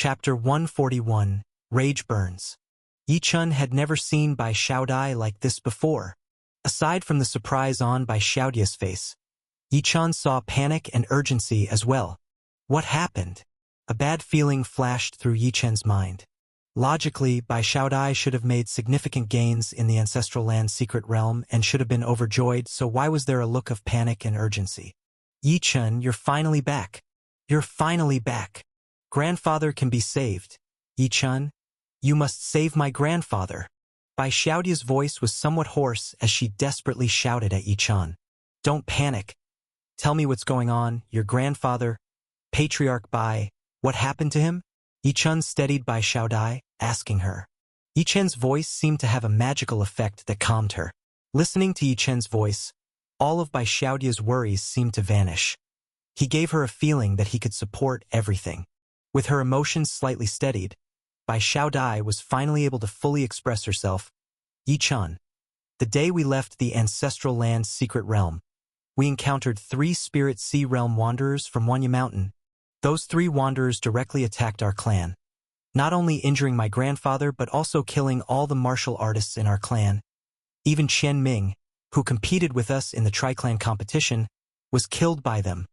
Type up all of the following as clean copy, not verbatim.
Chapter 141, Rage Burns. Yi Chun had never seen Bai Xiaodai like this before. Aside from the surprise on Bai Xiaodia's face, Yi Chun saw panic and urgency as well. What happened? A bad feeling flashed through Yi Chun's mind. Logically, Bai Xiaodai should have made significant gains in the ancestral land's secret realm and should have been overjoyed, so why was there a look of panic and urgency? Yi Chun, you're finally back. You're finally back. Grandfather can be saved. Yi Chun, you must save my grandfather. Bai Xiaodia's voice was somewhat hoarse as she desperately shouted at Yi Chun. Don't panic. Tell me what's going on. Your grandfather, Patriarch Bai, what happened to him? Yi Chun steadied Bai Xiaodai, asking her. Yi Chun's voice seemed to have a magical effect that calmed her. Listening to Yi Chun's voice, all of Bai Xiaodia's worries seemed to vanish. He gave her a feeling that he could support everything. With her emotions slightly steadied, Bai Xiaodai was finally able to fully express herself. Yi Chun, the day we left the ancestral land's secret realm, we encountered 3 spirit sea realm wanderers from Wanya Mountain. Those 3 wanderers directly attacked our clan, not only injuring my grandfather but also killing all the martial artists in our clan. Even Qian Ming, who competed with us in the tri-clan competition, was killed by them.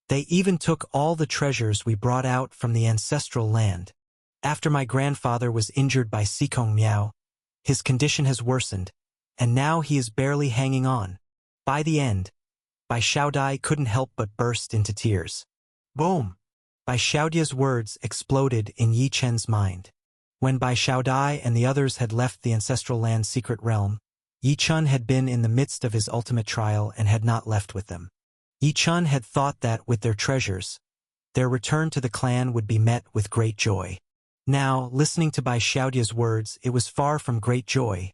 They even took all the treasures we brought out from the ancestral land. After my grandfather was injured by Sikong Miao, his condition has worsened, and now he is barely hanging on. By the end, Bai Xiaodai couldn't help but burst into tears. Boom! Bai Xiaodia's words exploded in Yi Chun's mind. When Bai Xiaodai and the others had left the ancestral land's secret realm, Yi Chun had been in the midst of his ultimate trial and had not left with them. Yi Chun had thought that with their treasures, their return to the clan would be met with great joy. Now, listening to Bai Xiaodia's words, it was far from great joy.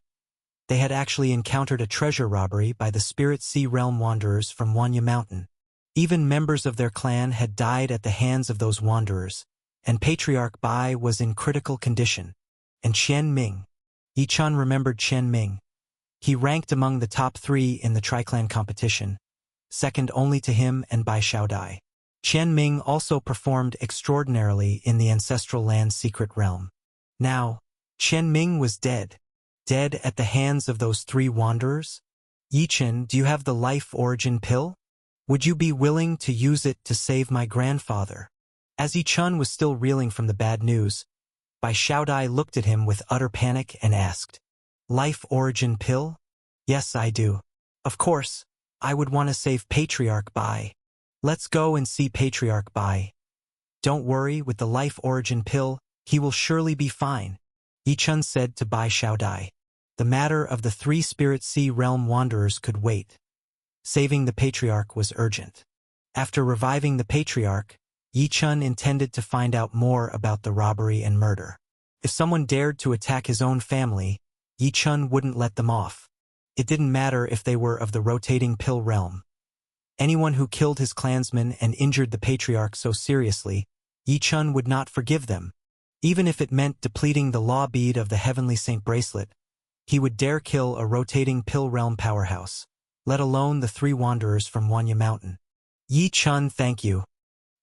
They had actually encountered a treasure robbery by the Spirit Sea Realm Wanderers from Wanya Mountain. Even members of their clan had died at the hands of those wanderers, and Patriarch Bai was in critical condition. And Qian Ming. Yi Chun remembered Qian Ming. He ranked among the top 3 in the tri-clan competition, second only to him and Bai Xiaodai. Qian Ming also performed extraordinarily in the ancestral land's secret realm. Now, Qian Ming was dead. Dead at the hands of those 3 wanderers? Yi Chun, do you have the life origin pill? Would you be willing to use it to save my grandfather? As Yi Chun was still reeling from the bad news, Bai Xiaodai looked at him with utter panic and asked, Life origin pill? Yes, I do. Of course, I would want to save Patriarch Bai. Let's go and see Patriarch Bai. Don't worry, with the life origin pill, he will surely be fine, Yi Chun said to Bai Xiaodai. The matter of the 3 Spirit Sea Realm Wanderers could wait. Saving the Patriarch was urgent. After reviving the Patriarch, Yi Chun intended to find out more about the robbery and murder. If someone dared to attack his own family, Yi Chun wouldn't let them off. It didn't matter if they were of the rotating pill realm. Anyone who killed his clansmen and injured the Patriarch so seriously, Yi Chun would not forgive them. Even if it meant depleting the law bead of the Heavenly Saint Bracelet, he would dare kill a rotating pill realm powerhouse, let alone the 3 wanderers from Wanya Mountain. Yi Chun, thank you.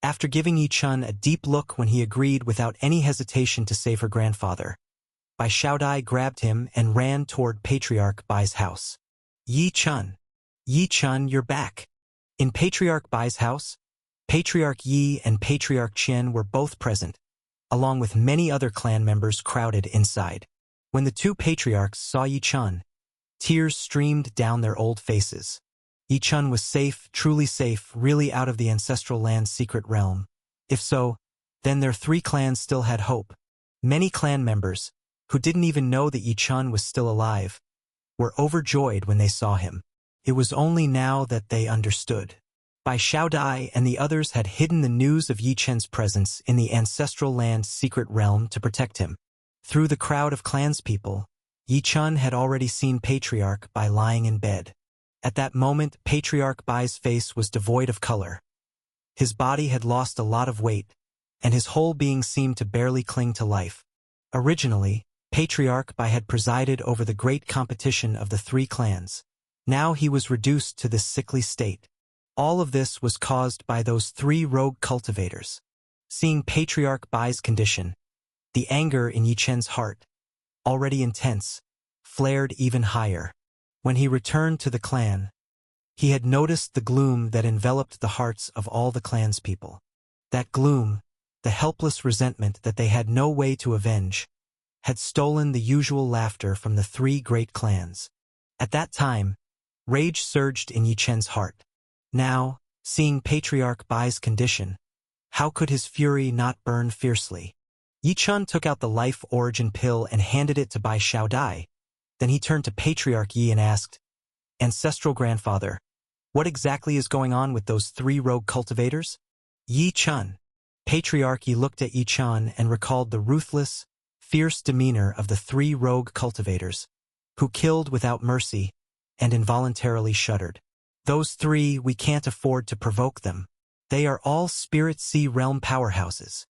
After giving Yi Chun a deep look when he agreed without any hesitation to save her grandfather, Bai Xiaodai grabbed him and ran toward Patriarch Bai's house. Yi Chun, you're back. In Patriarch Bai's house, Patriarch Yi and Patriarch Qian were both present, along with many other clan members crowded inside. When the 2 patriarchs saw Yi Chun, tears streamed down their old faces. Yi Chun was safe, truly safe, really out of the ancestral land's secret realm. If so, then their 3 clans still had hope. Many clan members, who didn't even know that Yi Chun was still alive, were overjoyed when they saw him. It was only now that they understood. Bai Xiaodai and the others had hidden the news of Yi Chun's presence in the ancestral land's secret realm to protect him. Through the crowd of clanspeople, Yi Chun had already seen Patriarch Bai lying in bed. At that moment, Patriarch Bai's face was devoid of color. His body had lost a lot of weight, and his whole being seemed to barely cling to life. Originally, Patriarch Bai had presided over the great competition of the 3 clans. Now he was reduced to this sickly state. All of this was caused by those 3 rogue cultivators. Seeing Patriarch Bai's condition, the anger in Yi Chen's heart, already intense, flared even higher. When he returned to the clan, he had noticed the gloom that enveloped the hearts of all the clan's people. That gloom, the helpless resentment that they had no way to avenge, had stolen the usual laughter from the three great clans. At that time, rage surged in Yi Chen's heart. Now, seeing Patriarch Bai's condition, how could his fury not burn fiercely? Yi Chen took out the life origin pill and handed it to Bai Xiaodai. Then he turned to Patriarch Yi and asked, "Ancestral grandfather, what exactly is going on with those three rogue cultivators?" Yi Chen. Patriarch Yi looked at Yi Chen and recalled the ruthless, fierce demeanor of the three rogue cultivators, who killed without mercy and involuntarily shuddered. "Those three, we can't afford to provoke them. They are all Spirit Sea realm powerhouses."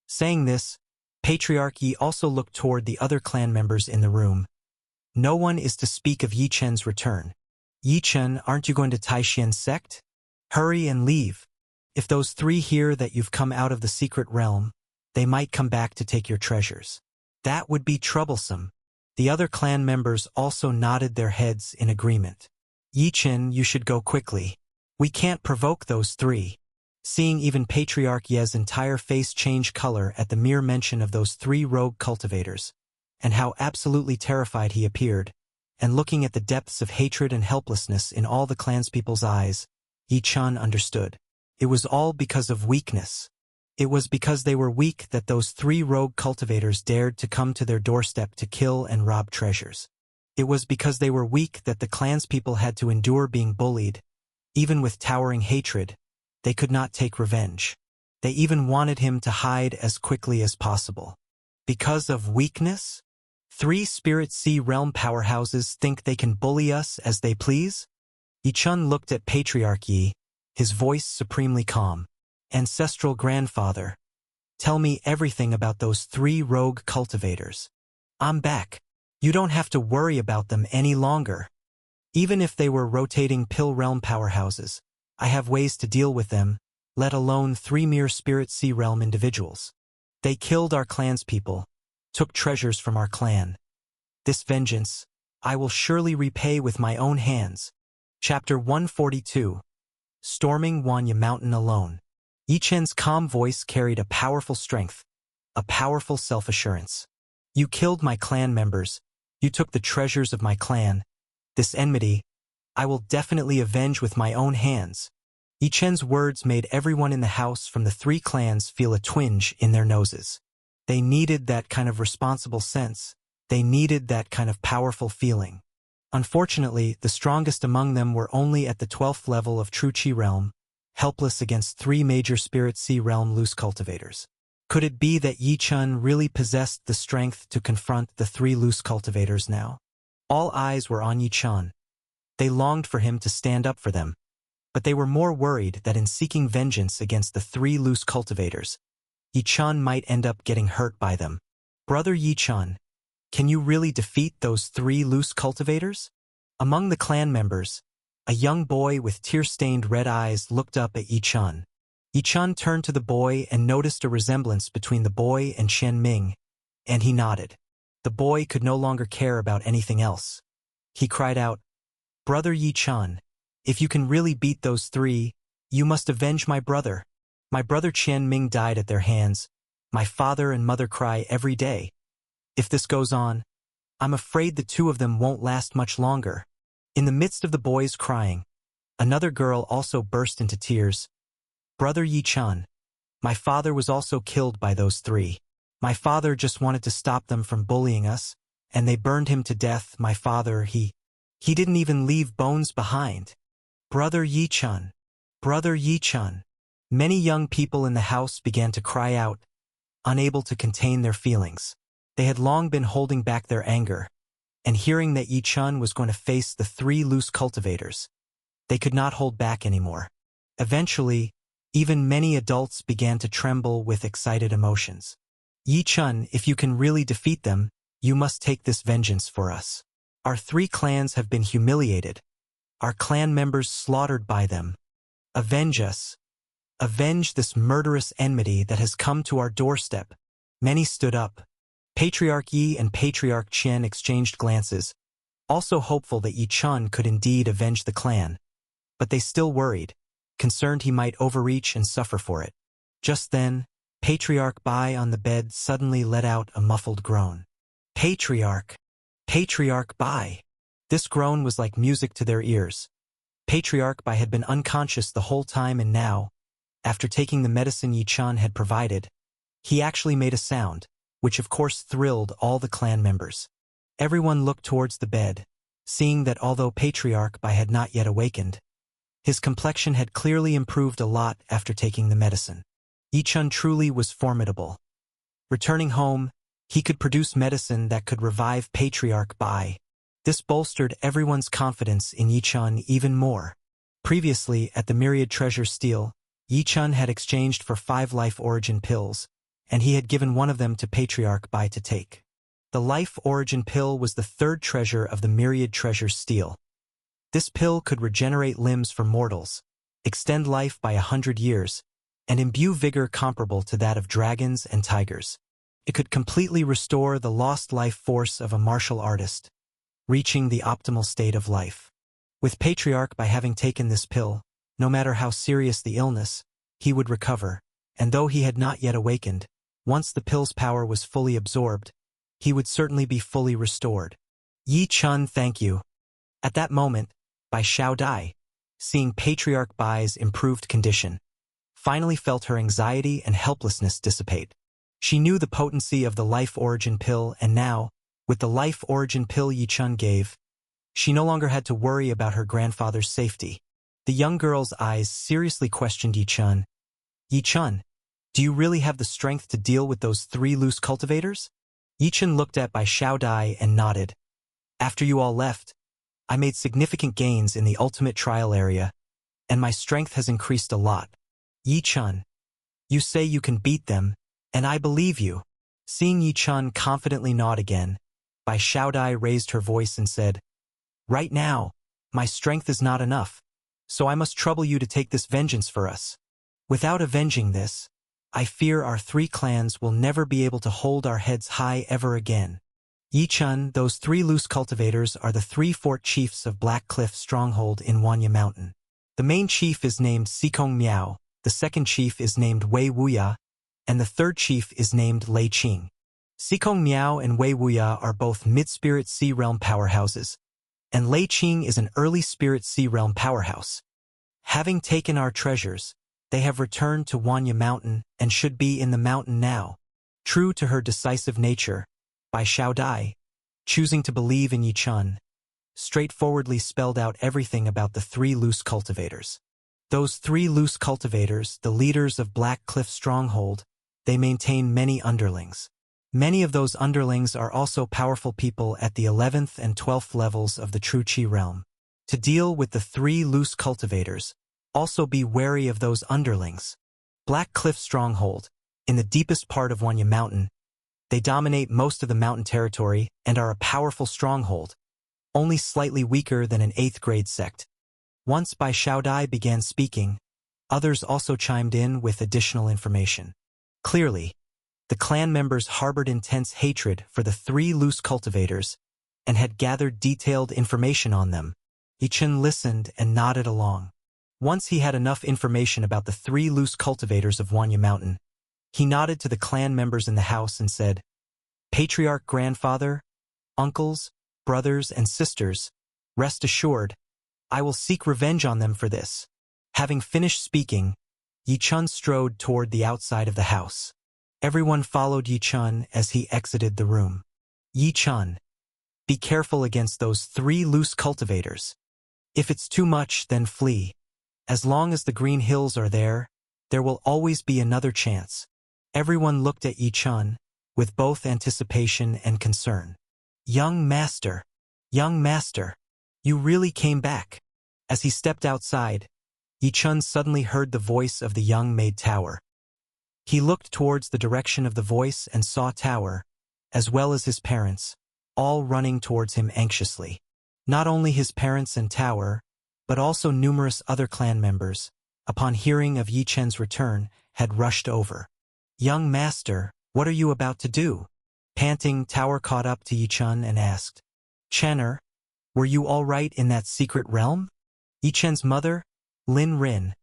Saying this, Patriarch Yi also looked toward the other clan members in the room. No one is to speak of Yi Chen's return. "Yi Chen, aren't you going to Taishien's sect? Hurry and leave. If those three hear that you've come out of the secret realm, they might come back to take your treasures. That would be troublesome." The other clan members also nodded their heads in agreement. "Yi Chen, you should go quickly. We can't provoke those three." Seeing even Patriarch Ye's entire face change color at the mere mention of those three rogue cultivators, and how absolutely terrified he appeared, and looking at the depths of hatred and helplessness in all the clanspeople's eyes, Yi Chen understood. It was all because of weakness. It was because they were weak that those three rogue cultivators dared to come to their doorstep to kill and rob treasures. It was because they were weak that the clanspeople had to endure being bullied. Even with towering hatred, they could not take revenge. They even wanted him to hide as quickly as possible. Because of weakness? Three Spirit Sea realm powerhouses think they can bully us as they please? Yi Chen looked at Patriarch Yi, his voice supremely calm. "Ancestral grandfather, tell me everything about those three rogue cultivators. I'm back. You don't have to worry about them any longer. Even if they were rotating pill realm powerhouses, I have ways to deal with them, let alone three mere Spirit Sea realm individuals. They killed our clan's people, took treasures from our clan. This vengeance, I will surely repay with my own hands." Chapter 142. Storming Wanya Mountain Alone. Yi Chen's calm voice carried a powerful strength, a powerful self-assurance. "You killed my clan members. You took the treasures of my clan. This enmity, I will definitely avenge with my own hands." Yi Chen's words made everyone in the house from the three clans feel a twinge in their noses. They needed that kind of responsible sense. They needed that kind of powerful feeling. Unfortunately, the strongest among them were only at the 12th level of True Qi realm, helpless against three major Spirit Sea realm loose cultivators. Could it be that Yi Chen really possessed the strength to confront the three loose cultivators now? All eyes were on Yi Chen. They longed for him to stand up for them, but they were more worried that in seeking vengeance against the three loose cultivators, Yi Chen might end up getting hurt by them. "Brother Yi Chen, can you really defeat those three loose cultivators?" Among the clan members, a young boy with tear-stained red eyes looked up at Yi Chen. Yi Chen turned to the boy and noticed a resemblance between the boy and Chen Ming, and he nodded. The boy could no longer care about anything else. He cried out, "Brother Yi Chen, if you can really beat those three, you must avenge my brother. My brother Chen Ming died at their hands. My father and mother cry every day. If this goes on, I'm afraid the two of them won't last much longer." In the midst of the boys crying, another girl also burst into tears. "Brother Yi Chen, my father was also killed by those three. My father just wanted to stop them from bullying us, and they burned him to death. My father, he didn't even leave bones behind. Brother Yi Chen, Brother Yi Chen." Many young people in the house began to cry out, unable to contain their feelings. They had long been holding back their anger, and hearing that Yi Chen was going to face the three loose cultivators, they could not hold back anymore. Eventually, even many adults began to tremble with excited emotions. "Yi Chen, if you can really defeat them, you must take this vengeance for us. Our three clans have been humiliated, our clan members slaughtered by them. Avenge us. Avenge this murderous enmity that has come to our doorstep. Many stood up. Patriarch Yi and Patriarch Qian exchanged glances, also hopeful that Yi Chun could indeed avenge the clan. But they still worried, concerned he might overreach and suffer for it. Just then, Patriarch Bai on the bed suddenly let out a muffled groan. Patriarch! Patriarch Bai! This groan was like music to their ears. Patriarch Bai had been unconscious the whole time, and now, after taking the medicine Yi Chun had provided, he actually made a sound, which of course thrilled all the clan members. Everyone looked towards the bed, seeing that although Patriarch Bai had not yet awakened, his complexion had clearly improved a lot after taking the medicine. Yi Chun truly was formidable. Returning home, he could produce medicine that could revive Patriarch Bai. This bolstered everyone's confidence in Yi Chun even more. Previously, at the Myriad Treasure Steel, Yi Chun had exchanged for 5 life origin pills, and he had given one of them to Patriarch Bai to take. The life origin pill was the 3rd treasure of the Myriad Treasure Steel. This pill could regenerate limbs for mortals, extend life by 100 years, and imbue vigor comparable to that of dragons and tigers. It could completely restore the lost life force of a martial artist, reaching the optimal state of life. With Patriarch Bai having taken this pill, no matter how serious the illness, he would recover, and though he had not yet awakened, once the pill's power was fully absorbed, he would certainly be fully restored. Yi Chun, thank you. At that moment, Bai Xiao Dai, seeing Patriarch Bai's improved condition, finally felt her anxiety and helplessness dissipate. She knew the potency of the life origin pill, and now, with the life origin pill Yi Chun gave, she no longer had to worry about her grandfather's safety. The young girl's eyes seriously questioned Yi Chun. Yi Chun, do you really have the strength to deal with those 3 loose cultivators? Yi Chun looked at Bai Xiao Dai and nodded. After you all left, I made significant gains in the ultimate trial area, and my strength has increased a lot. Yi Chun, you say you can beat them, and I believe you. Seeing Yi Chun confidently nod again, Bai Xiao Dai raised her voice and said, Right now, my strength is not enough, so I must trouble you to take this vengeance for us. Without avenging this, I fear our 3 clans will never be able to hold our heads high ever again. Yi Chun, those 3 loose cultivators are the 3 fort chiefs of Black Cliff Stronghold in Wanya Mountain. The main chief is named Sikong Miao, the second chief is named Wei Wuya, and the third chief is named Lei Qing. Sikong Miao and Wei Wuya are both mid-spirit Sea Realm powerhouses, and Lei Qing is an early spirit Sea Realm powerhouse. Having taken our treasures, they have returned to Wanya Mountain and should be in the mountain now. True to her decisive nature, Bai Xiao Dai, choosing to believe in Yi Chun, straightforwardly spelled out everything about the 3 loose cultivators. Those 3 loose cultivators, the leaders of Black Cliff Stronghold, they maintain many underlings. Many of those underlings are also powerful people at the 11th and 12th levels of the True Qi realm. To deal with the 3 loose cultivators, also be wary of those underlings. Black Cliff Stronghold, in the deepest part of Wanya Mountain, they dominate most of the mountain territory and are a powerful stronghold, only slightly weaker than an 8th grade sect. Once Bai Xiao Dai began speaking, others also chimed in with additional information. Clearly, the clan members harbored intense hatred for the 3 loose cultivators and had gathered detailed information on them. Yi Chun listened and nodded along. Once he had enough information about the 3 loose cultivators of Wanya Mountain, he nodded to the clan members in the house and said, Patriarch grandfather, uncles, brothers, and sisters, rest assured, I will seek revenge on them for this. Having finished speaking, Yi Chun strode toward the outside of the house. Everyone followed Yi Chun as he exited the room. Yi Chun, be careful against those 3 loose cultivators. If it's too much, then flee. As long as the green hills are there will always be another chance. Everyone looked at Yi Chun, with both anticipation and concern. Young master, you really came back. As he stepped outside, Yi Chun suddenly heard the voice of the young maid Tower. He looked towards the direction of the voice and saw Tower, as well as his parents, all running towards him anxiously. Not only his parents and Tower, but also numerous other clan members, upon hearing of Yi Chen's return, had rushed over. "Young master, what are you about to do?" Panting, Tower caught up to Yi Chen and asked. "Chenner, were you all right in that secret realm?" Yi Chen's mother, Lin Rin,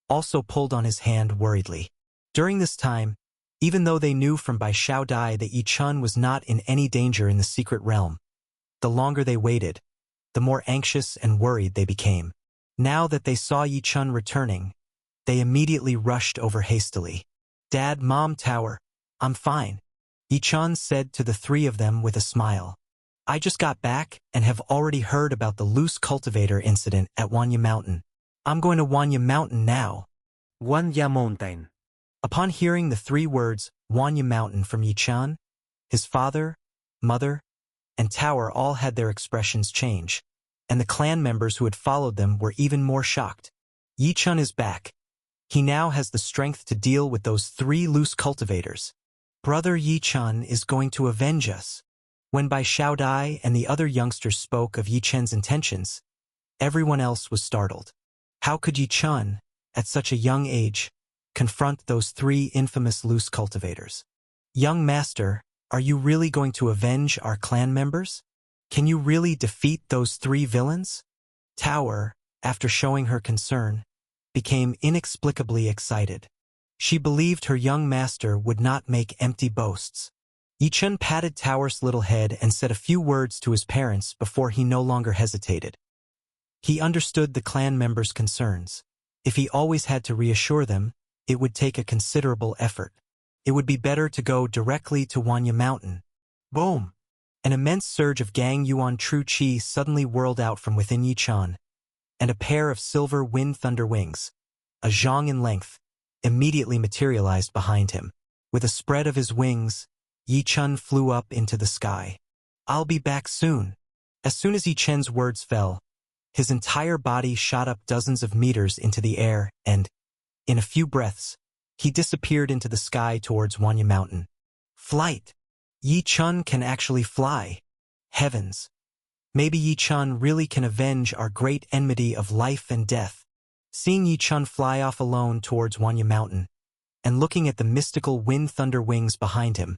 also pulled on his hand worriedly. During this time, even though they knew from Bai Xiao Dai that Yi Chen was not in any danger in the secret realm, the longer they waited, the more anxious and worried they became. Now that they saw Yi Chen returning, they immediately rushed over hastily. "Dad, Mom, Tower, I'm fine," Yi Chen said to the three of them with a smile. "I just got back and have already heard about the loose cultivator incident at Wanya Mountain. I'm going to Wanya Mountain now." Wanya Mountain. Upon hearing the three words, Wanya Mountain, from Yi Chen, his father, mother, and Tower all had their expressions change, and the clan members who had followed them were even more shocked. Yi Chen is back. He now has the strength to deal with those three loose cultivators. Brother Yi Chen is going to avenge us. When Bai Xiao Dai and the other youngsters spoke of Yi Chen's intentions, everyone else was startled. How could Yi Chen, at such a young age, confront those three infamous loose cultivators? "Young master, are you really going to avenge our clan members? Can you really defeat those three villains?" Tower, after showing her concern, became inexplicably excited. She believed her young master would not make empty boasts. Yi Chen patted Tower's little head and said a few words to his parents before he no longer hesitated. He understood the clan members' concerns. If he always had to reassure them, it would take a considerable effort. It would be better to go directly to Wanya Mountain. Boom! An immense surge of Gang Yuan True Qi suddenly whirled out from within Yi Chen, and a pair of silver wind thunder wings, a zhang in length, immediately materialized behind him. With a spread of his wings, Yi Chen flew up into the sky. "I'll be back soon." As soon as Yi Chen's words fell, his entire body shot up dozens of meters into the air and, in a few breaths, he disappeared into the sky towards Wanya Mountain. Flight! Yi Chen can actually fly. Heavens! Maybe Yi Chen really can avenge our great enmity of life and death. Seeing Yi Chen fly off alone towards Wanya Mountain, and looking at the mystical wind thunder wings behind him,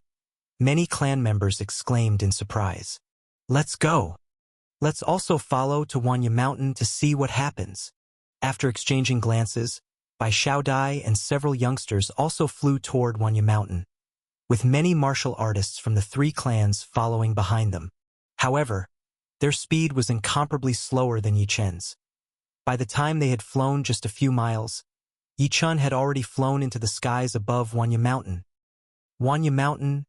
many clan members exclaimed in surprise. "Let's go! Let's also follow to Wanya Mountain to see what happens." After exchanging glances, Bai Xiao Dai and several youngsters also flew toward Wanya Mountain, with many martial artists from the three clans following behind them. However, their speed was incomparably slower than Yi Chen's. By the time they had flown just a few miles, Yi Chen had already flown into the skies above Wanya Mountain. Wanya Mountain,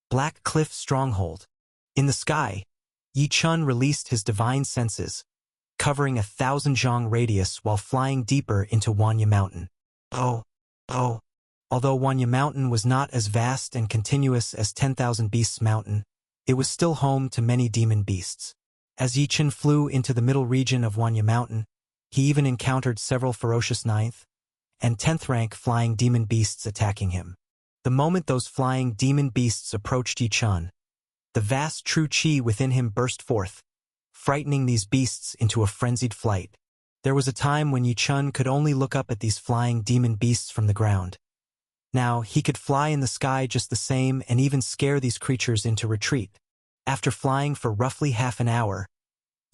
Black Cliff Stronghold. In the sky, Yi Chen released his divine senses, covering 1,000 zhang radius while flying deeper into Wanya Mountain. Oh. Although Wanya Mountain was not as vast and continuous as 10,000 Beasts Mountain, it was still home to many demon beasts. As Yi Chen flew into the middle region of Wanya Mountain, he even encountered several ferocious 9th and 10th rank flying demon beasts attacking him. The moment those flying demon beasts approached Yi Chen, the vast true qi within him burst forth, frightening these beasts into a frenzied flight. There was a time when Yi Chen could only look up at these flying demon beasts from the ground. Now, he could fly in the sky just the same and even scare these creatures into retreat. After flying for roughly half an hour,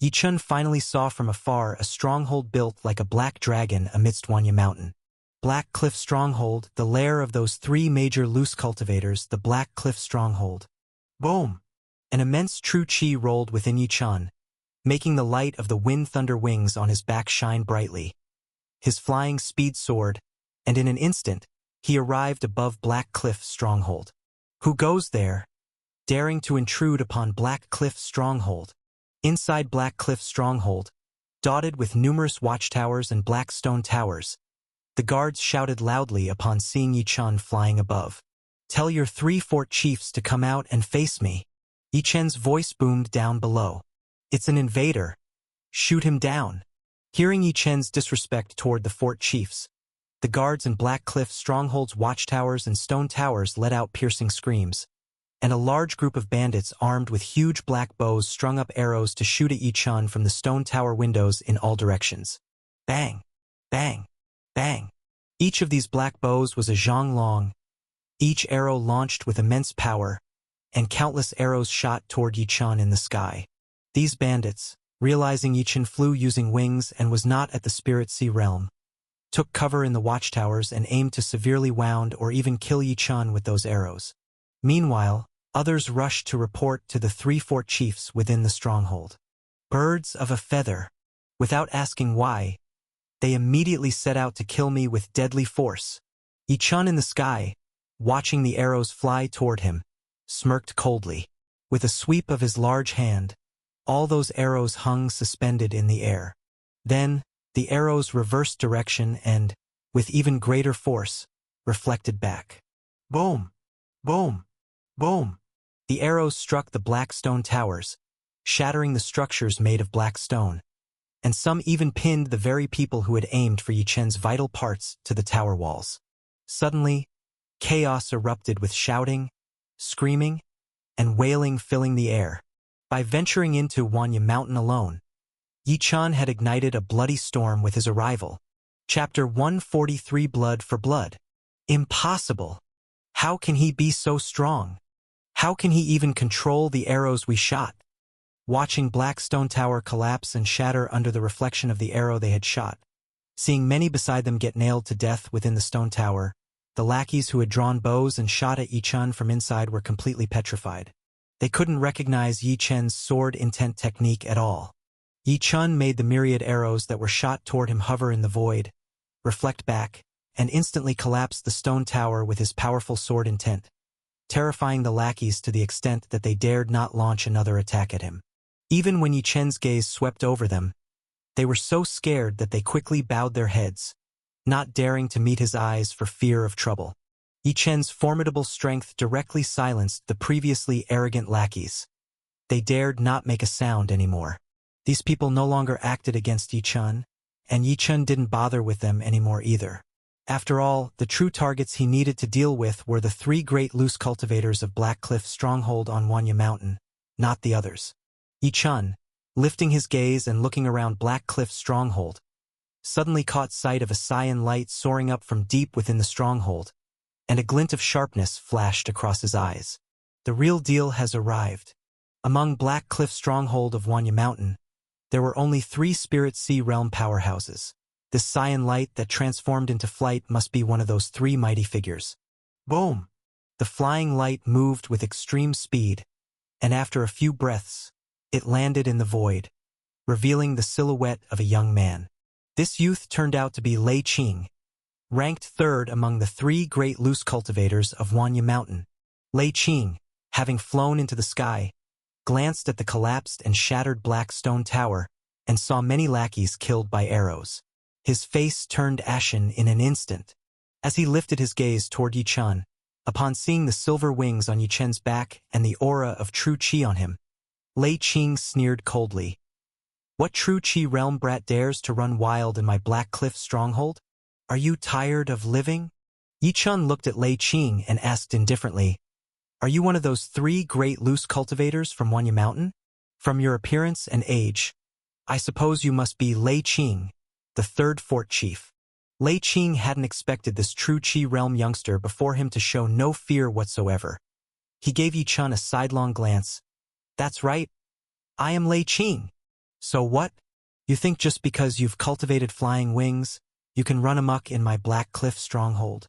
Yi Chen finally saw from afar a stronghold built like a black dragon amidst Wanya Mountain. Black Cliff Stronghold, the lair of those three major loose cultivators, the Black Cliff Stronghold. Boom! An immense true qi rolled within Yi Chen, making the light of the wind thunder wings on his back shine brightly. His flying speed soared, and in an instant, he arrived above Black Cliff Stronghold. Who goes there, daring to intrude upon Black Cliff Stronghold? Inside Black Cliff Stronghold, dotted with numerous watchtowers and black stone towers, the guards shouted loudly upon seeing Yi Chen flying above. "Tell your 3 fort chiefs to come out and face me." Yi Chen's voice boomed down below. "It's an invader. Shoot him down." Hearing Yi Chen's disrespect toward the fort chiefs, the guards in Black Cliff Stronghold's watchtowers and stone towers let out piercing screams, and a large group of bandits armed with huge black bows strung up arrows to shoot at Yi Chen from the stone tower windows in all directions. Bang! Bang! Bang! Each of these black bows was a zhang long, each arrow launched with immense power, and countless arrows shot toward Yichun in the sky. These bandits, realizing Yichun flew using wings and was not at the Spirit Sea realm, took cover in the watchtowers and aimed to severely wound or even kill Yichun with those arrows. Meanwhile, others rushed to report to the 3 fort chiefs within the stronghold. Birds of a feather. Without asking why, they immediately set out to kill me with deadly force. Yichun in the sky, watching the arrows fly toward him, smirked coldly. With a sweep of his large hand, all those arrows hung suspended in the air. Then, the arrows reversed direction and, with even greater force, reflected back. Boom! Boom! Boom! The arrows struck the black stone towers, shattering the structures made of black stone, and some even pinned the very people who had aimed for Yichun's vital parts to the tower walls. Suddenly, chaos erupted with shouting, screaming, and wailing filling the air. By venturing into Wanya Mountain alone, Yichun had ignited a bloody storm with his arrival. Chapter 143 Blood for Blood. Impossible! How can he be so strong? How can he even control the arrows we shot? Watching Black Stone Tower collapse and shatter under the reflection of the arrow they had shot, seeing many beside them get nailed to death within the stone tower, the lackeys who had drawn bows and shot at Yichun from inside were completely petrified. They couldn't recognize Yichun's sword-intent technique at all. Yichun made the myriad arrows that were shot toward him hover in the void, reflect back, and instantly collapsed the stone tower with his powerful sword intent, terrifying the lackeys to the extent that they dared not launch another attack at him. Even when Yichun's gaze swept over them, they were so scared that they quickly bowed their heads, not daring to meet his eyes for fear of trouble. Yichun's formidable strength directly silenced the previously arrogant lackeys. They dared not make a sound anymore. These people no longer acted against Yichun, and Yichun didn't bother with them anymore either. After all, the true targets he needed to deal with were the 3 great loose cultivators of Black Cliff's stronghold on Wanya Mountain, not the others. Yichun, lifting his gaze and looking around Black Cliff's stronghold, suddenly caught sight of a cyan light soaring up from deep within the stronghold, and a glint of sharpness flashed across his eyes. The real deal has arrived. Among Black Cliff's stronghold of Wanya Mountain, there were only 3 Spirit Sea realm powerhouses. This cyan light that transformed into flight must be one of those 3 mighty figures. Boom! The flying light moved with extreme speed, and after a few breaths, it landed in the void, revealing the silhouette of a young man. This youth turned out to be Lei Qing, ranked 3rd among the 3 great loose cultivators of Wanya Mountain. Lei Qing, having flown into the sky, glanced at the collapsed and shattered black stone tower and saw many lackeys killed by arrows. His face turned ashen in an instant. As he lifted his gaze toward Yichun, upon seeing the silver wings on Yichun's back and the aura of true qi on him, Lei Qing sneered coldly. What true qi realm brat dares to run wild in my Black Cliff stronghold? Are you tired of living? Yichun looked at Lei Qing and asked indifferently, Are you one of those 3 great loose cultivators from Wanya Mountain? From your appearance and age, I suppose you must be Lei Qing, the 3rd fort chief. Lei Qing hadn't expected this true qi realm youngster before him to show no fear whatsoever. He gave Yichun a sidelong glance. That's right. I am Lei Qing. So what? You think just because you've cultivated flying wings, you can run amok in my Black Cliff stronghold?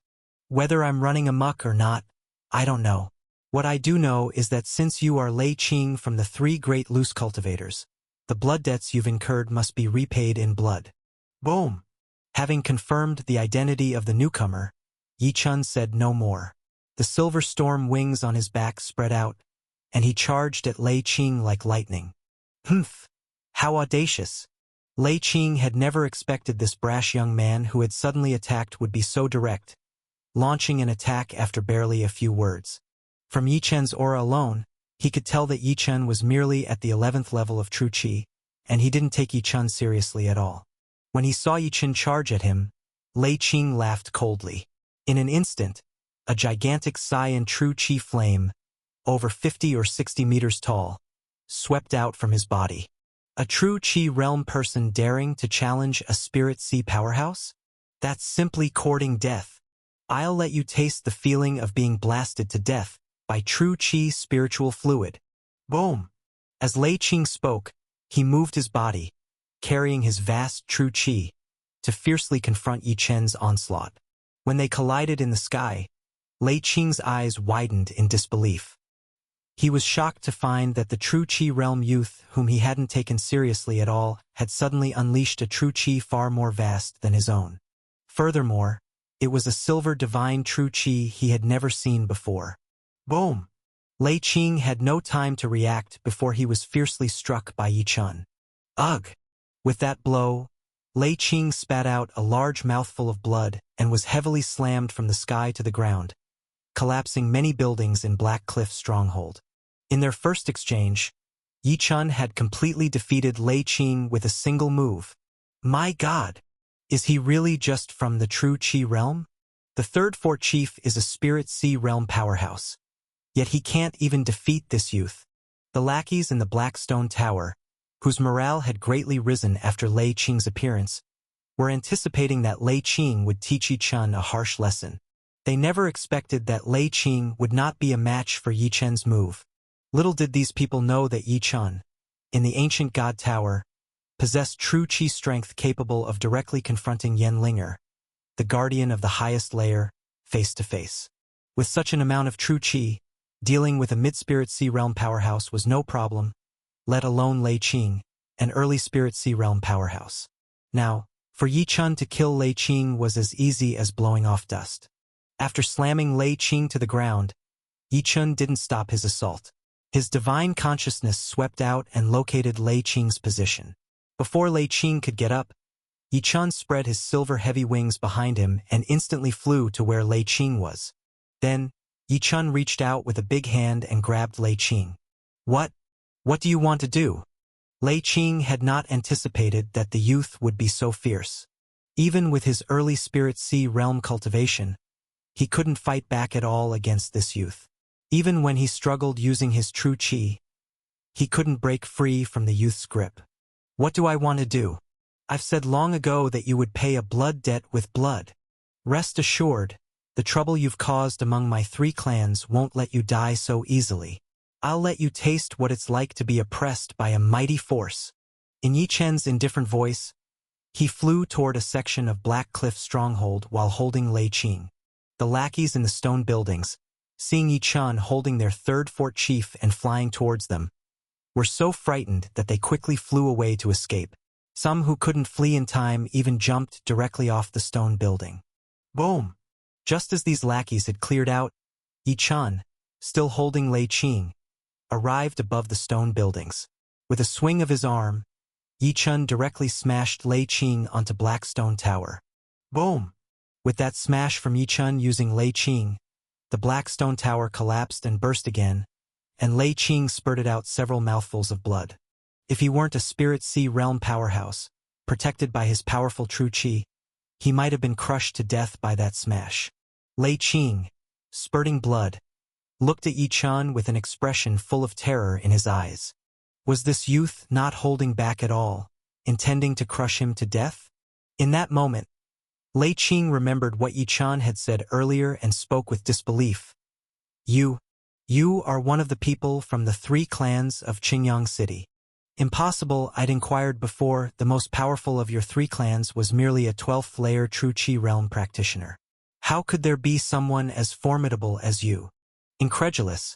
Whether I'm running amok or not, I don't know. What I do know is that since you are Lei Qing from the 3 great loose cultivators, the blood debts you've incurred must be repaid in blood. Boom! Having confirmed the identity of the newcomer, Yichun said no more. The silver storm wings on his back spread out, and he charged at Lei Qing like lightning. Humph! How audacious! Lei Qing had never expected this brash young man who had suddenly attacked would be so direct, launching an attack after barely a few words. From Yichun's aura alone, he could tell that Yichun was merely at the 11th level of true qi, and he didn't take Yichun seriously at all. When he saw Yichun charge at him, Lei Qing laughed coldly. In an instant, a gigantic cyan true qi flame, over 50 or 60 meters tall, swept out from his body. A true qi realm person daring to challenge a Spirit Sea powerhouse? That's simply courting death. I'll let you taste the feeling of being blasted to death by true Qi spiritual fluid. Boom! As Lei Qing spoke, he moved his body, carrying his vast true Qi, to fiercely confront Yi Chen's onslaught. When they collided in the sky, Lei Qing's eyes widened in disbelief. He was shocked to find that the true Qi realm youth, whom he hadn't taken seriously at all, had suddenly unleashed a true Qi far more vast than his own. Furthermore, it was a silver divine true Qi he had never seen before. Boom! Lei Qing had no time to react before he was fiercely struck by Yi Chen. Ugh! With that blow, Lei Qing spat out a large mouthful of blood and was heavily slammed from the sky to the ground, collapsing many buildings in Black Cliff's stronghold. In their first exchange, Yi Chen had completely defeated Lei Qing with a single move. My God! Is he really just from the true Qi realm? The third fort chief is a spirit sea realm powerhouse. Yet he can't even defeat this youth. The lackeys in the Blackstone Tower, whose morale had greatly risen after Lei Qing's appearance, were anticipating that Lei Qing would teach Yi Chen a harsh lesson. They never expected that Lei Qing would not be a match for Yi Chen's move. Little did these people know that Yi Chen, in the ancient God Tower, possessed true Qi strength capable of directly confronting Linger, the guardian of the highest layer, face to face. With such an amount of true Qi, dealing with a mid-spirit sea realm powerhouse was no problem, let alone Lei Qing, an early spirit sea realm powerhouse. Now, for Yi Chen to kill Lei Qing was as easy as blowing off dust. After slamming Lei Qing to the ground, Yi Chen didn't stop his assault. His divine consciousness swept out and located Lei Qing's position. Before Lei Qing could get up, Yi Chen spread his silver heavy wings behind him and instantly flew to where Lei Qing was. Then, Yi Chen reached out with a big hand and grabbed Lei Qing. What? What do you want to do? Lei Qing had not anticipated that the youth would be so fierce. Even with his early spirit sea realm cultivation, he couldn't fight back at all against this youth. Even when he struggled using his true Qi, he couldn't break free from the youth's grip. What do I want to do? I've said long ago that you would pay a blood debt with blood. Rest assured, the trouble you've caused among my 3 clans won't let you die so easily. I'll let you taste what it's like to be oppressed by a mighty force. In Yi Chen's indifferent voice, he flew toward a section of Black Cliff's stronghold while holding Lei Qing. The lackeys in the stone buildings, seeing Yi Chen holding their third fort chief and flying towards them, were so frightened that they quickly flew away to escape. Some who couldn't flee in time even jumped directly off the stone building. Boom! Just as these lackeys had cleared out, Yi Chen, still holding Lei Qing, arrived above the stone buildings. With a swing of his arm, Yi Chen directly smashed Lei Qing onto Blackstone Tower. Boom! With that smash from Yi Chen using Lei Qing, the Blackstone Tower collapsed and burst again, and Lei Qing spurted out several mouthfuls of blood. If he weren't a spirit sea realm powerhouse, protected by his powerful true Qi, he might have been crushed to death by that smash. Lei Qing, spurting blood, looked at Yi Chen with an expression full of terror in his eyes. Was this youth not holding back at all, intending to crush him to death? In that moment, Lei Qing remembered what Yi Chen had said earlier and spoke with disbelief. You are one of the people from the 3 clans of Qingyang City. Impossible, I'd inquired before, the most powerful of your 3 clans was merely a 12th layer true Qi realm practitioner. How could there be someone as formidable as you? Incredulous,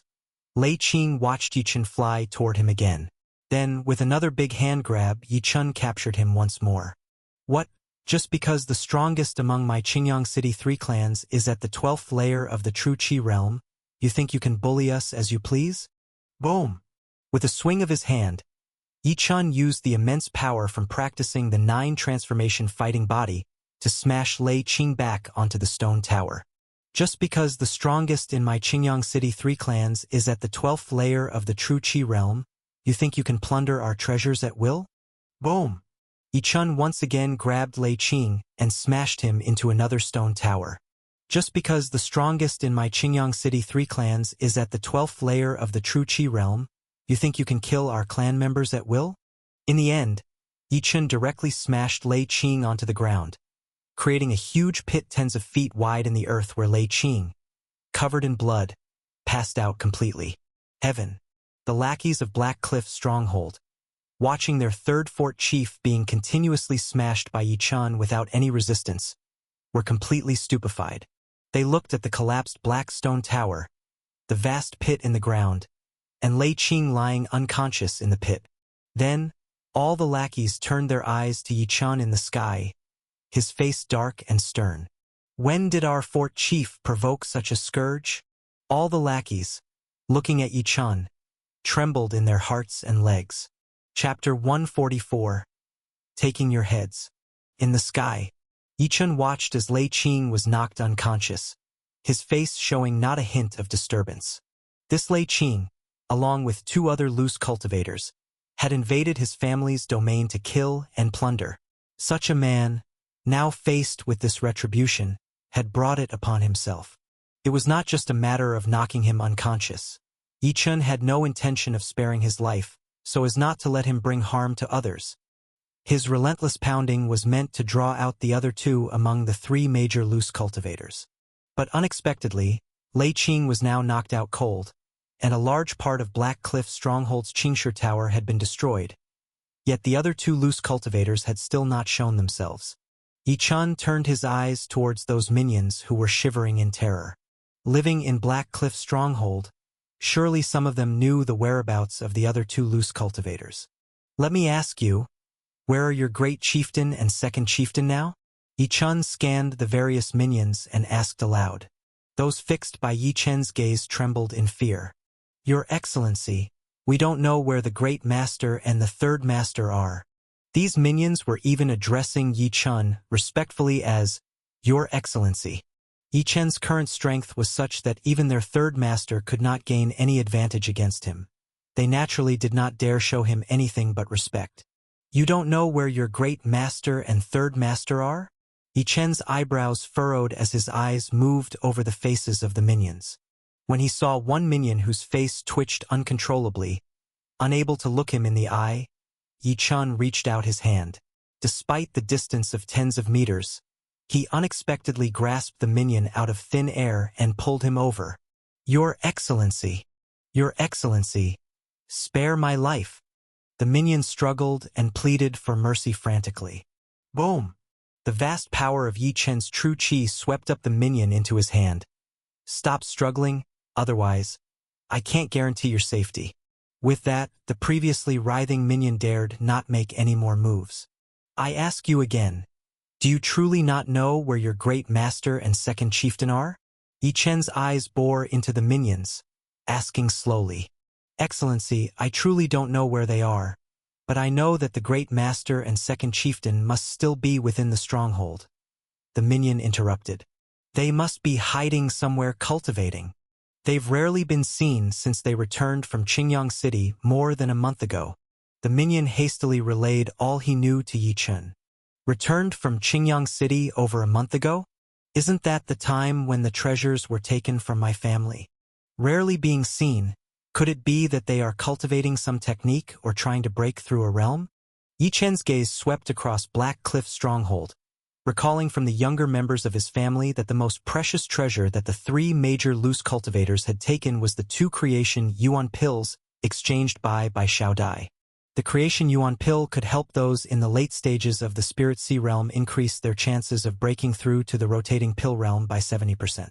Lei Qing watched Yi Chen fly toward him again. Then, with another big hand grab, Yi Chen captured him once more. What? Just because the strongest among my Qingyang City 3 clans is at the 12th layer of the true Qi realm, you think you can bully us as you please? Boom! With a swing of his hand, Yi Chen used the immense power from practicing the 9 transformation fighting body to smash Lei Qing back onto the stone tower. Just because the strongest in my Qingyang City 3 clans is at the 12th layer of the true Qi realm, you think you can plunder our treasures at will? Boom! Yi Chen once again grabbed Lei Qing and smashed him into another stone tower. Just because the strongest in my Qingyang City 3 clans is at the 12th layer of the true Qi realm, you think you can kill our clan members at will? In the end, Yi Chen directly smashed Lei Qing onto the ground, creating a huge pit tens of feet wide in the earth where lay Qing, covered in blood, passed out completely. Heaven, the lackeys of Black Cliff's stronghold, watching their third fort chief being continuously smashed by Yi Chun without any resistance, were completely stupefied. They looked at the collapsed black stone tower, the vast pit in the ground, and Lei Qing lying unconscious in the pit. Then, all the lackeys turned their eyes to Yi Chun in the sky, his face dark and stern. When did our fort chief provoke such a scourge? All the lackeys, looking at Yi Chun, trembled in their hearts and legs. Chapter 144. Taking Your Heads. In the sky, Yi Chun watched as Lei Qing was knocked unconscious, his face showing not a hint of disturbance. This Lei Qing, along with 2 other loose cultivators, had invaded his family's domain to kill and plunder. Such a man, now faced with this retribution, had brought it upon himself. It was not just a matter of knocking him unconscious. Yi Chun had no intention of sparing his life, so as not to let him bring harm to others. His relentless pounding was meant to draw out the other 2 among the 3 major loose cultivators. But unexpectedly, Lei Qing was now knocked out cold, and a large part of Black Cliff Stronghold's Qingshi Tower had been destroyed. Yet the other 2 loose cultivators had still not shown themselves. Yi Chun turned his eyes towards those minions who were shivering in terror. Living in Black Cliff Stronghold, surely some of them knew the whereabouts of the other 2 loose cultivators. Let me ask you, where are your great chieftain and second chieftain now? Yi Chun scanned the various minions and asked aloud. Those fixed by Yi Chen's gaze trembled in fear. Your Excellency, we don't know where the Great Master and the Third Master are. These minions were even addressing Yi Chun respectfully as Your Excellency. Yi Chen's current strength was such that even their Third Master could not gain any advantage against him. They naturally did not dare show him anything but respect. You don't know where your Great Master and Third Master are? Yi Chen's eyebrows furrowed as his eyes moved over the faces of the minions. When he saw one minion whose face twitched uncontrollably, unable to look him in the eye, Yi Chun reached out his hand. Despite the distance of tens of meters, he unexpectedly grasped the minion out of thin air and pulled him over. Your Excellency! Your Excellency! Spare my life! The minion struggled and pleaded for mercy frantically. Boom! The vast power of Yi Chen's true qi swept up the minion into his hand. Stop struggling, otherwise, I can't guarantee your safety. With that, the previously writhing minion dared not make any more moves. I ask you again, do you truly not know where your great master and second chieftain are? Yi Chen's eyes bore into the minions, asking slowly. Excellency, I truly don't know where they are, but I know that the great master and second chieftain must still be within the stronghold. The minion interrupted. They must be hiding somewhere cultivating. They've rarely been seen since they returned from Qingyang City more than a month ago. The minion hastily relayed all he knew to Yi Chun. Returned from Qingyang City over a month ago? Isn't that the time when the treasures were taken from my family? Rarely being seen, could it be that they are cultivating some technique or trying to break through a realm? Yi Chen's gaze swept across Black Cliff Stronghold, recalling from the younger members of his family that the most precious treasure that the 3 major loose cultivators had taken was the 2 creation Yuan pills exchanged by Xiao Dai. The creation Yuan pill could help those in the late stages of the Spirit Sea realm increase their chances of breaking through to the rotating pill realm by 70%.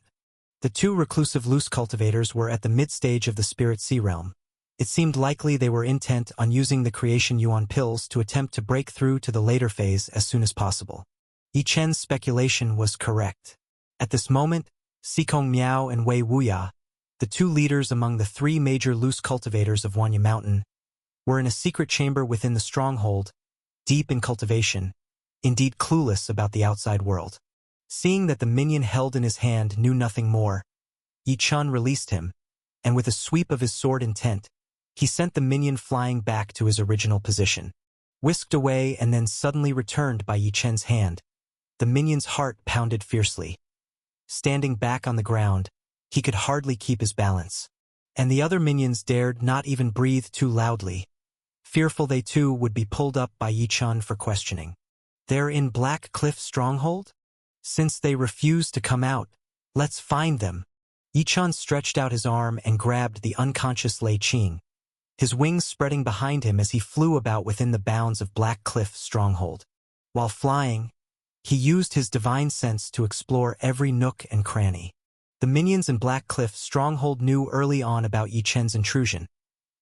The 2 reclusive loose cultivators were at the mid-stage of the Spirit Sea realm. It seemed likely they were intent on using the creation Yuan pills to attempt to break through to the later phase as soon as possible. Yi Chen's speculation was correct. At this moment, Sikong Miao and Wei Wuya, the 2 leaders among the 3 major loose cultivators of Wanya Mountain, were in a secret chamber within the stronghold, deep in cultivation, indeed clueless about the outside world. Seeing that the minion held in his hand knew nothing more, Yi Chun released him, and with a sweep of his sword intent, he sent the minion flying back to his original position. Whisked away and then suddenly returned by Yi Chen's hand, the minion's heart pounded fiercely. Standing back on the ground, he could hardly keep his balance. And the other minions dared not even breathe too loudly, fearful they too would be pulled up by Yi Chun for questioning. They're in Black Cliff Stronghold? Since they refuse to come out, let's find them. Yichun stretched out his arm and grabbed the unconscious Lei Qing, his wings spreading behind him as he flew about within the bounds of Black Cliff's stronghold. While flying, he used his divine sense to explore every nook and cranny. The minions in Black Cliff's stronghold knew early on about Yi Chen's intrusion,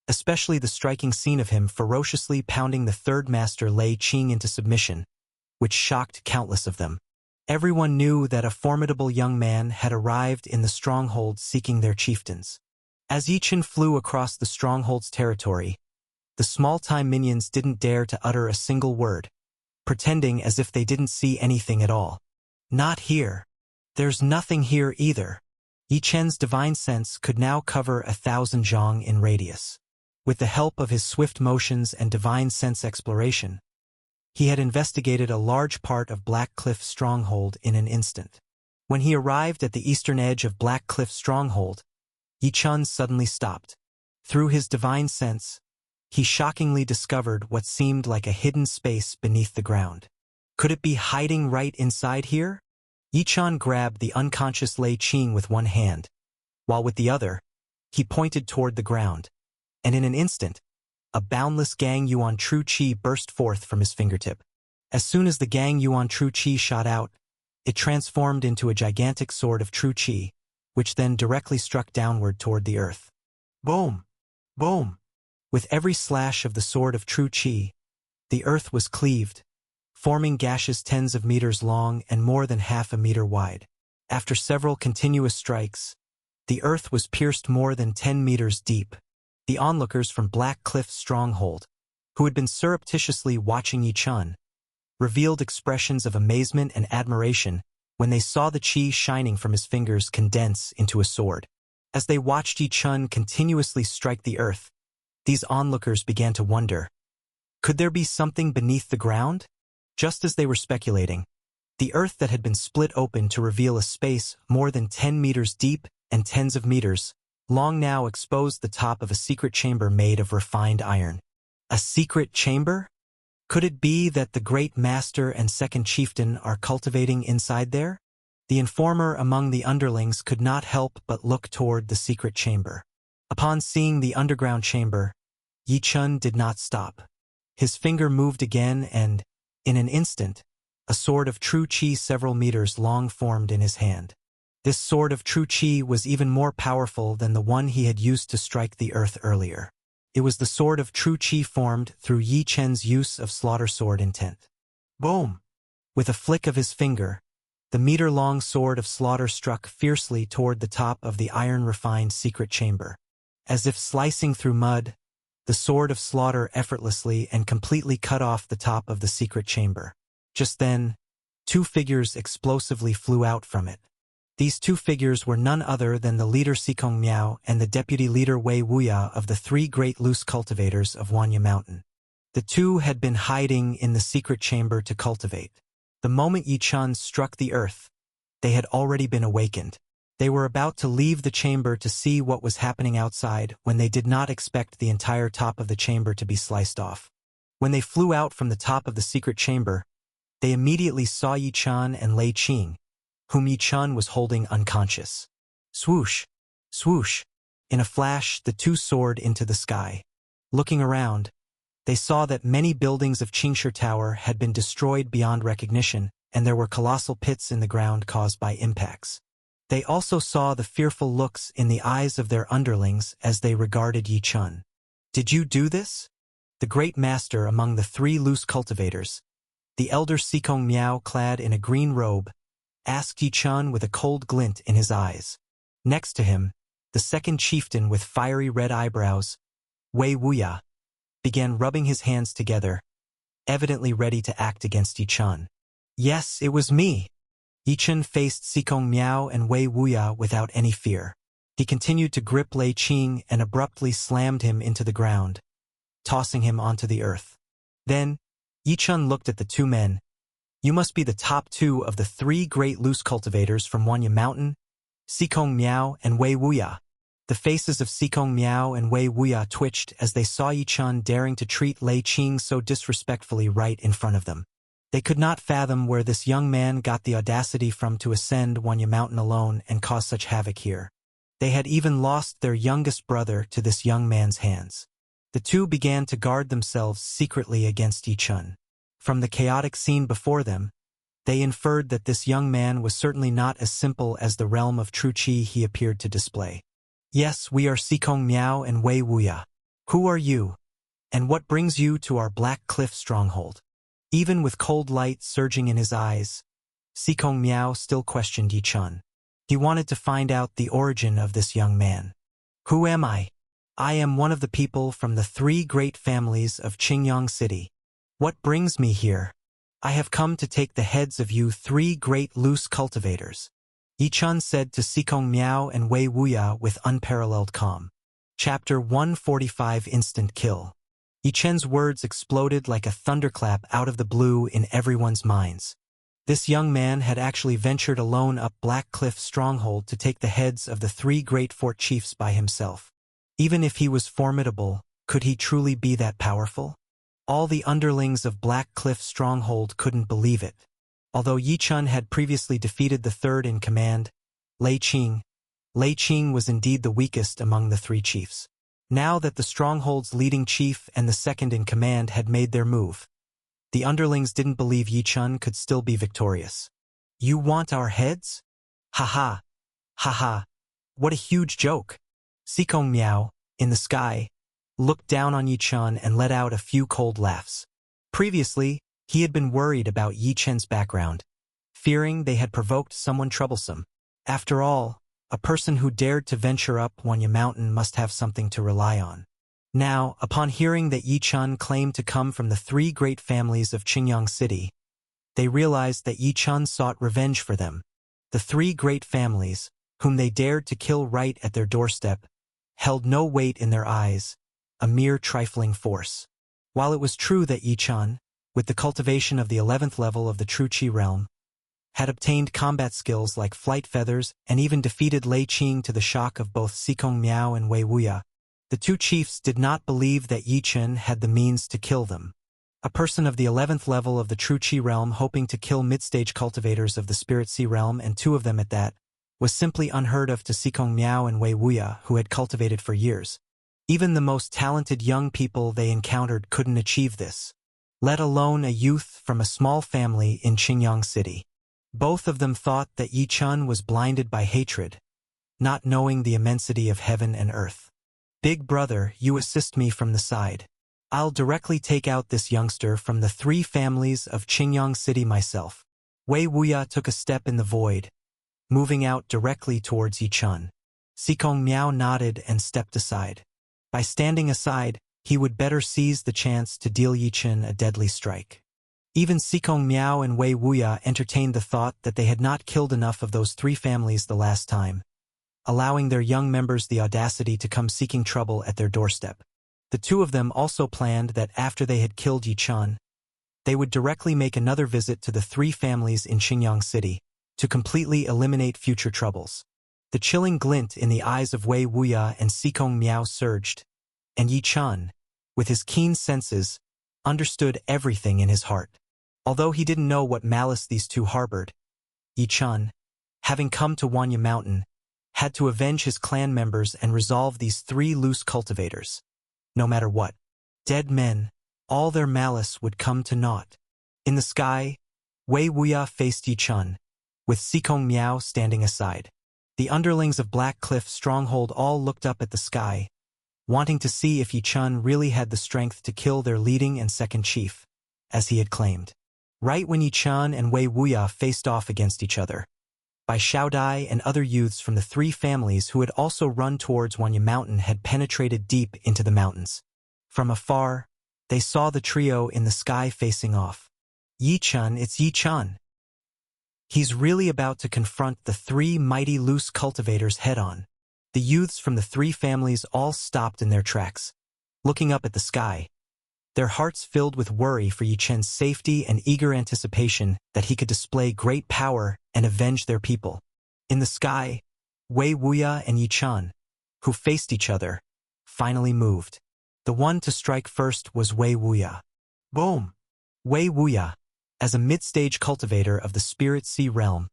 especially the striking scene of him ferociously pounding the third master Lei Qing into submission, which shocked countless of them. Everyone knew that a formidable young man had arrived in the stronghold seeking their chieftains. As Yi Chen flew across the stronghold's territory, the small-time minions didn't dare to utter a single word, pretending as if they didn't see anything at all. Not here. There's nothing here either. Yi Chen's divine sense could now cover 1,000 zhang in radius. With the help of his swift motions and divine sense exploration, he had investigated a large part of Black Cliff's stronghold in an instant. When he arrived at the eastern edge of Black Cliff's stronghold, Yi Chen suddenly stopped. Through his divine sense, he shockingly discovered what seemed like a hidden space beneath the ground. Could it be hiding right inside here? Yi Chen grabbed the unconscious Lei Qing with one hand, while with the other, he pointed toward the ground, and in an instant, a boundless Gang Yuan True Qi burst forth from his fingertip. As soon as the Gang Yuan True Qi shot out, it transformed into a gigantic sword of True Qi, which then directly struck downward toward the earth. Boom! Boom! With every slash of the sword of True Qi, the earth was cleaved, forming gashes tens of meters long and more than half a meter wide. After several continuous strikes, the earth was pierced more than 10 meters deep. The onlookers from Black Cliff's stronghold, who had been surreptitiously watching Yi Chen, revealed expressions of amazement and admiration when they saw the qi shining from his fingers condense into a sword. As they watched Yi Chen continuously strike the earth, these onlookers began to wonder, could there be something beneath the ground? Just as they were speculating, the earth that had been split open to reveal a space more than 10 meters deep and tens of meters long now exposed the top of a secret chamber made of refined iron. A secret chamber? Could it be that the great master and second chieftain are cultivating inside there? The informer among the underlings could not help but look toward the secret chamber. Upon seeing the underground chamber, Yi Chen did not stop. His finger moved again and, in an instant, a sword of True Qi several meters long formed in his hand. This sword of True Qi was even more powerful than the one he had used to strike the earth earlier. It was the sword of True Qi formed through Yi Chen's use of slaughter sword intent. Boom! With a flick of his finger, the meter-long sword of slaughter struck fiercely toward the top of the iron-refined secret chamber. As if slicing through mud, the sword of slaughter effortlessly and completely cut off the top of the secret chamber. Just then, two figures explosively flew out from it. These two figures were none other than the leader Xikong Miao and the deputy leader Wei Wuya of the three great loose cultivators of Wanya Mountain. The two had been hiding in the secret chamber to cultivate. The moment Yi Chen struck the earth, they had already been awakened. They were about to leave the chamber to see what was happening outside when they did not expect the entire top of the chamber to be sliced off. When they flew out from the top of the secret chamber, they immediately saw Yi Chen and Lei Qing, whom Yi Chen was holding unconscious. Swoosh! Swoosh! In a flash, the two soared into the sky. Looking around, they saw that many buildings of Qingshi Tower had been destroyed beyond recognition, and there were colossal pits in the ground caused by impacts. They also saw the fearful looks in the eyes of their underlings as they regarded Yi Chen. Did you do this? The great master among the three loose cultivators, the elder Xikong Miao clad in a green robe, asked Yi Chen with a cold glint in his eyes. Next to him, the second chieftain with fiery red eyebrows, Wei Wuya, began rubbing his hands together, evidently ready to act against Yi Chen. Yes, it was me. Yi Chen faced Xikong Miao and Wei Wuya without any fear. He continued to grip Lei Qing and abruptly slammed him into the ground, tossing him onto the earth. Then, Yi Chen looked at the two men. You must be the top two of the three great loose cultivators from Wanya Mountain, Xikong Miao and Wei Wuya. The faces of Xikong Miao and Wei Wuya twitched as they saw Yi Chen daring to treat Lei Qing so disrespectfully right in front of them. They could not fathom where this young man got the audacity from to ascend Wanya Mountain alone and cause such havoc here. They had even lost their youngest brother to this young man's hands. The two began to guard themselves secretly against Yichun. From the chaotic scene before them, they inferred that this young man was certainly not as simple as the realm of true qi he appeared to display. Yes, we are Sikong Miao and Wei Wuya. Who are you? And what brings you to our Black Cliff stronghold? Even with cold light surging in his eyes, Sikong Miao still questioned Yichun. He wanted to find out the origin of this young man. Who am I? I am one of the people from the three great families of Qingyang City. What brings me here? I have come to take the heads of you three great loose cultivators, Yichun said to Sikong Miao and Wei Wuya with unparalleled calm. Chapter 145 Instant Kill. Yichun's words exploded like a thunderclap out of the blue in everyone's minds. This young man had actually ventured alone up Black Cliff stronghold to take the heads of the three great fort chiefs by himself. Even if he was formidable, could he truly be that powerful? All the underlings of Black Cliff stronghold couldn't believe it. Although Yichun had previously defeated the third in command, Lei Qing was indeed the weakest among the three chiefs. Now that the stronghold's leading chief and the second in command had made their move, the underlings didn't believe Yichun could still be victorious. You want our heads? Ha ha. Ha ha. What a huge joke. Sikong Miao, in the sky, looked down on Yichun and let out a few cold laughs. Previously, he had been worried about Yichun's background, fearing they had provoked someone troublesome. After all, a person who dared to venture up Wanya Mountain must have something to rely on. Now, upon hearing that Yichun claimed to come from the three great families of Qingyang City, they realized that Yichun sought revenge for them. The three great families, whom they dared to kill right at their doorstep, held no weight in their eyes, a mere trifling force. While it was true that Yichun, with the cultivation of the 11th level of the true qi realm, had obtained combat skills like flight feathers and even defeated Lei Qing to the shock of both Sikong Miao and Wei Wuya, the two chiefs did not believe that Yichun had the means to kill them. A person of the 11th level of the true qi realm hoping to kill mid-stage cultivators of the spirit sea realm, and two of them at that, was simply unheard of to Sikong Miao and Wei Wuya, who had cultivated for years. Even the most talented young people they encountered couldn't achieve this, let alone a youth from a small family in Qingyang City. Both of them thought that Yichun was blinded by hatred, not knowing the immensity of heaven and earth. Big brother, you assist me from the side. I'll directly take out this youngster from the three families of Qingyang City myself. Wei Wuya took a step in the void, moving out directly towards Yichun. Sikong Miao nodded and stepped aside. By standing aside, he would better seize the chance to deal Yichun a deadly strike. Even Sikong Miao and Wei Wuya entertained the thought that they had not killed enough of those three families the last time, allowing their young members the audacity to come seeking trouble at their doorstep. The two of them also planned that after they had killed Yichun, they would directly make another visit to the three families in Qingyang City to completely eliminate future troubles. The chilling glint in the eyes of Wei Wuya and Sikong Miao surged, and Yichun, with his keen senses, understood everything in his heart. Although he didn't know what malice these two harbored, Yichun, having come to Wanya Mountain, had to avenge his clan members and resolve these three loose cultivators. No matter what, dead men, all their malice would come to naught. In the sky, Wei Wuya faced Yichun, with Sikong Miao standing aside. The underlings of Black Cliff stronghold all looked up at the sky, wanting to see if Yichun really had the strength to kill their leading and second chief, as he had claimed. Right when Yichun and Wei Wuya faced off against each other, Bai Xiaodai and other youths from the three families who had also run towards Wanya Mountain had penetrated deep into the mountains. From afar, they saw the trio in the sky facing off. Yichun, it's Yichun. He's really about to confront the three mighty loose cultivators head-on. The youths from the three families all stopped in their tracks, looking up at the sky, their hearts filled with worry for Yichun's safety and eager anticipation that he could display great power and avenge their people. In the sky, Wei Wuya and Yichun, who faced each other, finally moved. The one to strike first was Wei Wuya. Boom! Wei Wuya, as a mid-stage cultivator of the spirit sea realm,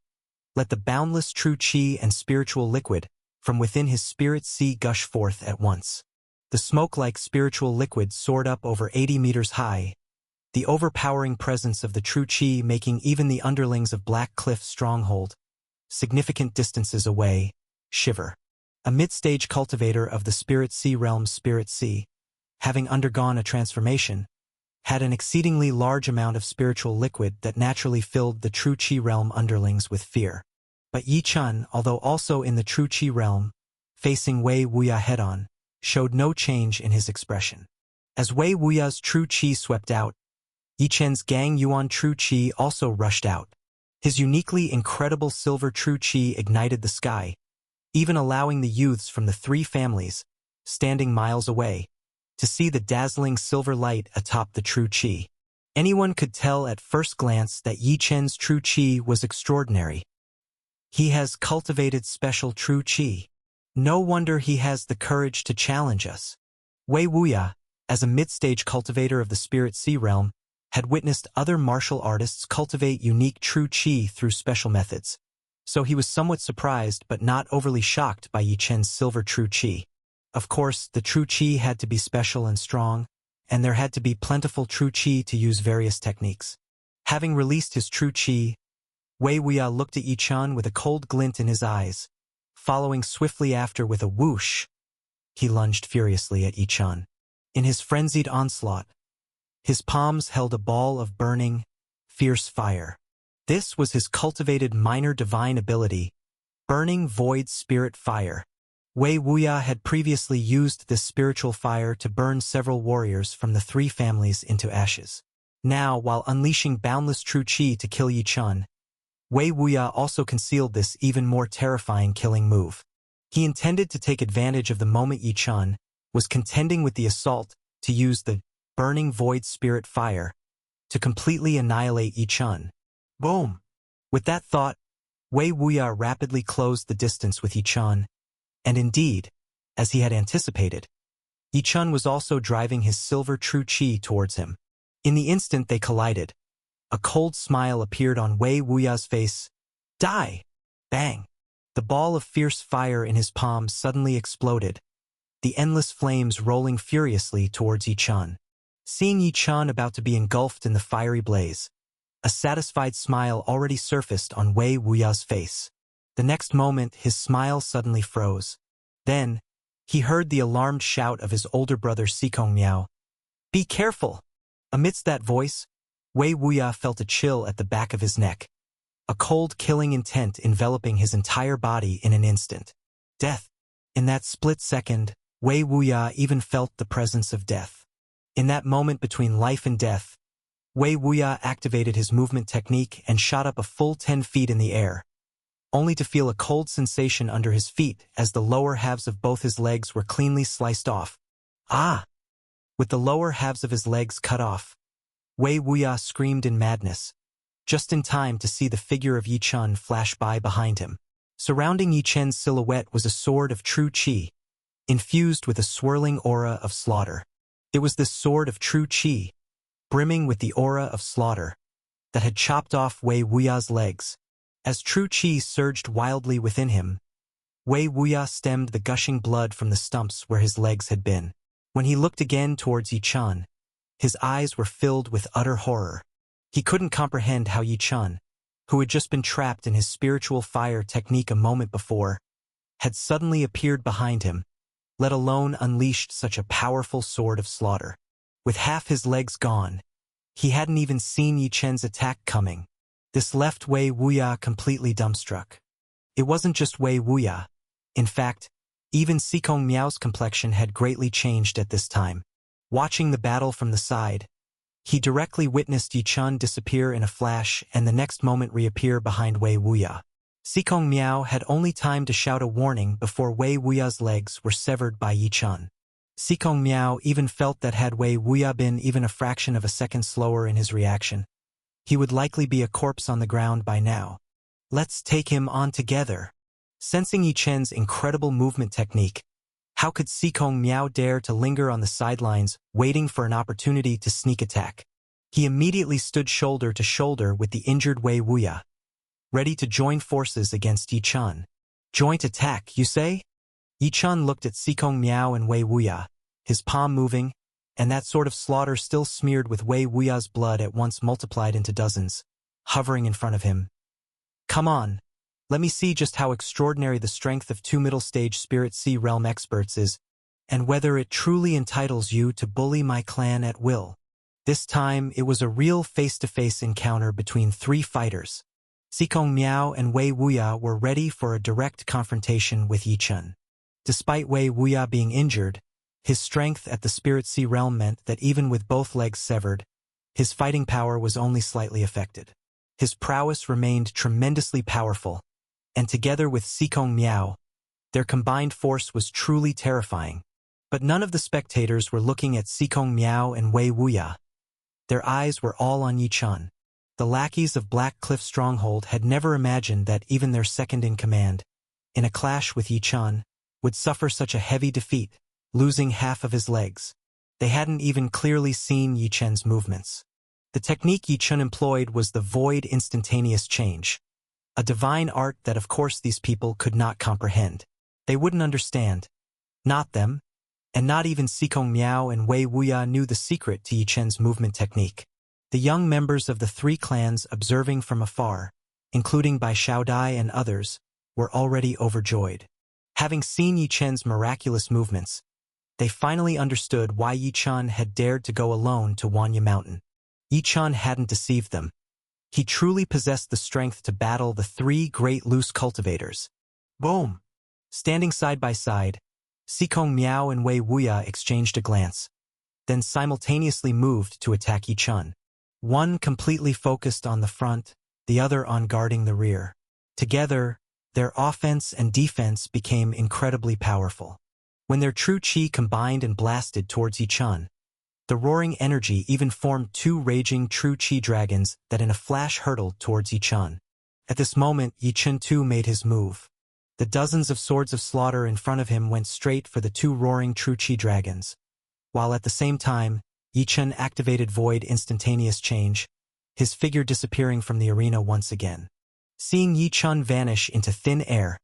let the boundless true chi and spiritual liquid from within his spirit sea gush forth at once. The smoke-like spiritual liquid soared up over 80 meters high, the overpowering presence of the true chi making even the underlings of Black Cliff Stronghold, significant distances away, shiver. A mid-stage cultivator of the spirit sea realm's spirit sea, having undergone a transformation, had an exceedingly large amount of spiritual liquid that naturally filled the true chi realm underlings with fear. But Yi Chun, although also in the true chi realm, facing Wei Wuya head-on, showed no change in his expression. As Wei Wuya's true chi swept out, Yi Chen's Gang Yuan true chi also rushed out. His uniquely incredible silver true chi ignited the sky, even allowing the youths from the three families, standing miles away, to see the dazzling silver light atop the true chi. Anyone could tell at first glance that Yi Chen's true chi was extraordinary. He has cultivated special true chi. No wonder he has the courage to challenge us. Wei Wuya, as a mid-stage cultivator of the spirit sea realm, had witnessed other martial artists cultivate unique true chi through special methods, so he was somewhat surprised but not overly shocked by Yi Chen's silver true chi. Of course, the true chi had to be special and strong, and there had to be plentiful true chi to use various techniques. Having released his true chi, Wei Wuya looked at Yi Chen with a cold glint in his eyes, following swiftly after with a whoosh. He lunged furiously at Yi Chen. In his frenzied onslaught, his palms held a ball of burning, fierce fire. This was his cultivated minor divine ability, Burning Void Spirit Fire. Wei Wuya had previously used this spiritual fire to burn several warriors from the three families into ashes. Now, while unleashing boundless true chi to kill Yi Chen, Wei Wuya also concealed this even more terrifying killing move. He intended to take advantage of the moment Yi Chen was contending with the assault to use the Burning Void Spirit Fire to completely annihilate Yi Chen. Boom! With that thought, Wei Wuya rapidly closed the distance with Yi Chen, and indeed, as he had anticipated, Yi Chen was also driving his silver true chi towards him. In the instant they collided, a cold smile appeared on Wei Wuya's face. Die! Bang! The ball of fierce fire in his palm suddenly exploded, the endless flames rolling furiously towards Yi Chen. Seeing Yi Chen about to be engulfed in the fiery blaze, a satisfied smile already surfaced on Wei Wuya's face. The next moment, his smile suddenly froze. Then, he heard the alarmed shout of his older brother Sikong Miao. "Be careful!" Amidst that voice, Wei Wuya felt a chill at the back of his neck, a cold killing intent enveloping his entire body in an instant. Death. In that split second, Wei Wuya even felt the presence of death. In that moment between life and death, Wei Wuya activated his movement technique and shot up a full 10 feet in the air, only to feel a cold sensation under his feet as the lower halves of both his legs were cleanly sliced off. Ah! With the lower halves of his legs cut off, Wei Wuya screamed in madness, just in time to see the figure of Yi Chen flash by behind him. Surrounding Yi Chen's silhouette was a sword of true chi, infused with a swirling aura of slaughter. It was this sword of true chi, brimming with the aura of slaughter, that had chopped off Wei Wuya's legs. As true chi surged wildly within him, Wei Wuya stemmed the gushing blood from the stumps where his legs had been. When he looked again towards Yi Chen, his eyes were filled with utter horror. He couldn't comprehend how Yi Chen, who had just been trapped in his spiritual fire technique a moment before, had suddenly appeared behind him, let alone unleashed such a powerful sword of slaughter. With half his legs gone, he hadn't even seen Yi Chen's attack coming. This left Wei Wuya completely dumbstruck. It wasn't just Wei Wuya. In fact, even Sikong Miao's complexion had greatly changed at this time. Watching the battle from the side, he directly witnessed Yi Chen disappear in a flash and the next moment reappear behind Wei Wuya. Sikong Miao had only time to shout a warning before Wei Wuya's legs were severed by Yi Chen. Sikong Miao even felt that had Wei Wuya been even a fraction of a second slower in his reaction, he would likely be a corpse on the ground by now. Let's take him on together. Sensing Yi Chen's incredible movement technique, how could Sikong Miao dare to linger on the sidelines, waiting for an opportunity to sneak attack? He immediately stood shoulder to shoulder with the injured Wei Wuya, ready to join forces against Yi Chun. Joint attack, you say? Yi Chun looked at Sikong Miao and Wei Wuya, his palm moving, and that sort of slaughter still smeared with Wei Wuya's blood at once multiplied into dozens, hovering in front of him. Come on, let me see just how extraordinary the strength of two middle-stage Spirit Sea realm experts is, and whether it truly entitles you to bully my clan at will. This time, it was a real face-to-face encounter between three fighters. Sikong Miao and Wei Wuya were ready for a direct confrontation with Yi Chun. Despite Wei Wuya being injured, his strength at the Spirit Sea realm meant that even with both legs severed, his fighting power was only slightly affected. His prowess remained tremendously powerful, and together with Sikong Miao, their combined force was truly terrifying. But none of the spectators were looking at Sikong Miao and Wei Wuya. Their eyes were all on Yi Chun. The lackeys of Black Cliff Stronghold had never imagined that even their second-in-command, in a clash with Yi Chun, would suffer such a heavy defeat, losing half of his legs. They hadn't even clearly seen Yi Chun's movements. The technique Yi Chun employed was the void instantaneous change, a divine art that of course these people could not comprehend. They wouldn't understand. Not them, and not even Sikong Miao and Wei Wuya knew the secret to Yi Chun's movement technique. The young members of the three clans observing from afar, including Bai Shaodai and others, were already overjoyed. Having seen Yi Chun's miraculous movements, they finally understood why Yi Chun had dared to go alone to Wanya Mountain. Yi Chun hadn't deceived them. He truly possessed the strength to battle the three great loose cultivators. Boom! Standing side by side, Sikong Miao and Wei Wuya exchanged a glance, then simultaneously moved to attack Yi Chun. One completely focused on the front, the other on guarding the rear. Together, their offense and defense became incredibly powerful. When their true chi combined and blasted towards Yi Chun, the roaring energy even formed two raging true chi dragons that in a flash hurtled towards Yi Chun. At this moment, Yi Chun too made his move. The dozens of swords of slaughter in front of him went straight for the two roaring true chi dragons, while at the same time, Yi Chun activated void instantaneous change, his figure disappearing from the arena once again. Seeing Yi Chun vanish into thin air,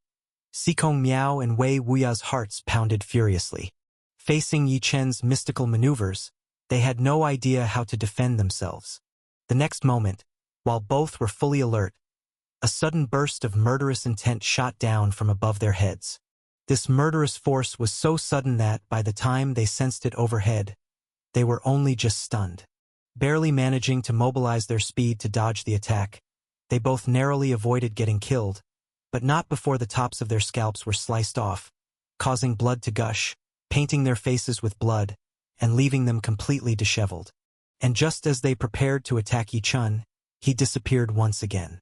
Sikong Miao and Wei Wuya's hearts pounded furiously. Facing Yi Chun's mystical maneuvers, they had no idea how to defend themselves. The next moment, while both were fully alert, a sudden burst of murderous intent shot down from above their heads. This murderous force was so sudden that, by the time they sensed it overhead, they were only just stunned. Barely managing to mobilize their speed to dodge the attack, they both narrowly avoided getting killed, but not before the tops of their scalps were sliced off, causing blood to gush, painting their faces with blood, and leaving them completely disheveled. And just as they prepared to attack Yi Chun, he disappeared once again.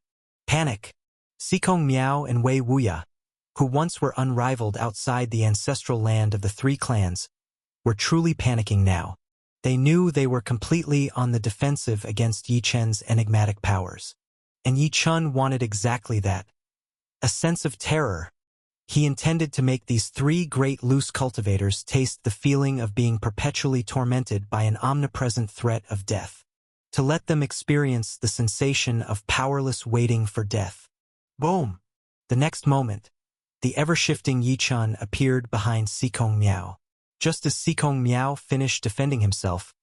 Panic! Sikong Miao and Wei Wuya, who once were unrivaled outside the ancestral land of the three clans, were truly panicking now. They knew they were completely on the defensive against Yi Chun's enigmatic powers. And Yi Chun wanted exactly that. A sense of terror. He intended to make these three great loose cultivators taste the feeling of being perpetually tormented by an omnipresent threat of death. To let them experience the sensation of powerless waiting for death. Boom! The next moment, the ever-shifting Yi Chun appeared behind Sikong Miao. Just as Sikong Miao finished defending himself,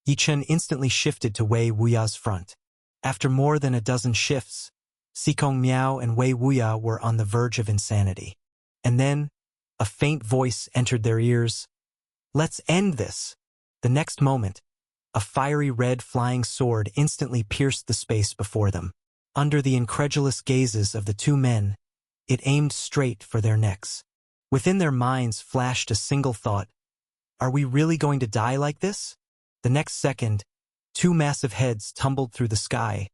Yi Chun instantly shifted to Wei Wuya's front. After more than a dozen shifts, Sikong Miao and Wei Wuya were on the verge of insanity. And then, a faint voice entered their ears. Let's end this! The next moment, a fiery red flying sword instantly pierced the space before them. Under the incredulous gazes of the two men, it aimed straight for their necks. Within their minds flashed a single thought. Are we really going to die like this? The next second, two massive heads tumbled through the sky,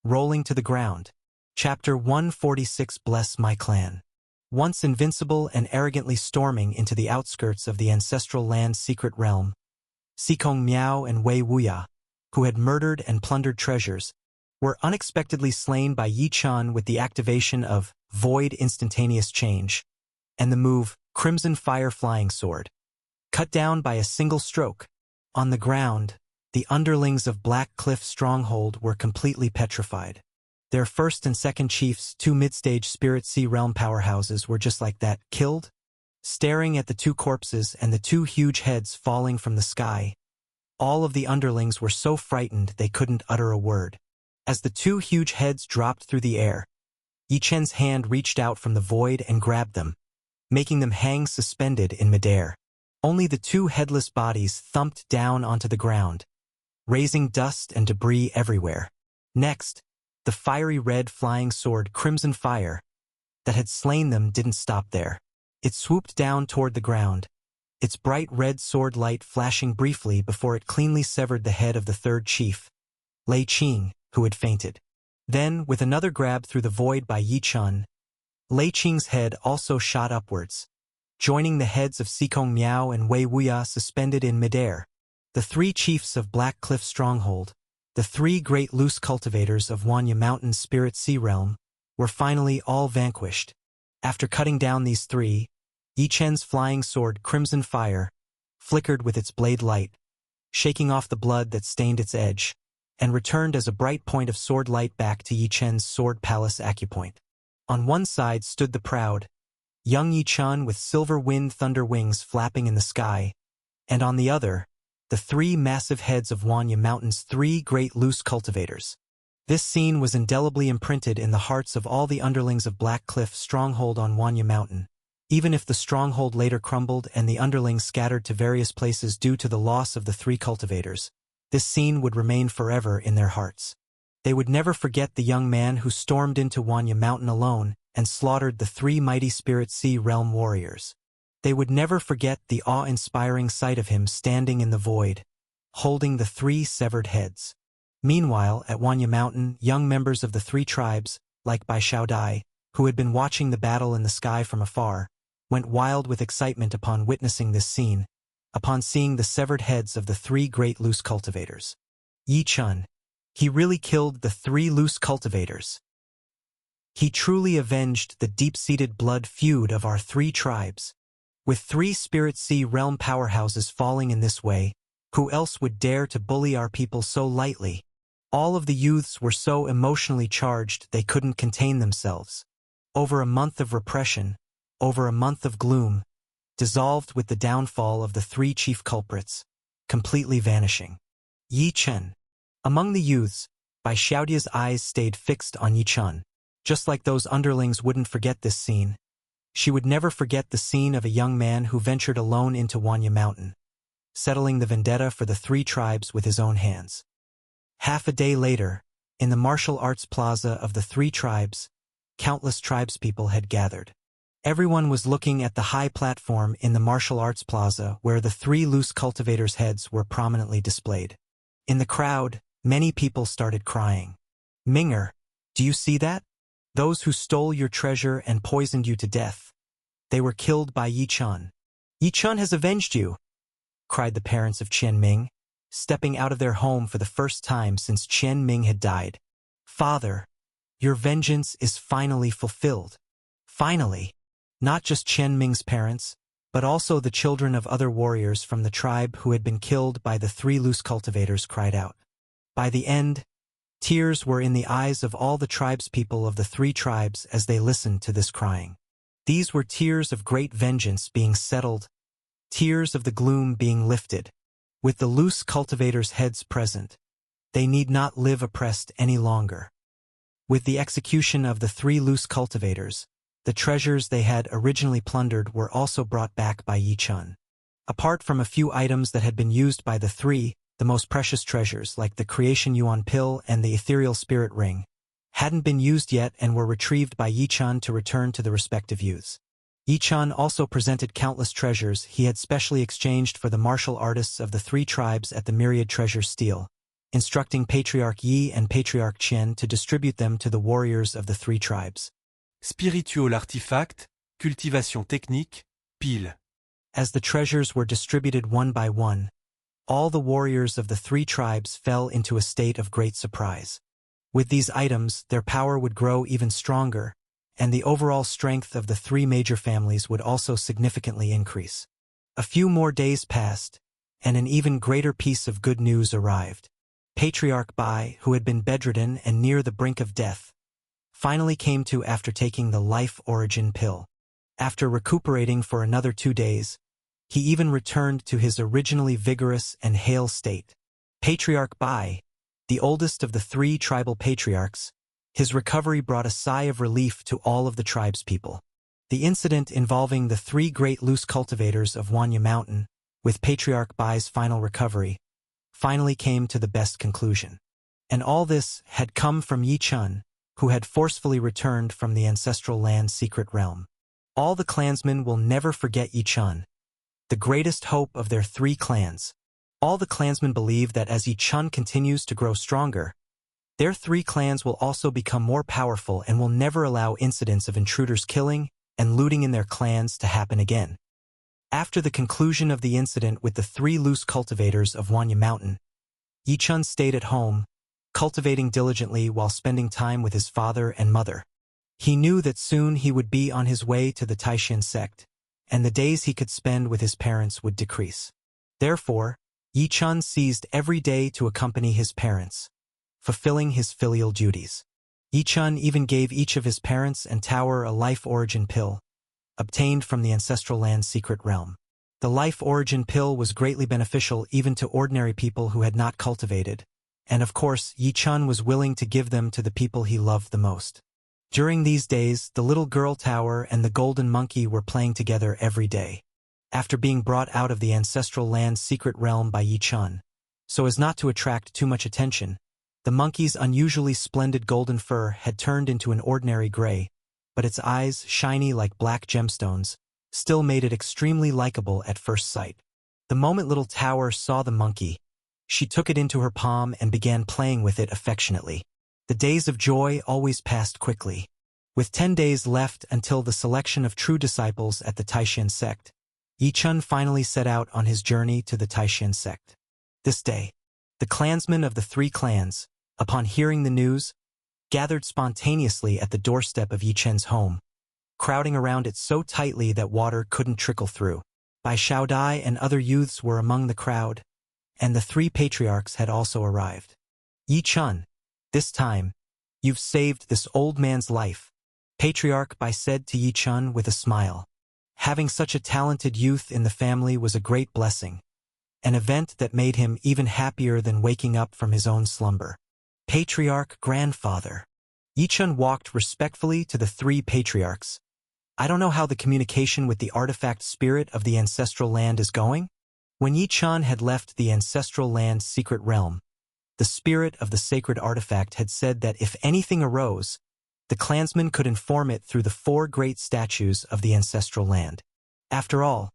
rolling to the ground. Chapter 146. Bless my clan. Once invincible and arrogantly storming into the outskirts of the ancestral land's secret realm, Sikong Miao and Wei Wuya, who had murdered and plundered treasures, were unexpectedly slain by Yi Chun with the activation of Void Instantaneous Change and the move Crimson Fire Flying Sword. Cut down by a single stroke. On the ground, the underlings of Black Cliff Stronghold were completely petrified. Their first and second chiefs, two mid-stage Spirit Sea Realm powerhouses, were just like that, killed? Staring at the two corpses and the two huge heads falling from the sky, all of the underlings were so frightened they couldn't utter a word. As the two huge heads dropped through the air, Yi Chen's hand reached out from the void and grabbed them, making them hang suspended in midair. Only the two headless bodies thumped down onto the ground, raising dust and debris everywhere. Next, the fiery red flying sword Crimson Fire that had slain them didn't stop there. It swooped down toward the ground, its bright red sword light flashing briefly before it cleanly severed the head of the third chief, Lei Qing, who had fainted. Then, with another grab through the void by Yi Chen, Lei Qing's head also shot upwards, joining the heads of Sikong Miao and Wei Wuya suspended in midair. The three chiefs of Black Cliff Stronghold, the three great loose cultivators of Wanya Mountain's Spirit Sea Realm, were finally all vanquished. After cutting down these three, Yi Chen's flying sword Crimson Fire flickered with its blade light, shaking off the blood that stained its edge, and returned as a bright point of sword light back to Yi Chen's Sword Palace acupoint. On one side stood the proud, young Yi Chen with silver wind thunder wings flapping in the sky, and on the other, the three massive heads of Wanya Mountain's three great loose cultivators. This scene was indelibly imprinted in the hearts of all the underlings of Black Cliff Stronghold on Wanya Mountain. Even if the stronghold later crumbled and the underlings scattered to various places due to the loss of the three cultivators, this scene would remain forever in their hearts. They would never forget the young man who stormed into Wanya Mountain alone and slaughtered the three mighty Spirit Sea Realm warriors. They would never forget the awe-inspiring sight of him standing in the void, holding the three severed heads. Meanwhile, at Wanya Mountain, young members of the three tribes, like Bai Xiaodai, who had been watching the battle in the sky from afar, went wild with excitement upon witnessing this scene, upon seeing the severed heads of the three great loose cultivators. Yi Chen. He really killed the three loose cultivators. He truly avenged the deep-seated blood feud of our three tribes. With three Spirit Sea Realm powerhouses falling in this way, who else would dare to bully our people so lightly? All of the youths were so emotionally charged they couldn't contain themselves. Over a month of repression, over a month of gloom, dissolved with the downfall of the three chief culprits, completely vanishing. Yi Chen. Among the youths, Bai Xiaodia's eyes stayed fixed on Yi Chen. Just like those underlings wouldn't forget this scene, she would never forget the scene of a young man who ventured alone into Wanya Mountain, settling the vendetta for the three tribes with his own hands. Half a day later, in the martial arts plaza of the three tribes, countless tribespeople had gathered. Everyone was looking at the high platform in the martial arts plaza where the three loose cultivators' heads were prominently displayed. In the crowd, many people started crying. Minger, do you see that? Those who stole your treasure and poisoned you to death. They were killed by Yi Chen. Yi Chen has avenged you, cried the parents of Qian Ming, stepping out of their home for the first time since Qian Ming had died. Father, your vengeance is finally fulfilled. Finally. Not just Qian Ming's parents, but also the children of other warriors from the tribe who had been killed by the three loose cultivators cried out. By the end, tears were in the eyes of all the tribespeople of the three tribes as they listened to this crying. These were tears of great vengeance being settled, tears of the gloom being lifted. With the loose cultivators' heads present, they need not live oppressed any longer. With the execution of the three loose cultivators, the treasures they had originally plundered were also brought back by Yi Chen. Apart from a few items that had been used by the three, the most precious treasures, like the Creation Yuan Pill and the Ethereal Spirit Ring, hadn't been used yet and were retrieved by Yi Chen to return to the respective youths. Yi Chen also presented countless treasures he had specially exchanged for the martial artists of the three tribes at the Myriad Treasure Stele, instructing Patriarch Yi and Patriarch Qian to distribute them to the warriors of the three tribes. Spiritual artefact, cultivation technique, pile. As the treasures were distributed one by one, all the warriors of the three tribes fell into a state of great surprise. With these items, their power would grow even stronger, and the overall strength of the three major families would also significantly increase. A few more days passed, and an even greater piece of good news arrived. Patriarch Bai, who had been bedridden and near the brink of death, finally came to after taking the life origin pill. After recuperating for another 2 days, he even returned to his originally vigorous and hale state. Patriarch Bai, the oldest of the 3 tribal patriarchs, his recovery brought a sigh of relief to all of the tribe's people. The incident involving the 3 great loose cultivators of Wanya Mountain, with Patriarch Bai's final recovery, finally came to the best conclusion. And all this had come from Yi Chun, who had forcefully returned from the ancestral land's secret realm. All the clansmen will never forget Yi Chun, the greatest hope of their 3 clans. All the clansmen believe that as Yi Chun continues to grow stronger, their 3 clans will also become more powerful and will never allow incidents of intruders killing and looting in their clans to happen again. After the conclusion of the incident with the 3 loose cultivators of Wanya Mountain, Yi Chun stayed at home, cultivating diligently while spending time with his father and mother. He knew that soon he would be on his way to the Taishan sect, and the days he could spend with his parents would decrease. Therefore, Yi Chun seized every day to accompany his parents, fulfilling his filial duties. Yi Chun even gave each of his parents and Tower a life origin pill, obtained from the ancestral land's secret realm. The life origin pill was greatly beneficial even to ordinary people who had not cultivated, and of course Yi Chun was willing to give them to the people he loved the most. During these days, the little girl Tower and the golden monkey were playing together every day. After being brought out of the ancestral land's secret realm by Yi Chun, so as not to attract too much attention, the monkey's unusually splendid golden fur had turned into an ordinary gray, but its eyes, shiny like black gemstones, still made it extremely likable at first sight. The moment little Tower saw the monkey, she took it into her palm and began playing with it affectionately. The days of joy always passed quickly. With 10 days left until the selection of true disciples at the Taishan sect, Yi Chun finally set out on his journey to the Taishan sect. This day, the clansmen of the 3 clans, upon hearing the news, gathered spontaneously at the doorstep of Yi Chun's home, crowding around it so tightly that water couldn't trickle through. Bai Xiaodai and other youths were among the crowd, and the 3 patriarchs had also arrived. Yi Chun, this time, you've saved this old man's life, Patriarch Bai said to Yi Chun with a smile. Having such a talented youth in the family was a great blessing, an event that made him even happier than waking up from his own slumber. Patriarch grandfather. Yi Chun walked respectfully to the 3 patriarchs. I don't know how the communication with the artifact spirit of the ancestral land is going. When Yi Chun had left the ancestral land's secret realm, the spirit of the sacred artifact had said that if anything arose, the clansmen could inform it through the 4 great statues of the ancestral land. After all,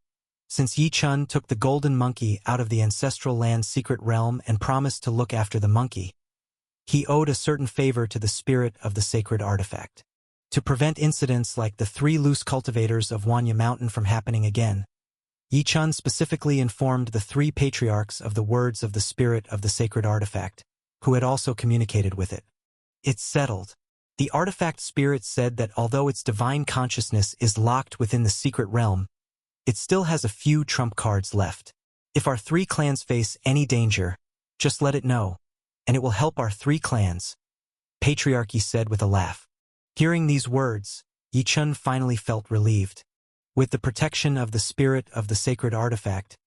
since Yi Chun took the golden monkey out of the ancestral land's secret realm and promised to look after the monkey, he owed a certain favor to the spirit of the sacred artifact. To prevent incidents like the 3 loose cultivators of Wanya Mountain from happening again, Yi Chun specifically informed the 3 patriarchs of the words of the spirit of the sacred artifact, who had also communicated with it. It's settled. The artifact spirit said that although its divine consciousness is locked within the secret realm, it still has a few trump cards left. If our 3 clans face any danger, just let it know, and it will help our 3 clans, Patriarchy said with a laugh. Hearing these words, Yi Chun finally felt relieved. With the protection of the spirit of the sacred artifact,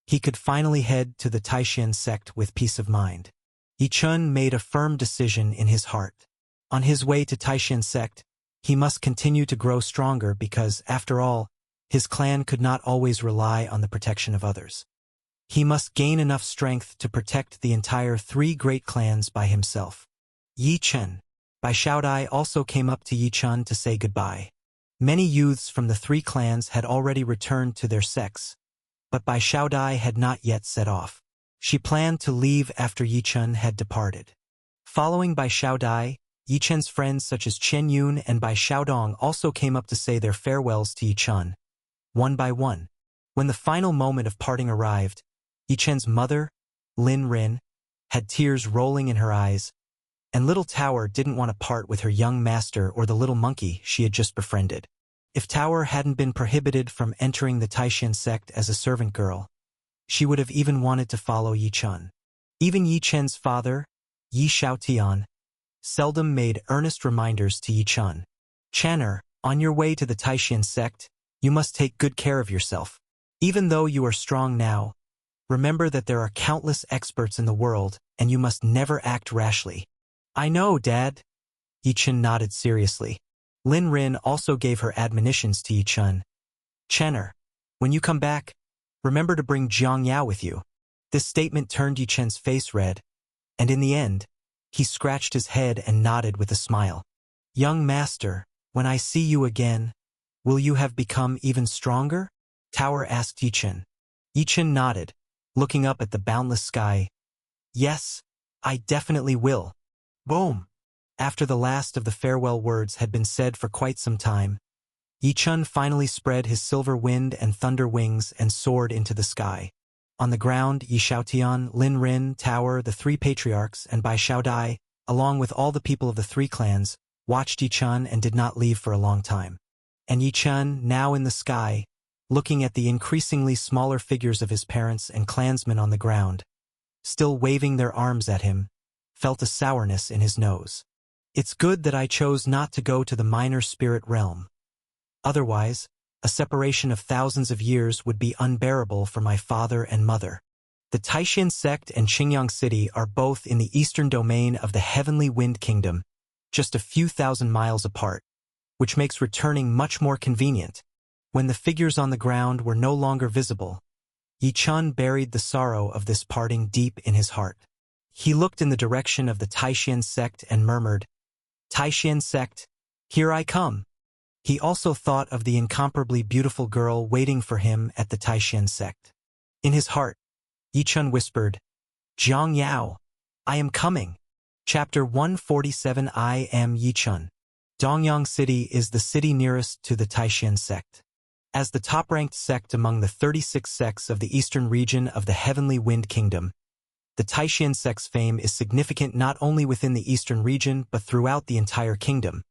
he could finally head to the Taishan sect with peace of mind. Yi Chun made a firm decision in his heart. On his way to Taishan sect, he must continue to grow stronger because, after all, his clan could not always rely on the protection of others. He must gain enough strength to protect the entire 3 great clans by himself. Yi Chun. Bai Xiaodai also came up to Yi Chun to say goodbye. Many youths from the 3 clans had already returned to their sects, but Bai Xiaodai had not yet set off. She planned to leave after Yi Chun had departed. Following Bai Xiaodai, Yi Chun's friends such as Chen Yun and Bai Xiaodong also came up to say their farewells to Yi Chun, one by one. When the final moment of parting arrived, Yi Chun's mother, Lin Rin, had tears rolling in her eyes, and little Tower didn't want to part with her young master or the little monkey she had just befriended. If Tower hadn't been prohibited from entering the Taishan sect as a servant girl, she would have even wanted to follow Yi Chun. Even Yi Chen's father, Yi Xiaotian, seldom made earnest reminders to Yi Chun. Channer, on your way to the Taishan sect, you must take good care of yourself. Even though you are strong now, remember that there are countless experts in the world, and you must never act rashly. I know, Dad. Yi Chun nodded seriously. Lin Rin also gave her admonitions to Yi Chun. Channer, when you come back, remember to bring Jiang Yao with you. This statement turned Yi Chen's face red, and in the end, he scratched his head and nodded with a smile. Young master, when I see you again, will you have become even stronger? Tower asked Yi Chen. Yi Chen nodded, looking up at the boundless sky. Yes, I definitely will. Boom! After the last of the farewell words had been said for quite some time, Yi Chun finally spread his silver wind and thunder wings and soared into the sky. On the ground, Yi Xiaotian, Lin Rin, Tower, the three patriarchs, and Bai Xiaodai, along with all the people of the three clans, watched Yi Chun and did not leave for a long time. And Yi Chun, now in the sky, looking at the increasingly smaller figures of his parents and clansmen on the ground, still waving their arms at him, felt a sourness in his nose. It's good that I chose not to go to the minor spirit realm. Otherwise, a separation of thousands of years would be unbearable for my father and mother. The Taishan sect and Qingyang City are both in the eastern domain of the Heavenly Wind Kingdom, just a few thousand miles apart, which makes returning much more convenient. When the figures on the ground were no longer visible, Yi Chun buried the sorrow of this parting deep in his heart. He looked in the direction of the Taishan sect and murmured, Taishan sect, here I come. He also thought of the incomparably beautiful girl waiting for him at the Taishan sect. In his heart, Yi Chun whispered, Jiang Yao, I am coming. Chapter 147 I am Yi Chun. Dongyang City is the city nearest to the Taishan sect. As the top-ranked sect among the 36 sects of the eastern region of the Heavenly Wind Kingdom, the Taishan sect's fame is significant not only within the eastern region but throughout the entire kingdom.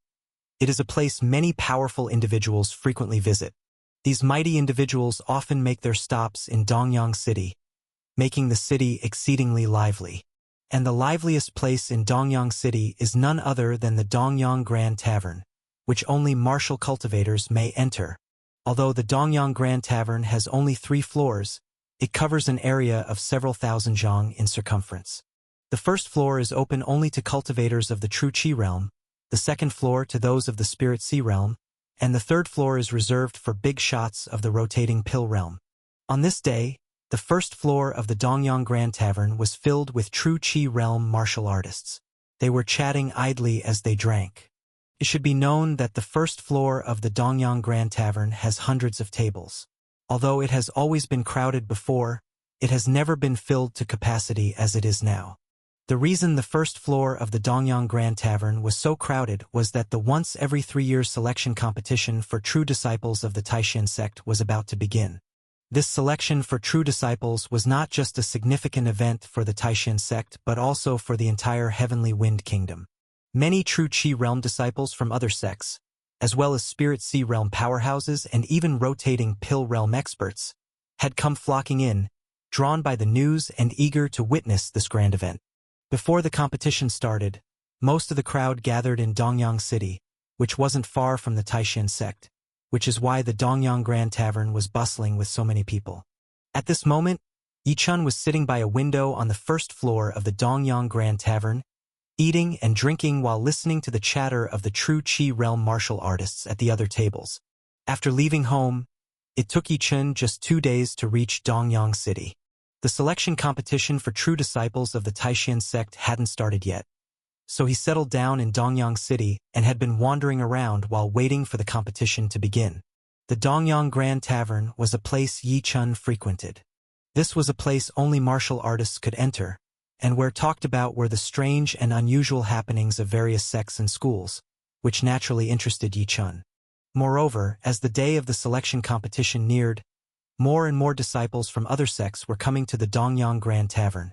It is a place many powerful individuals frequently visit. These mighty individuals often make their stops in Dongyang City, making the city exceedingly lively. And the liveliest place in Dongyang City is none other than the Dongyang Grand Tavern, which only martial cultivators may enter. Although the Dongyang Grand Tavern has only 3 floors, it covers an area of several thousand zhang in circumference. The first floor is open only to cultivators of the True Qi realm, the second floor to those of the Spirit Sea realm, and the third floor is reserved for big shots of the rotating pill realm. On this day, the first floor of the Dongyang Grand Tavern was filled with True Qi realm martial artists. They were chatting idly as they drank. It should be known that the first floor of the Dongyang Grand Tavern has hundreds of tables. Although it has always been crowded before, it has never been filled to capacity as it is now. The reason the first floor of the Dongyang Grand Tavern was so crowded was that the once every 3 years selection competition for true disciples of the Taishan sect was about to begin. This selection for true disciples was not just a significant event for the Taishan sect but also for the entire Heavenly Wind Kingdom. Many True Qi realm disciples from other sects, as well as Spirit Sea realm powerhouses and even rotating pill realm experts, had come flocking in, drawn by the news and eager to witness this grand event. Before the competition started, most of the crowd gathered in Dongyang City, which wasn't far from the Taishan sect, which is why the Dongyang Grand Tavern was bustling with so many people. At this moment, Yi Chun was sitting by a window on the first floor of the Dongyang Grand Tavern, eating and drinking while listening to the chatter of the True Qi realm martial artists at the other tables. After leaving home, it took Yi Chun just 2 days to reach Dongyang City. The selection competition for true disciples of the Taishan sect hadn't started yet, so he settled down in Dongyang City and had been wandering around while waiting for the competition to begin. The Dongyang Grand Tavern was a place Yi Chun frequented. This was a place only martial artists could enter, and where talked about were the strange and unusual happenings of various sects and schools, which naturally interested Yi Chun. Moreover, as the day of the selection competition neared, more and more disciples from other sects were coming to the Dongyang Grand Tavern,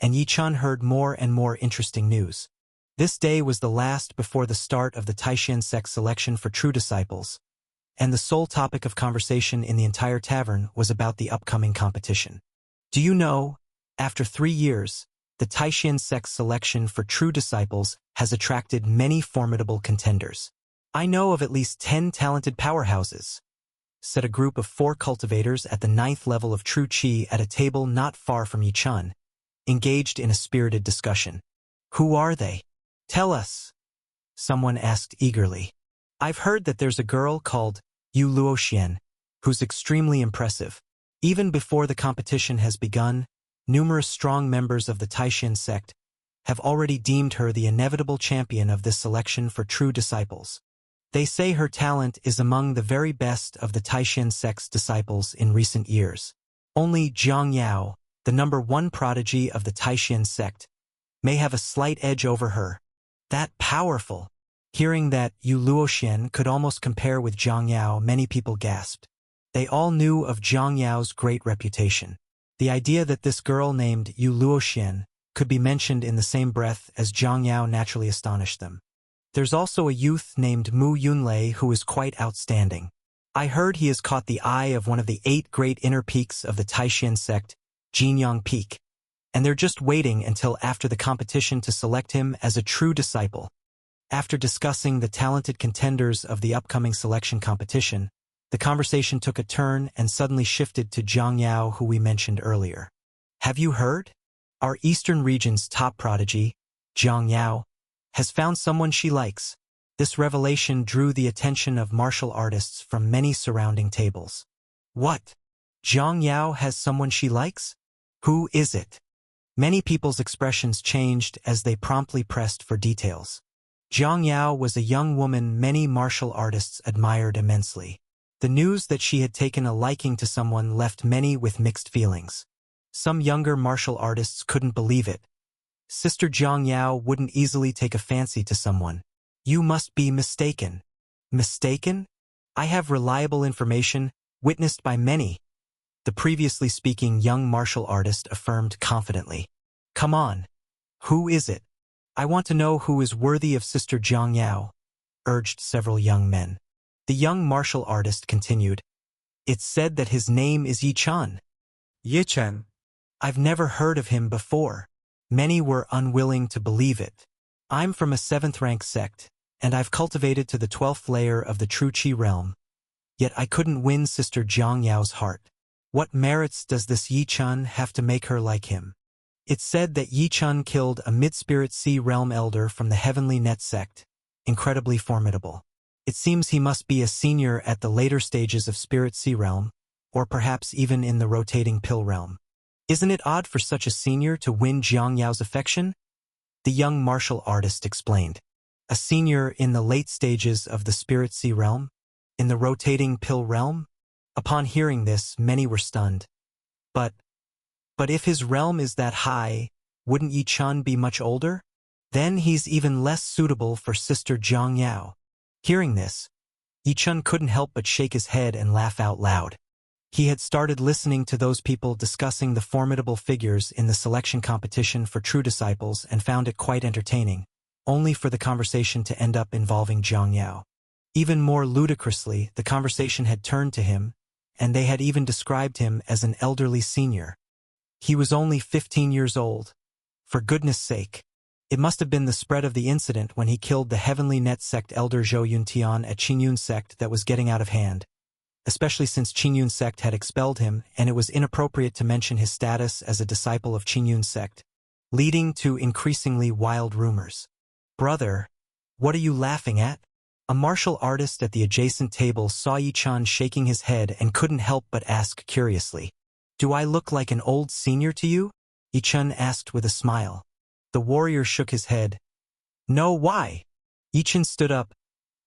and Yi Chun heard more and more interesting news. This day was the last before the start of the Taishan sect selection for true disciples, and the sole topic of conversation in the entire tavern was about the upcoming competition. Do you know, after 3 years, the Taishan sect's selection for true disciples has attracted many formidable contenders. I know of at least 10 talented powerhouses, said a group of 4 cultivators at the 9th level of True Qi at a table not far from Yichun, engaged in a spirited discussion. Who are they? Tell us, someone asked eagerly. I've heard that there's a girl called Yu Luoxian, who's extremely impressive. Even before the competition has begun, numerous strong members of the Taishan sect have already deemed her the inevitable champion of this selection for true disciples. They say her talent is among the very best of the Taishan sect's disciples in recent years. Only Zhang Yao, the #1 prodigy of the Taishan sect, may have a slight edge over her. That powerful! Hearing that Yu Luoxian could almost compare with Zhang Yao, many people gasped. They all knew of Zhang Yao's great reputation. The idea that this girl named Yu Luoxian could be mentioned in the same breath as Zhang Yao naturally astonished them. There's also a youth named Mu Yunlei who is quite outstanding. I heard he has caught the eye of one of the 8 great inner peaks of the Taishan sect, Jinyang Peak, and they're just waiting until after the competition to select him as a true disciple. After discussing the talented contenders of the upcoming selection competition, the conversation took a turn and suddenly shifted to Zhang Yao, who we mentioned earlier. Have you heard? Our Eastern region's top prodigy, Zhang Yao, has found someone she likes. This revelation drew the attention of martial artists from many surrounding tables. What? Zhang Yao has someone she likes? Who is it? Many people's expressions changed as they promptly pressed for details. Zhang Yao was a young woman many martial artists admired immensely. The news that she had taken a liking to someone left many with mixed feelings. Some younger martial artists couldn't believe it. Sister Zhang Yao wouldn't easily take a fancy to someone. You must be mistaken. Mistaken? I have reliable information, witnessed by many, the previously speaking young martial artist affirmed confidently. Come on. Who is it? I want to know who is worthy of Sister Zhang Yao, urged several young men. The young martial artist continued. It's said that his name is Yichun. Yichun. I've never heard of him before. Many were unwilling to believe it. I'm from a 7th rank sect, and I've cultivated to the 12th layer of the True Qi realm. Yet I couldn't win Sister Zhang Yao's heart. What merits does this Yichun have to make her like him? It's said that Yichun killed a mid-spirit sea realm elder from the Heavenly Net sect. Incredibly formidable. It seems he must be a senior at the later stages of Spirit Sea realm, or perhaps even in the rotating pill realm. Isn't it odd for such a senior to win Zhang Yao's affection? The young martial artist explained. A senior in the late stages of the Spirit Sea realm? In the rotating pill realm? Upon hearing this, many were stunned. But if his realm is that high, wouldn't Yichun be much older? Then he's even less suitable for Sister Zhang Yao. Hearing this, Yichun couldn't help but shake his head and laugh out loud. He had started listening to those people discussing the formidable figures in the selection competition for true disciples and found it quite entertaining, only for the conversation to end up involving Zhang Yao. Even more ludicrously, the conversation had turned to him, and they had even described him as an elderly senior. He was only 15 years old. For goodness sake. It must have been the spread of the incident when he killed the Heavenly Net sect elder Zhou Yuntian at Qingyun sect that was getting out of hand, especially since Qingyun sect had expelled him and it was inappropriate to mention his status as a disciple of Qingyun sect, leading to increasingly wild rumors. Brother, what are you laughing at? A martial artist at the adjacent table saw Yichun shaking his head and couldn't help but ask curiously. Do I look like an old senior to you? Yichun asked with a smile. The warrior shook his head. No, why? Yichun stood up.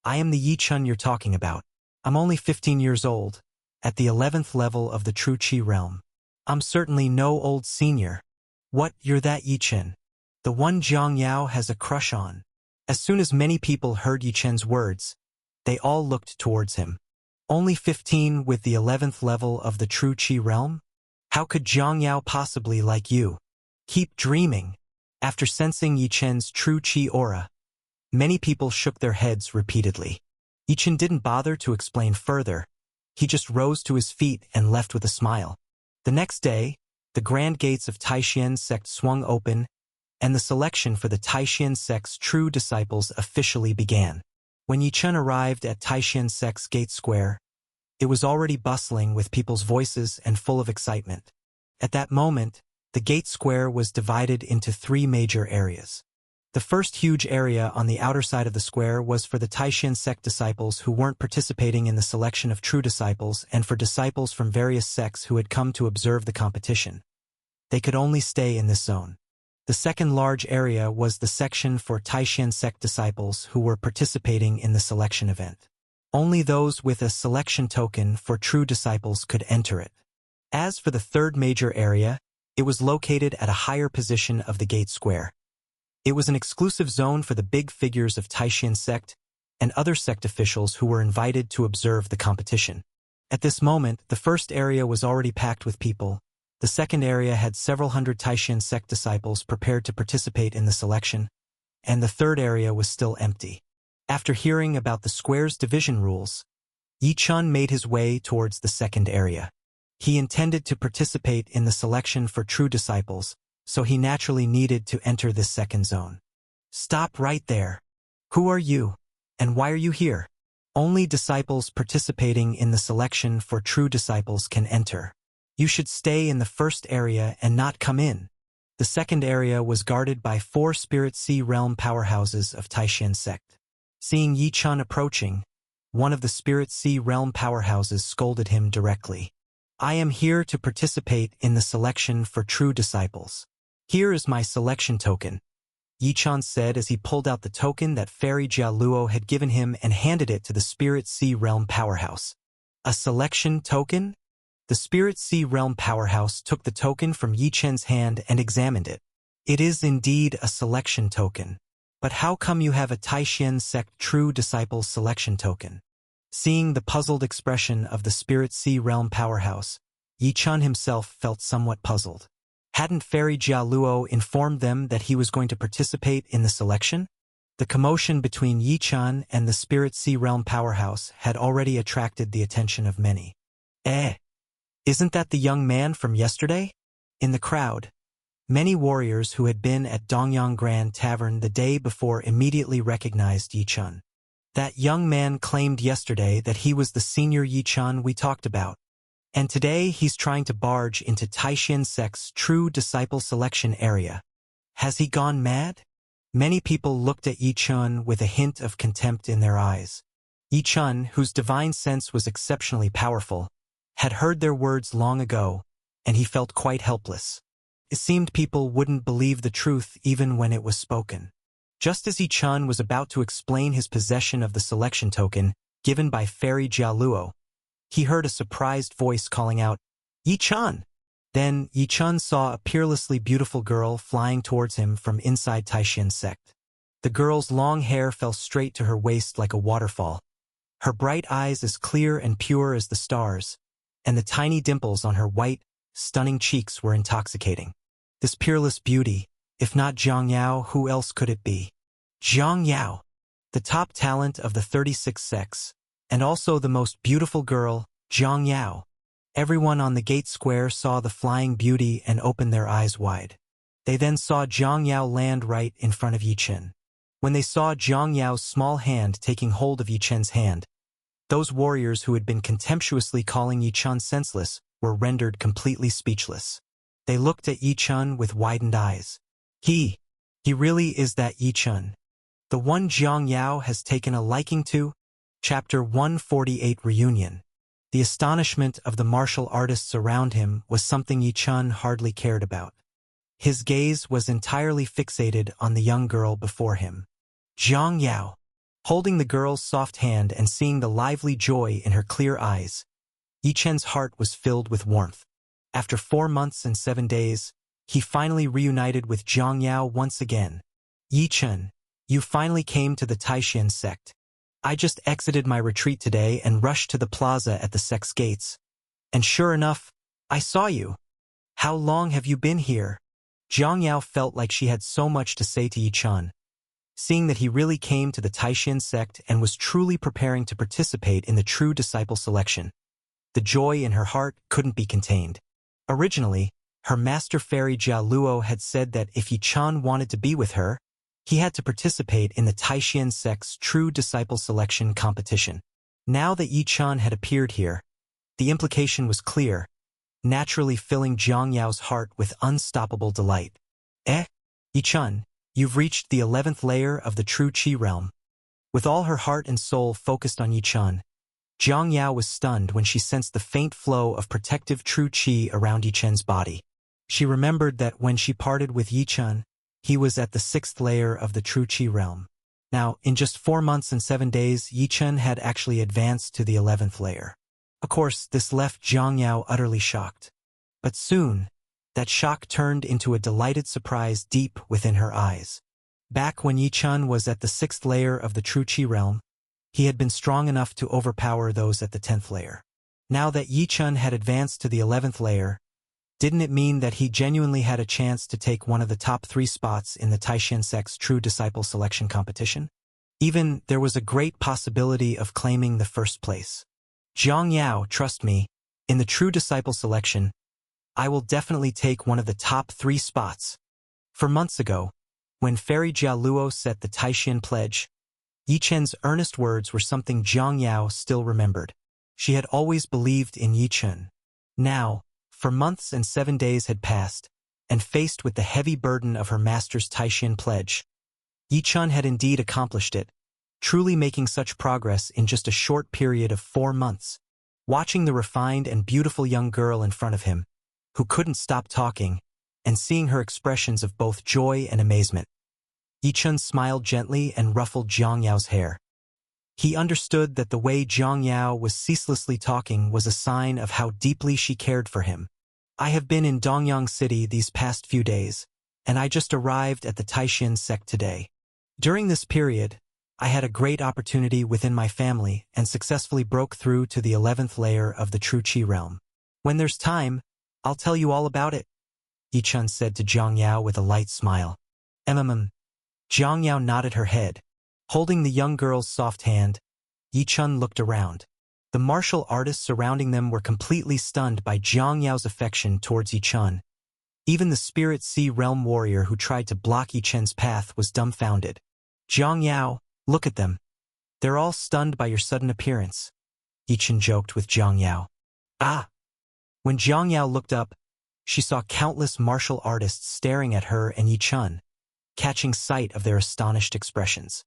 I am the Yichun you're talking about. I'm only 15 years old, at the 11th level of the True Qi realm. I'm certainly no old senior. What, you're that Yichun? The one Zhang Yao has a crush on. As soon as many people heard Yichun's words, they all looked towards him. Only 15 with the 11th level of the True Qi realm? How could Zhang Yao possibly like you? Keep dreaming. After sensing Yichun's True Qi aura, many people shook their heads repeatedly. Yichun didn't bother to explain further. He just rose to his feet and left with a smile. The next day, the grand gates of Taishan sect swung open, and the selection for the Taishan sect's true disciples officially began. When Yichun arrived at Taishan sect's gate square, it was already bustling with people's voices and full of excitement. At that moment, the gate square was divided into 3 major areas. The first huge area on the outer side of the square was for the Taishan sect disciples who weren't participating in the selection of true disciples and for disciples from various sects who had come to observe the competition. They could only stay in this zone. The second large area was the section for Taishan sect disciples who were participating in the selection event. Only those with a selection token for true disciples could enter it. As for the third major area, it was located at a higher position of the gate square. It was an exclusive zone for the big figures of Taishan sect and other sect officials who were invited to observe the competition. At this moment, the first area was already packed with people. The second area had several hundred Taishan sect disciples prepared to participate in the selection, and the third area was still empty. After hearing about the square's division rules, Yichun made his way towards the second area. He intended to participate in the selection for true disciples, so he naturally needed to enter this second zone. Stop right there. Who are you? And why are you here? Only disciples participating in the selection for true disciples can enter. You should stay in the first area and not come in. The second area was guarded by 4 Spirit Sea Realm powerhouses of Taishan sect. Seeing Yichun approaching, one of the Spirit Sea Realm powerhouses scolded him directly. I am here to participate in the selection for true disciples. Here is my selection token, Yichun said as he pulled out the token that Fairy Jialuo had given him and handed it to the Spirit Sea Realm powerhouse. A selection token? The Spirit Sea Realm powerhouse took the token from Yichun's hand and examined it. It is indeed a selection token. But how come you have a Taishan sect true disciple selection token? Seeing the puzzled expression of the Spirit Sea Realm powerhouse, Yichun himself felt somewhat puzzled. Hadn't Fairy Jialuo informed them that he was going to participate in the selection? The commotion between Yichun and the Spirit Sea Realm powerhouse had already attracted the attention of many. Isn't that the young man from yesterday? In the crowd, many warriors who had been at Dongyang Grand Tavern the day before immediately recognized Yichun. That young man claimed yesterday that he was the senior Yichun we talked about. And today he's trying to barge into Taishan sect's true disciple selection area. Has he gone mad? Many people looked at Yichun with a hint of contempt in their eyes. Yichun, whose divine sense was exceptionally powerful, had heard their words long ago, and he felt quite helpless. It seemed people wouldn't believe the truth even when it was spoken. Just as Yichun was about to explain his possession of the selection token given by Fairy Jialuo, he heard a surprised voice calling out, Yichun! Then Yichun saw a peerlessly beautiful girl flying towards him from inside Taishan sect. The girl's long hair fell straight to her waist like a waterfall, her bright eyes as clear and pure as the stars, and the tiny dimples on her white, stunning cheeks were intoxicating. This peerless beauty, if not Zhang Yao, who else could it be? Zhang Yao, the top talent of the 36 sects, and also the most beautiful girl, Zhang Yao. Everyone on the gate square saw the flying beauty and opened their eyes wide. They then saw Zhang Yao land right in front of Yichun. When they saw Zhang Yao's small hand taking hold of Yichun's hand, those warriors who had been contemptuously calling Yichun senseless were rendered completely speechless. They looked at Yichun with widened eyes. He really is that Yichun, the one Zhang Yao has taken a liking to? Chapter 148 Reunion. The astonishment of the martial artists around him was something Yichun hardly cared about. His gaze was entirely fixated on the young girl before him. Zhang Yao. Holding the girl's soft hand and seeing the lively joy in her clear eyes, Yichun's heart was filled with warmth. After 4 months and 7 days, he finally reunited with Zhang Yao once again. Yichun, you finally came to the Taishan sect. I just exited my retreat today and rushed to the plaza at the sect's gates. And sure enough, I saw you. How long have you been here? Zhang Yao felt like she had so much to say to Yichun. Seeing that he really came to the Taishan sect and was truly preparing to participate in the true disciple selection, the joy in her heart couldn't be contained. Originally, Her master fairy Jia Luo had said that if Yi Chan wanted to be with her, he had to participate in the Taishan sect's True Disciple Selection competition. Now that Yi Chan had appeared here, the implication was clear, naturally filling Jiang Yao's heart with unstoppable delight. Yi Chan, you've reached the 11th layer of the true Qi realm. With all her heart and soul focused on Yi Chan, Jiang Yao was stunned when she sensed the faint flow of protective true Qi around Yi Chen's body. She remembered that when she parted with Yi Chan, he was at the 6th layer of the true Qi realm. Now, in just 4 months and 7 days, Yi Chen had actually advanced to the 11th layer. Of course, this left Jiang Yao utterly shocked. But soon, that shock turned into a delighted surprise deep within her eyes. Back when Yi Chen was at the 6th layer of the true Qi realm, he had been strong enough to overpower those at the 10th layer. Now that Yi Chen had advanced to the 11th layer, didn't it mean that he genuinely had a chance to take one of the top 3 spots in the Taishan sect's True Disciple Selection competition? Even there was a great possibility of claiming the first place. Jiang Yao, trust me, in the True Disciple Selection, I will definitely take one of the top 3 spots. For months ago, when Fairy Jia Luo set the Taishan pledge, Yi Chen's earnest words were something Jiang Yao still remembered. She had always believed in Yi Chen. Now, for months and 7 days had passed, and faced with the heavy burden of her master's Taishan pledge, Yi Chen had indeed accomplished it, truly making such progress in just a short period of 4 months. Watching the refined and beautiful young girl in front of him, who couldn't stop talking, and seeing her expressions of both joy and amazement, Yi Chen smiled gently and ruffled Jiang Yao's hair. He understood that the way Jiang Yao was ceaselessly talking was a sign of how deeply she cared for him. I have been in Dongyang City these past few days, and I just arrived at the Taishan sect today. During this period, I had a great opportunity within my family and successfully broke through to the 11th layer of the True Qi realm. When there's time, I'll tell you all about it, Yi Chen said to Jiang Yao with a light smile. Jiang Yao nodded her head. Holding the young girl's soft hand, Yi Chen looked around. The martial artists surrounding them were completely stunned by Jiang Yao's affection towards Yi Chen. Even the Spirit Sea Realm warrior who tried to block Yi Chen's path was dumbfounded. Jiang Yao, look at them. They're all stunned by your sudden appearance, Yi Chen joked with Jiang Yao. Ah! When Jiang Yao looked up, she saw countless martial artists staring at her and Yi Chen, catching sight of their astonished expressions.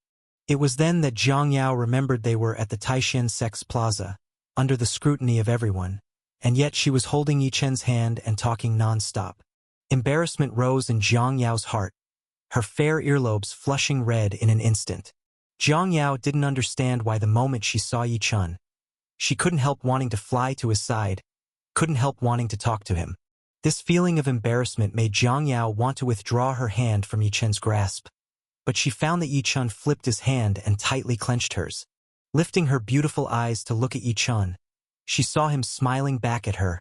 It was then that Jiang Yao remembered they were at the Taishan sect's plaza, under the scrutiny of everyone, and yet she was holding Yi Chen's hand and talking non-stop. Embarrassment rose in Jiang Yao's heart, her fair earlobes flushing red in an instant. Jiang Yao didn't understand why the moment she saw Yi Chen, she couldn't help wanting to fly to his side, couldn't help wanting to talk to him. This feeling of embarrassment made Jiang Yao want to withdraw her hand from Yi Chen's grasp. But she found that Yi Chen flipped his hand and tightly clenched hers. Lifting her beautiful eyes to look at Yi Chen, she saw him smiling back at her.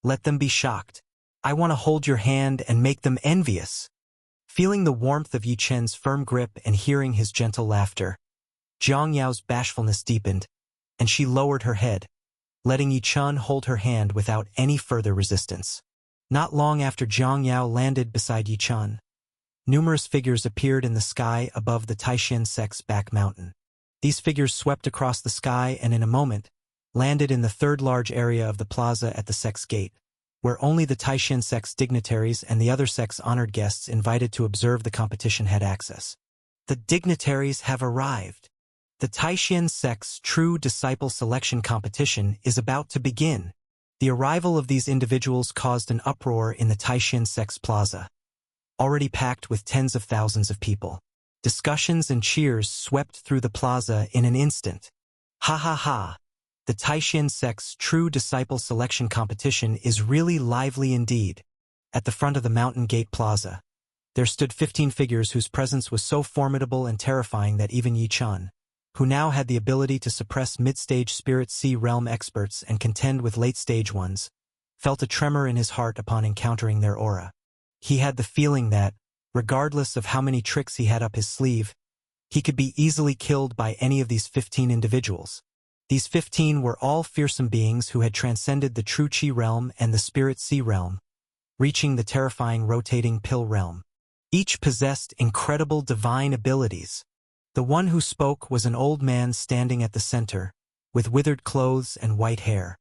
Let them be shocked. I want to hold your hand and make them envious. Feeling the warmth of Yi Chen's firm grip and hearing his gentle laughter, Jiang Yao's bashfulness deepened, and she lowered her head, letting Yi Chen hold her hand without any further resistance. Not long after Jiang Yao landed beside Yi Chen, numerous figures appeared in the sky above the Taishan sect's back mountain. These figures swept across the sky and in a moment, landed in the 3rd large area of the plaza at the sect's gate, where only the Taishan sect's dignitaries and the other sect's honored guests invited to observe the competition had access. The dignitaries have arrived. The Taishan sect's True Disciple Selection competition is about to begin. The arrival of these individuals caused an uproar in the Taishan sect's plaza, already packed with tens of thousands of people. Discussions and cheers swept through the plaza in an instant. Ha ha ha! The Taishan sect's True Disciple Selection competition is really lively indeed. At the front of the Mountain Gate Plaza, there stood 15 figures whose presence was so formidable and terrifying that even Yi Chen, who now had the ability to suppress mid-stage Spirit Sea Realm experts and contend with late-stage ones, felt a tremor in his heart upon encountering their aura. He had the feeling that, regardless of how many tricks he had up his sleeve, he could be easily killed by any of these 15 individuals. These 15 were all fearsome beings who had transcended the True Qi realm and the Spirit Sea realm, reaching the terrifying rotating pill realm. Each possessed incredible divine abilities. The one who spoke was an old man standing at the center, with withered clothes and white hair.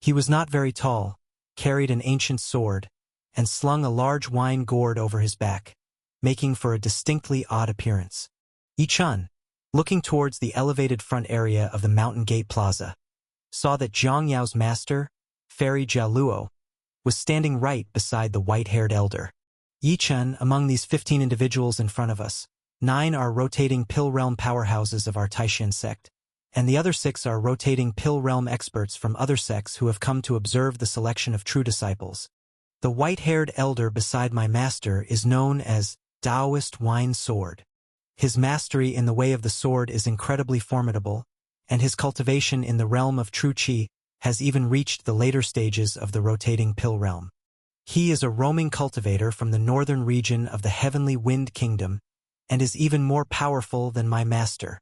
He was not very tall, carried an ancient sword, and slung a large wine gourd over his back, making for a distinctly odd appearance. Yi-chun, looking towards the elevated front area of the Mountain Gate Plaza, saw that Zhang Yao's master, Fairy Jialuo, was standing right beside the white-haired elder. Yi-chun, among these 15 individuals in front of us, 9 are rotating pill realm powerhouses of our Taishan sect, and the other 6 are rotating pill realm experts from other sects who have come to observe the selection of true disciples. The white-haired elder beside my master is known as Taoist Wine Sword. His mastery in the way of the sword is incredibly formidable, and his cultivation in the realm of true qi has even reached the later stages of the rotating pill realm. He is a roaming cultivator from the northern region of the Heavenly Wind Kingdom, and is even more powerful than my master.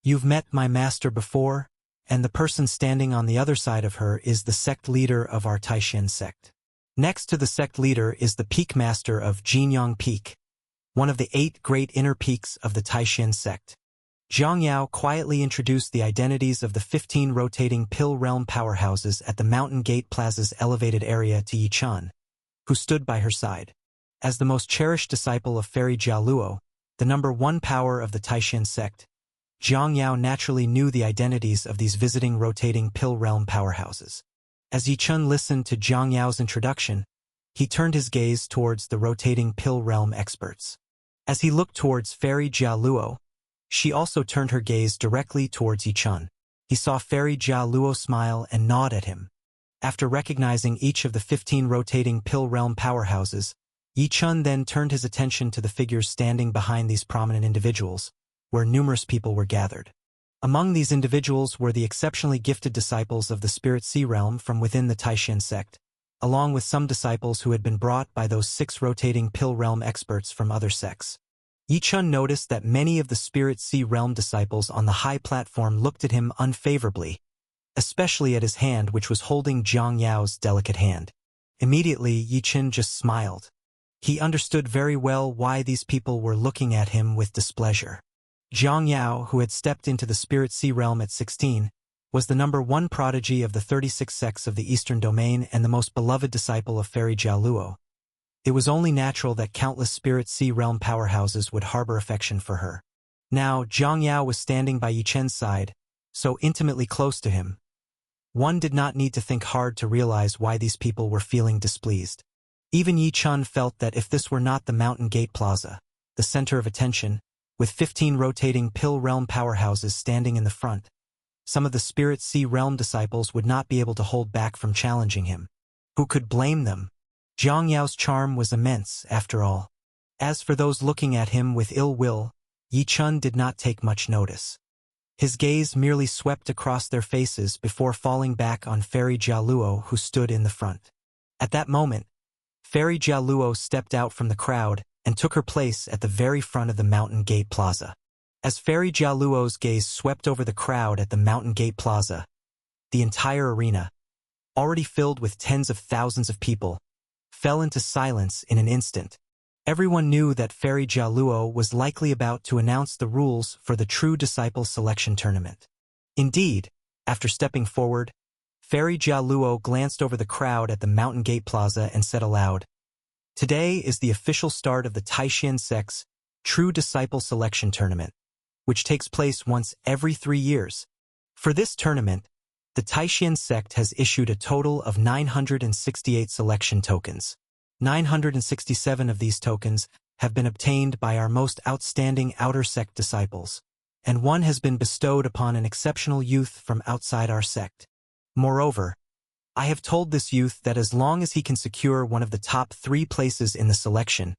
You've met my master before, and the person standing on the other side of her is the sect leader of our Taishan sect. Next to the sect leader is the peak master of Jinyang Peak, one of the 8 great inner peaks of the Taishan sect. Zhang Yao quietly introduced the identities of the 15 rotating pill realm powerhouses at the Mountain Gate Plaza's elevated area to Yi-chun, who stood by her side. As the most cherished disciple of Fairy Jialuo, the number 1 power of the Taishan sect, Zhang Yao naturally knew the identities of these visiting rotating pill realm powerhouses. As Yi-chun listened to Zhang Yao's introduction, he turned his gaze towards the rotating pill realm experts. As he looked towards Fairy Jialuo, she also turned her gaze directly towards Yi-chun. He saw Fairy Jialuo smile and nod at him. After recognizing each of the 15 rotating pill realm powerhouses, Yi-chun then turned his attention to the figures standing behind these prominent individuals, where numerous people were gathered. Among these individuals were the exceptionally gifted disciples of the Spirit Sea realm from within the Taishan sect, along with some disciples who had been brought by those 6 rotating pill realm experts from other sects. Yi-chun noticed that many of the Spirit Sea realm disciples on the high platform looked at him unfavorably, especially at his hand, which was holding Zhang Yao's delicate hand. Immediately, Yi-chun just smiled. He understood very well why these people were looking at him with displeasure. Zhang Yao, who had stepped into the Spirit Sea realm at 16, was the number 1 prodigy of the 36 sects of the Eastern Domain and the most beloved disciple of Fairy Jialuo. It was only natural that countless Spirit Sea realm powerhouses would harbor affection for her. Now, Zhang Yao was standing by Yi-chun's side, so intimately close to him. One did not need to think hard to realize why these people were feeling displeased. Even Yi-chun felt that if this were not the Mountain Gate Plaza, the center of attention, with 15 rotating pill realm powerhouses standing in the front, some of the Spirit Sea realm disciples would not be able to hold back from challenging him. Who could blame them? Zhang Yao's charm was immense, after all. As for those looking at him with ill will, Yi-chun did not take much notice. His gaze merely swept across their faces before falling back on Fairy Jialuo, who stood in the front. At that moment, Fairy Jialuo stepped out from the crowd and took her place at the very front of the Mountain Gate Plaza. As Fairy Jialuo's gaze swept over the crowd at the Mountain Gate Plaza, the entire arena, already filled with tens of thousands of people, fell into silence in an instant. Everyone knew that Fairy Jialuo was likely about to announce the rules for the True Disciple Selection Tournament. Indeed, after stepping forward, Fairy Jialuo glanced over the crowd at the Mountain Gate Plaza and said aloud, "Today is the official start of the Taishan sect's True Disciple Selection Tournament, which takes place once every 3 years. For this tournament, the Taishan sect has issued a total of 968 selection tokens. 967 of these tokens have been obtained by our most outstanding outer sect disciples, and 1 has been bestowed upon an exceptional youth from outside our sect. Moreover, I have told this youth that as long as he can secure one of the top 3 places in the selection,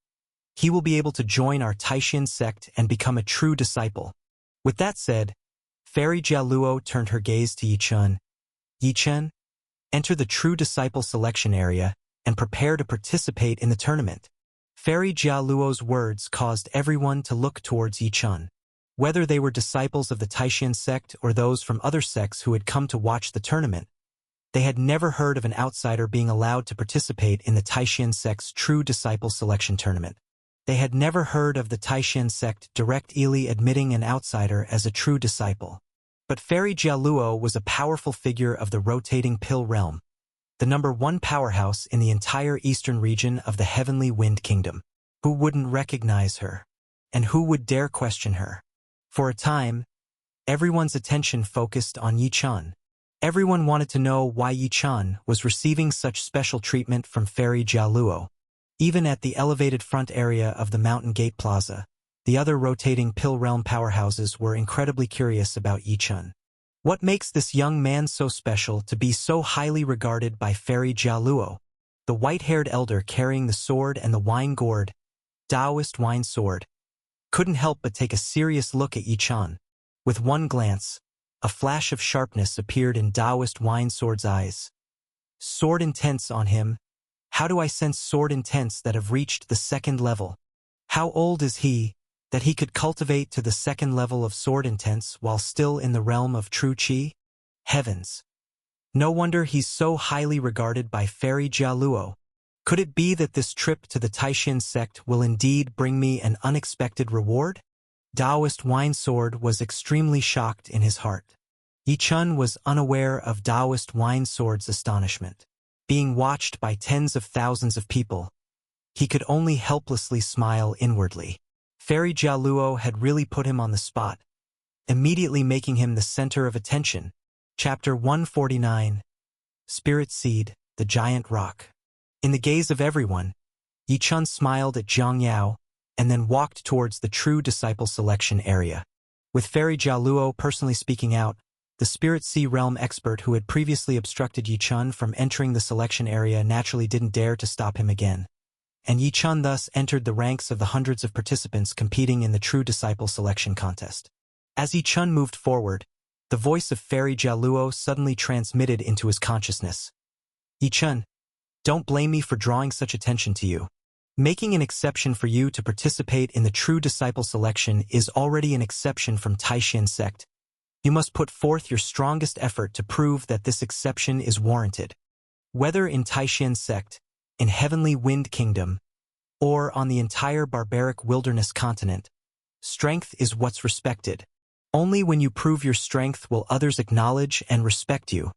he will be able to join our Taishan sect and become a true disciple." With that said, Fairy Jialuo turned her gaze to Yi-chun. "Yi-chun, enter the True Disciple selection area and prepare to participate in the tournament." Fairy Jialuo's words caused everyone to look towards Yi-chun. Whether they were disciples of the Taishan sect or those from other sects who had come to watch the tournament, They had never heard of an outsider being allowed to participate in the Taishan sect's True Disciple Selection Tournament. They had never heard of the Taishan sect directly admitting an outsider as a true disciple. But Fairy Jialuo was a powerful figure of the rotating pill realm, the #1 powerhouse in the entire eastern region of the Heavenly Wind Kingdom. Who wouldn't recognize her? And who would dare question her? For a time, everyone's attention focused on Yi Chun. Everyone wanted to know why Yi Chun was receiving such special treatment from Fairy Jialuo. Even at the elevated front area of the Mountain Gate Plaza, the other rotating Pill Realm powerhouses were incredibly curious about Yi Chun. What makes this young man so special to be so highly regarded by Fairy Jialuo? The white-haired elder carrying the sword and the wine gourd, Taoist wine sword, couldn't help but take a serious look at Yi Chun. With one glance, a flash of sharpness appeared in Taoist wine sword's eyes. Sword intense on him. How do I sense sword intents that have reached the 2nd level? How old is he, that he could cultivate to the 2nd level of sword intents while still in the realm of true qi? Heavens! No wonder he's so highly regarded by Fairy Jialuo. Could it be that this trip to the Taishan sect will indeed bring me an unexpected reward? Taoist wine sword was extremely shocked in his heart. Yi Chun was unaware of Taoist wine sword's astonishment. Being watched by tens of thousands of people, he could only helplessly smile inwardly. Fairy Jialuo had really put him on the spot, immediately making him the center of attention. Chapter 149. Spirit Seed, the Giant Rock. In the gaze of everyone, Yi Chun smiled at Zhang Yao and then walked towards the True Disciple Selection area. With Fairy Jialuo personally speaking out, the Spirit Sea Realm expert who had previously obstructed Yi Chun from entering the selection area naturally didn't dare to stop him again. And Yi Chun thus entered the ranks of the hundreds of participants competing in the True Disciple Selection Contest. As Yi Chun moved forward, the voice of Fairy Jialuo suddenly transmitted into his consciousness. Yi Chun, don't blame me for drawing such attention to you. Making an exception for you to participate in the True Disciple Selection is already an exception from Taishan sect. You must put forth your strongest effort to prove that this exception is warranted. Whether in Taishan sect, in Heavenly Wind Kingdom, or on the entire barbaric wilderness continent, strength is what's respected. Only when you prove your strength will others acknowledge and respect you.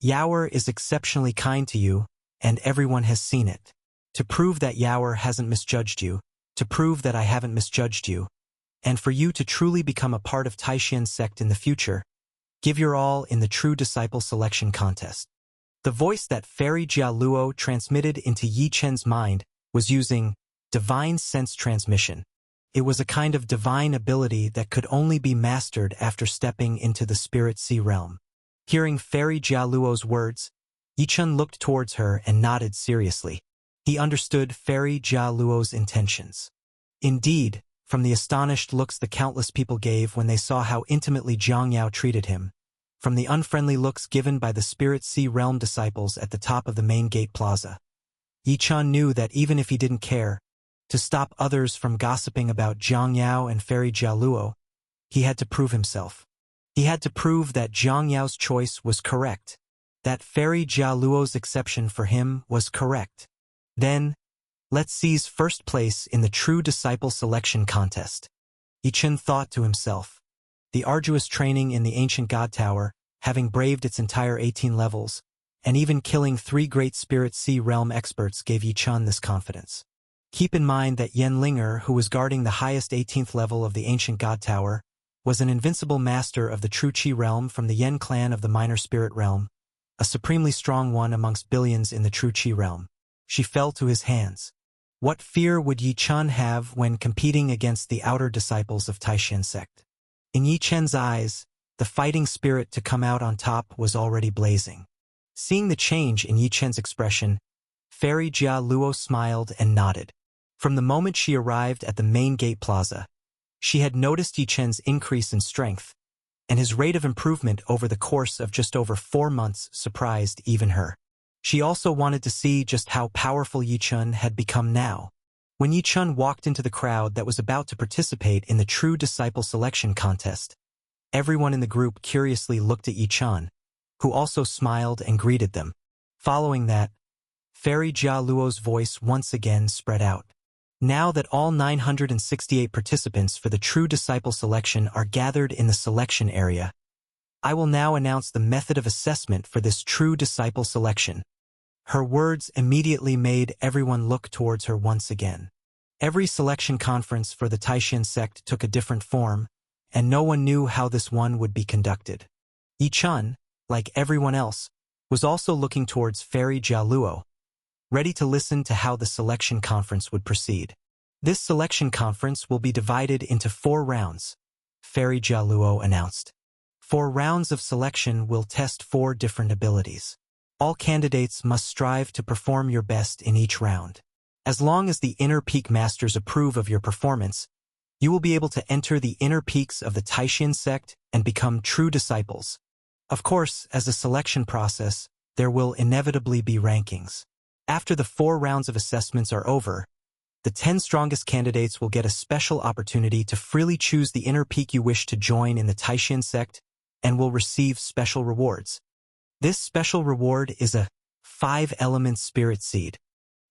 Yaoer is exceptionally kind to you, and everyone has seen it. To prove that Yaoer hasn't misjudged you, to prove that I haven't misjudged you, and for you to truly become a part of Taishan sect in the future, give your all in the True Disciple Selection Contest. The voice that Fairy Jialuo transmitted into Yi Chen's mind was using divine sense transmission. It was a kind of divine ability that could only be mastered after stepping into the Spirit Sea realm. Hearing Fairy Jialuo's words, Yi Chen looked towards her and nodded seriously. He understood Fairy Jialuo's intentions. Indeed, from the astonished looks the countless people gave when they saw how intimately Zhang Yao treated him, from the unfriendly looks given by the Spirit Sea Realm disciples at the top of the main gate plaza, Yi Chun knew that even if he didn't care, to stop others from gossiping about Zhang Yao and Fairy Jialuo, he had to prove himself. He had to prove that Zhang Yao's choice was correct, that Fairy Jialuo's exception for him was correct. Then, let's seize first place in the True Disciple Selection Contest. Yi Chen thought to himself. The arduous training in the ancient God Tower, having braved its entire 18 levels, and even killing 3 great Spirit Sea Realm experts gave Yi Chen this confidence. Keep in mind that Yen Linger, who was guarding the highest 18th level of the ancient God Tower, was an invincible master of the True Qi realm from the Yen clan of the Minor Spirit realm, a supremely strong one amongst billions in the True Qi realm. She fell to his hands. What fear would Yi Chun have when competing against the outer disciples of Taishan sect? In Yi Chen's eyes, the fighting spirit to come out on top was already blazing. Seeing the change in Yi Chen's expression, Fairy Jialuo smiled and nodded. From the moment she arrived at the main gate plaza, she had noticed Yi Chen's increase in strength, and his rate of improvement over the course of just over 4 months surprised even her. She also wanted to see just how powerful Yi Chun had become now. When Yi Chun walked into the crowd that was about to participate in the True Disciple Selection Contest, everyone in the group curiously looked at Yi Chun. who also smiled and greeted them. Following that, Fairy Jia Luo's voice once again spread out. Now that all 968 participants for the True Disciple selection are gathered in the selection area, I will now announce the method of assessment for this True Disciple selection. Her words immediately made everyone look towards her once again. Every selection conference for the Taishan sect took a different form, and no one knew how this one would be conducted. Yi Chun, like everyone else, was also looking towards Fairy Jia Luo, ready to listen to how the selection conference would proceed. This selection conference will be divided into 4 rounds, Fairy Jia Luo announced. 4 rounds of selection will test 4 different abilities. All candidates must strive to perform your best in each round. As long as the Inner Peak Masters approve of your performance, you will be able to enter the inner peaks of the Taishan sect and become true disciples. Of course, as a selection process, there will inevitably be rankings. After the 4 rounds of assessments are over, the 10 strongest candidates will get a special opportunity to freely choose the inner peak you wish to join in the Taishan sect and will receive special rewards. This special reward is a 5-element spirit seed.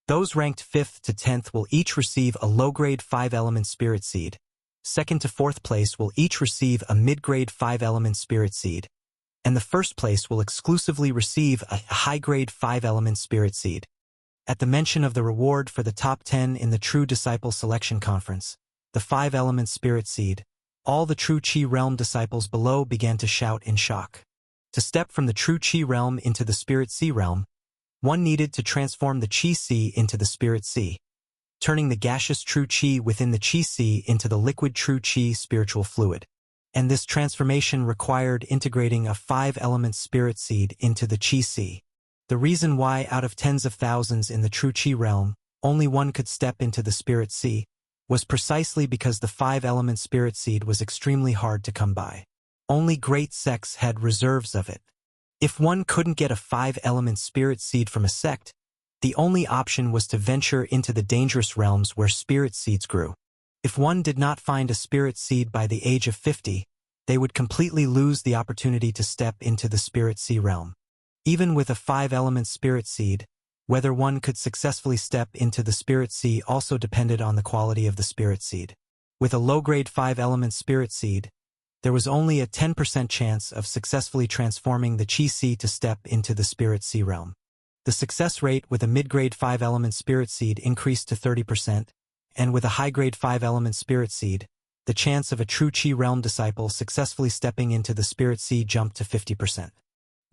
Those ranked 5th to 10th will each receive a low-grade 5-element spirit seed. 2nd to 4th place will each receive a mid-grade 5-element spirit seed. And the 1st place will exclusively receive a high-grade 5-element spirit seed. At the mention of the reward for the top 10 in the True Disciple Selection Conference, the 5-element spirit seed, all the True Qi Realm disciples below began to shout in shock. To step from the True Qi Realm into the Spirit Sea Realm, one needed to transform the Qi Sea into the Spirit Sea, turning the gaseous True Qi within the Qi Sea into the liquid True Qi spiritual fluid. And this transformation required integrating a 5-element spirit seed into the Qi Sea. The reason why out of tens of thousands in the True Qi realm, only one could step into the Spirit Sea, was precisely because the 5-element spirit seed was extremely hard to come by. Only great sects had reserves of it. If one couldn't get a 5-element spirit seed from a sect, the only option was to venture into the dangerous realms where spirit seeds grew. If one did not find a spirit seed by the age of 50, they would completely lose the opportunity to step into the Spirit Sea realm. Even with a 5-element spirit seed, whether one could successfully step into the Spirit Sea also depended on the quality of the spirit seed. With a low-grade 5-element spirit seed, there was only a 10% chance of successfully transforming the Qi Sea to step into the Spirit Sea realm. The success rate with a mid-grade 5-element spirit seed increased to 30%, and with a high-grade 5-element spirit seed, the chance of a true Qi realm disciple successfully stepping into the Spirit Sea jumped to 50%.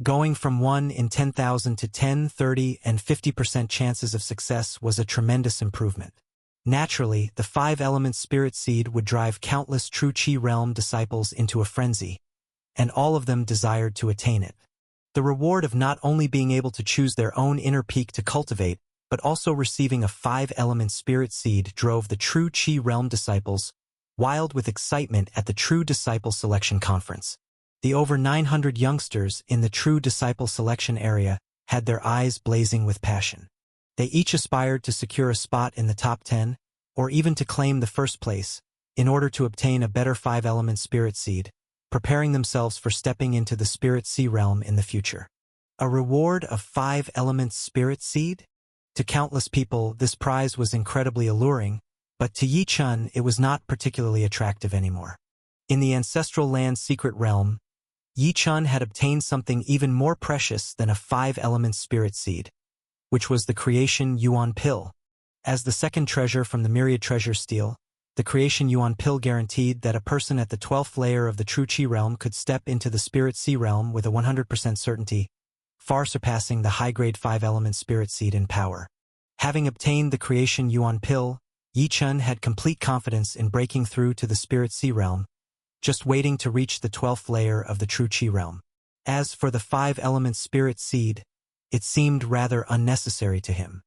Going from 1 in 10,000 to 10, 30, and 50% chances of success was a tremendous improvement. Naturally, the 5-element spirit seed would drive countless true Qi realm disciples into a frenzy, and all of them desired to attain it. The reward of not only being able to choose their own inner peak to cultivate, but also receiving a 5-element spirit seed drove the true Qi realm disciples wild with excitement at the True Disciple Selection Conference. The over 900 youngsters in the True Disciple Selection area had their eyes blazing with passion. They each aspired to secure a spot in the top 10, or even to claim the first place, in order to obtain a better 5-element spirit seed, preparing themselves for stepping into the Spirit Sea realm in the future. A reward of 5-element spirit seed? To countless people, this prize was incredibly alluring, but to Yi Chun it was not particularly attractive anymore. In the ancestral land's secret realm, Yi Chun had obtained something even more precious than a 5-element spirit seed, which was the Creation Yuan Pill. As the second treasure from the Myriad Treasure Steel, the Creation Yuan Pill guaranteed that a person at the 12th layer of the True Qi realm could step into the Spirit Sea realm with a 100% certainty, far surpassing the high-grade 5-element spirit seed in power. Having obtained the Creation Yuan Pill, Yi Chun had complete confidence in breaking through to the Spirit Sea realm, just waiting to reach the 12th layer of the True Qi realm. As for the 5-element spirit seed, it seemed rather unnecessary to him.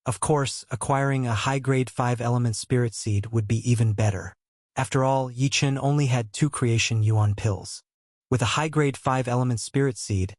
Of course, acquiring a high-grade 5-element spirit seed would be even better. After all, Yi Chun only had 2 Creation Yuan Pills. With a high-grade 5-element spirit seed,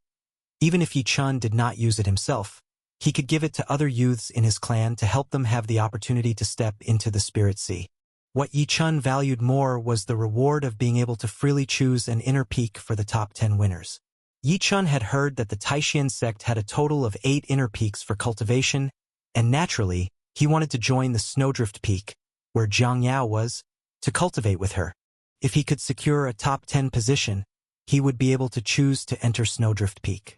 even if Yi Chun did not use it himself, he could give it to other youths in his clan to help them have the opportunity to step into the Spirit Sea. What Yi Chun valued more was the reward of being able to freely choose an inner peak for the top 10 winners. Yichun had heard that the Taishan sect had a total of 8 inner peaks for cultivation, and naturally, he wanted to join the Snowdrift Peak, where Jiang Yao was, to cultivate with her. If he could secure a top 10 position, he would be able to choose to enter Snowdrift Peak.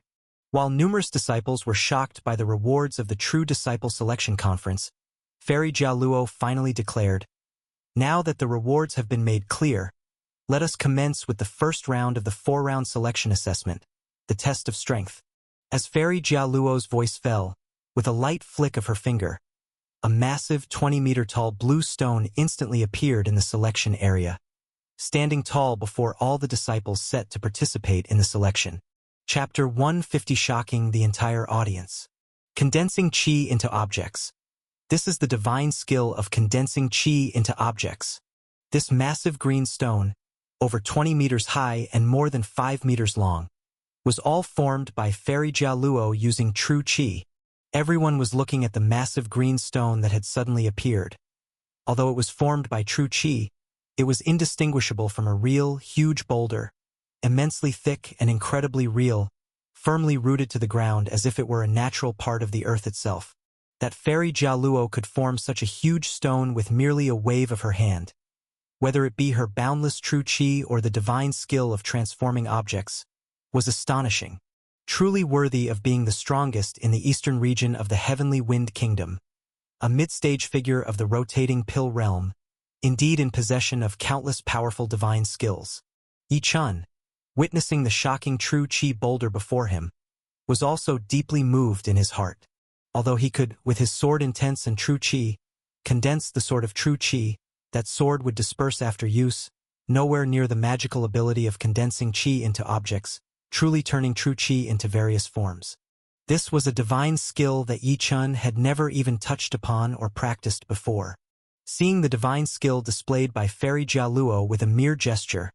While numerous disciples were shocked by the rewards of the True Disciple Selection Conference, Fairy Jialuo finally declared, "Now that the rewards have been made clear, let us commence with the first round of the 4-round selection assessment, the test of strength." As Fairy Jialuo's voice fell, with a light flick of her finger, a massive 20-meter-tall blue stone instantly appeared in the selection area, standing tall before all the disciples set to participate in the selection. Chapter 150, shocking the entire audience. Condensing Qi into objects. This is the divine skill of condensing Qi into objects. This massive green stone, over 20 meters high and more than 5 meters long, was all formed by Fairy Jialuo using true Qi. Everyone was looking at the massive green stone that had suddenly appeared. Although it was formed by true Qi, it was indistinguishable from a real, huge boulder, immensely thick and incredibly real, firmly rooted to the ground as if it were a natural part of the earth itself. That Fairy Jialuo could form such a huge stone with merely a wave of her hand, whether it be her boundless true Qi or the divine skill of transforming objects, was astonishing, truly worthy of being the strongest in the eastern region of the Heavenly Wind Kingdom, a mid-stage figure of the rotating pill realm, indeed in possession of countless powerful divine skills. Yichun, witnessing the shocking true Qi boulder before him, was also deeply moved in his heart. Although he could, with his sword intense and true Qi, condense the sword of true Qi, that sword would disperse after use, nowhere near the magical ability of condensing Qi into objects, truly turning true Qi into various forms. This was a divine skill that Yichun had never even touched upon or practiced before. Seeing the divine skill displayed by Fairy Jialuo with a mere gesture,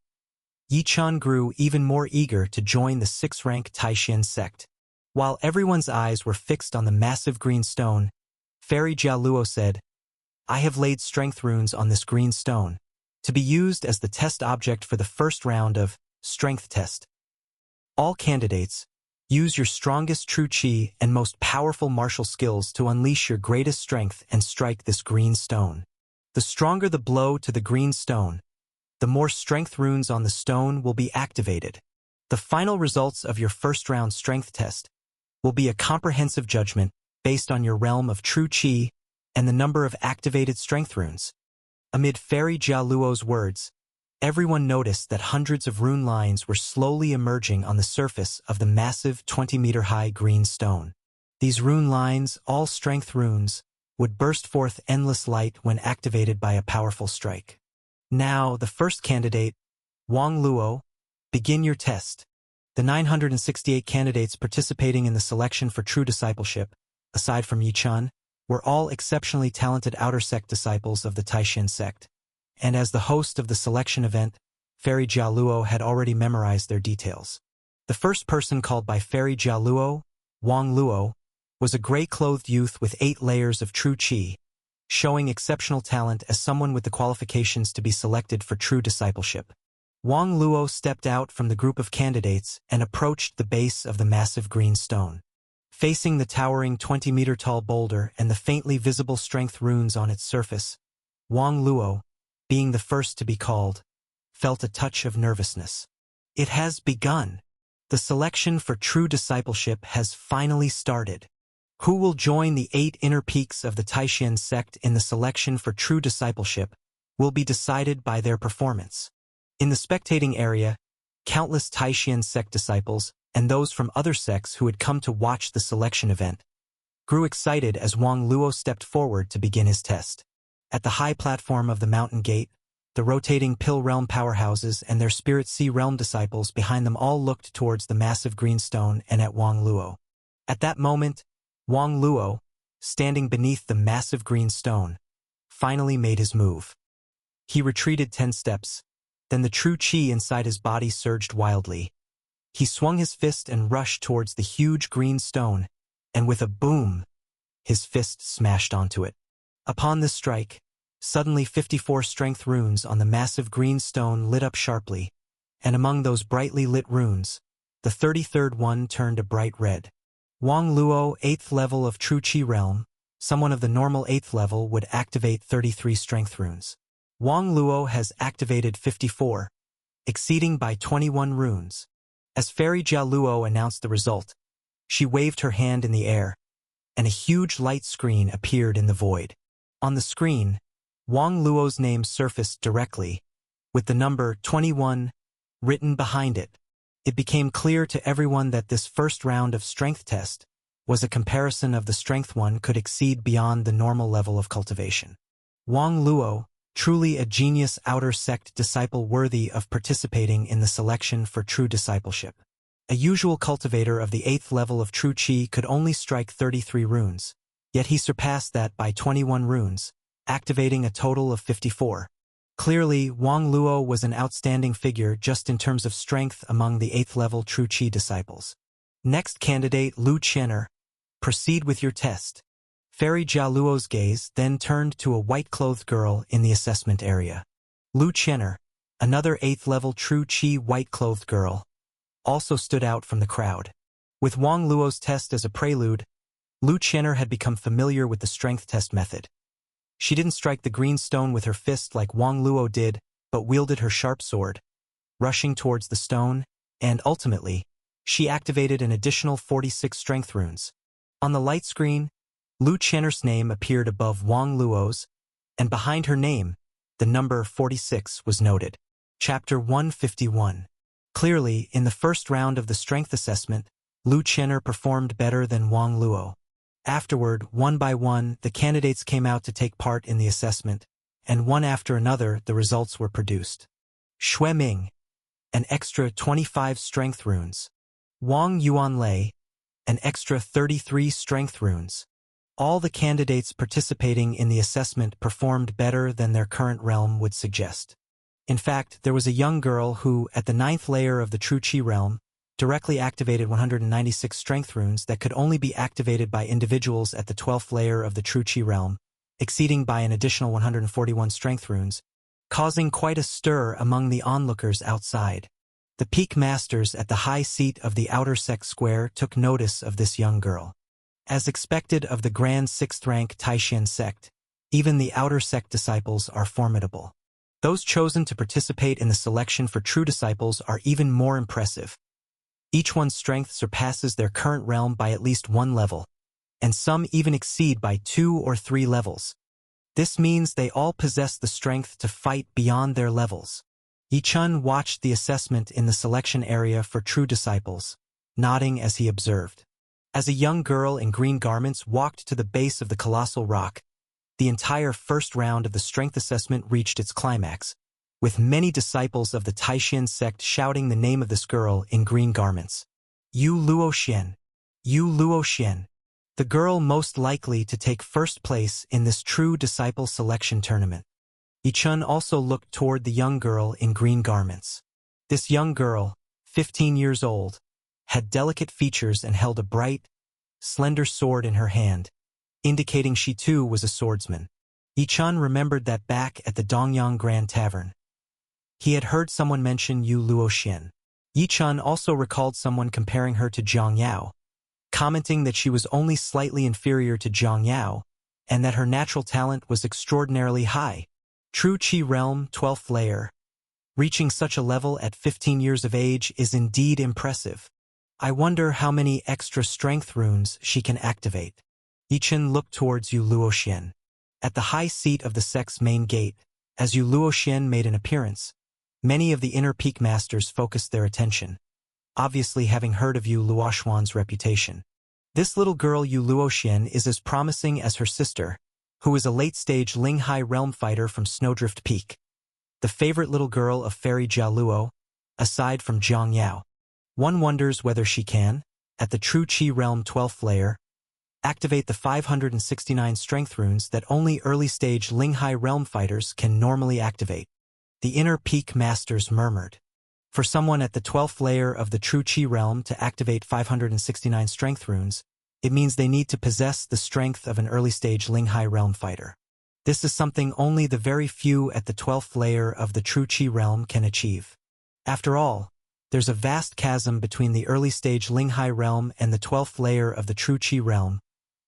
Yichun grew even more eager to join the 6th-rank Taishan sect. While everyone's eyes were fixed on the massive green stone, Fairy Jialuo said, "I have laid strength runes on this green stone, to be used as the test object for the first round of strength test. All candidates, use your strongest true Qi and most powerful martial skills to unleash your greatest strength and strike this green stone. The stronger the blow to the green stone, the more strength runes on the stone will be activated. The final results of your first-round strength test will be a comprehensive judgment based on your realm of true Qi and the number of activated strength runes." Amid Fairy Jialuo's words, everyone noticed that hundreds of rune lines were slowly emerging on the surface of the massive 20-meter-high green stone. These rune lines, all strength runes, would burst forth endless light when activated by a powerful strike. Now, the first candidate, Wang Luo, begin your test. The 968 candidates participating in the selection for true discipleship, aside from Yichun, were all exceptionally talented outer sect disciples of the Taishan sect. And as the host of the selection event, Fairy Jialuo had already memorized their details. The first person called by Fairy Jialuo, Wang Luo, was a gray-clothed youth with 8 layers of true Qi, showing exceptional talent as someone with the qualifications to be selected for true discipleship. Wang Luo stepped out from the group of candidates and approached the base of the massive green stone. Facing the towering 20-meter-tall boulder and the faintly visible strength runes on its surface, Wang Luo, being the first to be called, felt a touch of nervousness. It has begun. The selection for true discipleship has finally started. Who will join the 8 inner peaks of the Taishan sect in the selection for true discipleship will be decided by their performance. In the spectating area, countless Taishan sect disciples and those from other sects who had come to watch the selection event grew excited as Wang Luo stepped forward to begin his test. At the high platform of the mountain gate, the rotating Pill Realm powerhouses and their Spirit Sea Realm disciples behind them all looked towards the massive green stone and at Wang Luo. At that moment, Wang Luo, standing beneath the massive green stone, finally made his move. He retreated 10 steps, then the true Qi inside his body surged wildly. He swung his fist and rushed towards the huge green stone, and with a boom, his fist smashed onto it. Upon this strike, suddenly 54 strength runes on the massive green stone lit up sharply, and among those brightly lit runes, the 33rd one turned a bright red. Wang Luo, 8th level of True Qi Realm. Someone of the normal 8th level would activate 33 strength runes. Wang Luo has activated 54, exceeding by 21 runes. As Fairy Jia Luo announced the result, she waved her hand in the air, and a huge light screen appeared in the void. On the screen, Wang Luo's name surfaced directly, with the number 21 written behind it. It became clear to everyone that this first round of strength test was a comparison of the strength one could exceed beyond the normal level of cultivation. Wang Luo, truly a genius outer sect disciple worthy of participating in the selection for true discipleship. A usual cultivator of the 8th level of True Qi could only strike 33 runes, yet he surpassed that by 21 runes, activating a total of 54. Clearly, Wang Luo was an outstanding figure just in terms of strength among the 8th level True Qi disciples. Next candidate, Lu Qianer. Proceed with your test. Fairy Jia Luo's gaze then turned to a white-clothed girl in the assessment area. Lu Qianer, another 8th level True Qi white-clothed girl, also stood out from the crowd. With Wang Luo's test as a prelude, Lu Qianer had become familiar with the strength test method. She didn't strike the green stone with her fist like Wang Luo did, but wielded her sharp sword, rushing towards the stone, and ultimately, she activated an additional 46 strength runes. On the light screen, Lu Qianer's name appeared above Wang Luo's, and behind her name, the number 46 was noted. Chapter 151. Clearly, in the first round of the strength assessment, Lu Qianer performed better than Wang Luo. Afterward, one by one, the candidates came out to take part in the assessment, and one after another, the results were produced. Xue Ming, an extra 25 strength runes. Wang Yuanlei, an extra 33 strength runes. All the candidates participating in the assessment performed better than their current realm would suggest. In fact, there was a young girl who, at the 9th layer of the True Qi realm, directly activated 196 strength runes that could only be activated by individuals at the 12th layer of the True Qi realm, exceeding by an additional 141 strength runes, causing quite a stir among the onlookers outside. The peak masters at the high seat of the outer sect square took notice of this young girl. As expected of the grand 6th rank Taishan sect, even the outer sect disciples are formidable. Those chosen to participate in the selection for true disciples are even more impressive. Each one's strength surpasses their current realm by at least 1 level, and some even exceed by 2 or 3 levels. This means they all possess the strength to fight beyond their levels. Yichun watched the assessment in the selection area for true disciples, nodding as he observed. As a young girl in green garments walked to the base of the colossal rock, the entire first round of the strength assessment reached its climax, with many disciples of the Taishan sect shouting the name of this girl in green garments. Yu Luoxian. Yu Luoxian. The girl most likely to take first place in this true disciple selection tournament. Yichun also looked toward the young girl in green garments. This young girl, 15 years old, had delicate features and held a bright, slender sword in her hand, indicating she too was a swordsman. Yichun remembered that back at the Dongyang Grand Tavern, he had heard someone mention Yu Luoxian. Yichun also recalled someone comparing her to Zhang Yao, commenting that she was only slightly inferior to Zhang Yao, and that her natural talent was extraordinarily high. True Qi Realm 12th layer. Reaching such a level at 15 years of age is indeed impressive. I wonder how many extra strength runes she can activate. Yichun looked towards Yu Luoxian. At the high seat of the sect's main gate, as Yu Luoxian made an appearance, many of the inner peak masters focused their attention, obviously having heard of Yu Luoxuan's reputation. This little girl Yu Luoxian is as promising as her sister, who is a late-stage Linghai realm fighter from Snowdrift Peak. The favorite little girl of Fairy Jia Luo, aside from Zhang Yao. One wonders whether she can, at the True Qi Realm 12th layer, activate the 569 strength runes that only early-stage Linghai realm fighters can normally activate. The inner peak masters murmured. For someone at the 12th layer of the True Qi realm to activate 569 strength runes, it means they need to possess the strength of an early-stage Linghai realm fighter. This is something only the very few at the 12th layer of the True Qi realm can achieve. After all, There's a vast chasm between the early-stage Linghai realm and the 12th layer of the true Qi realm,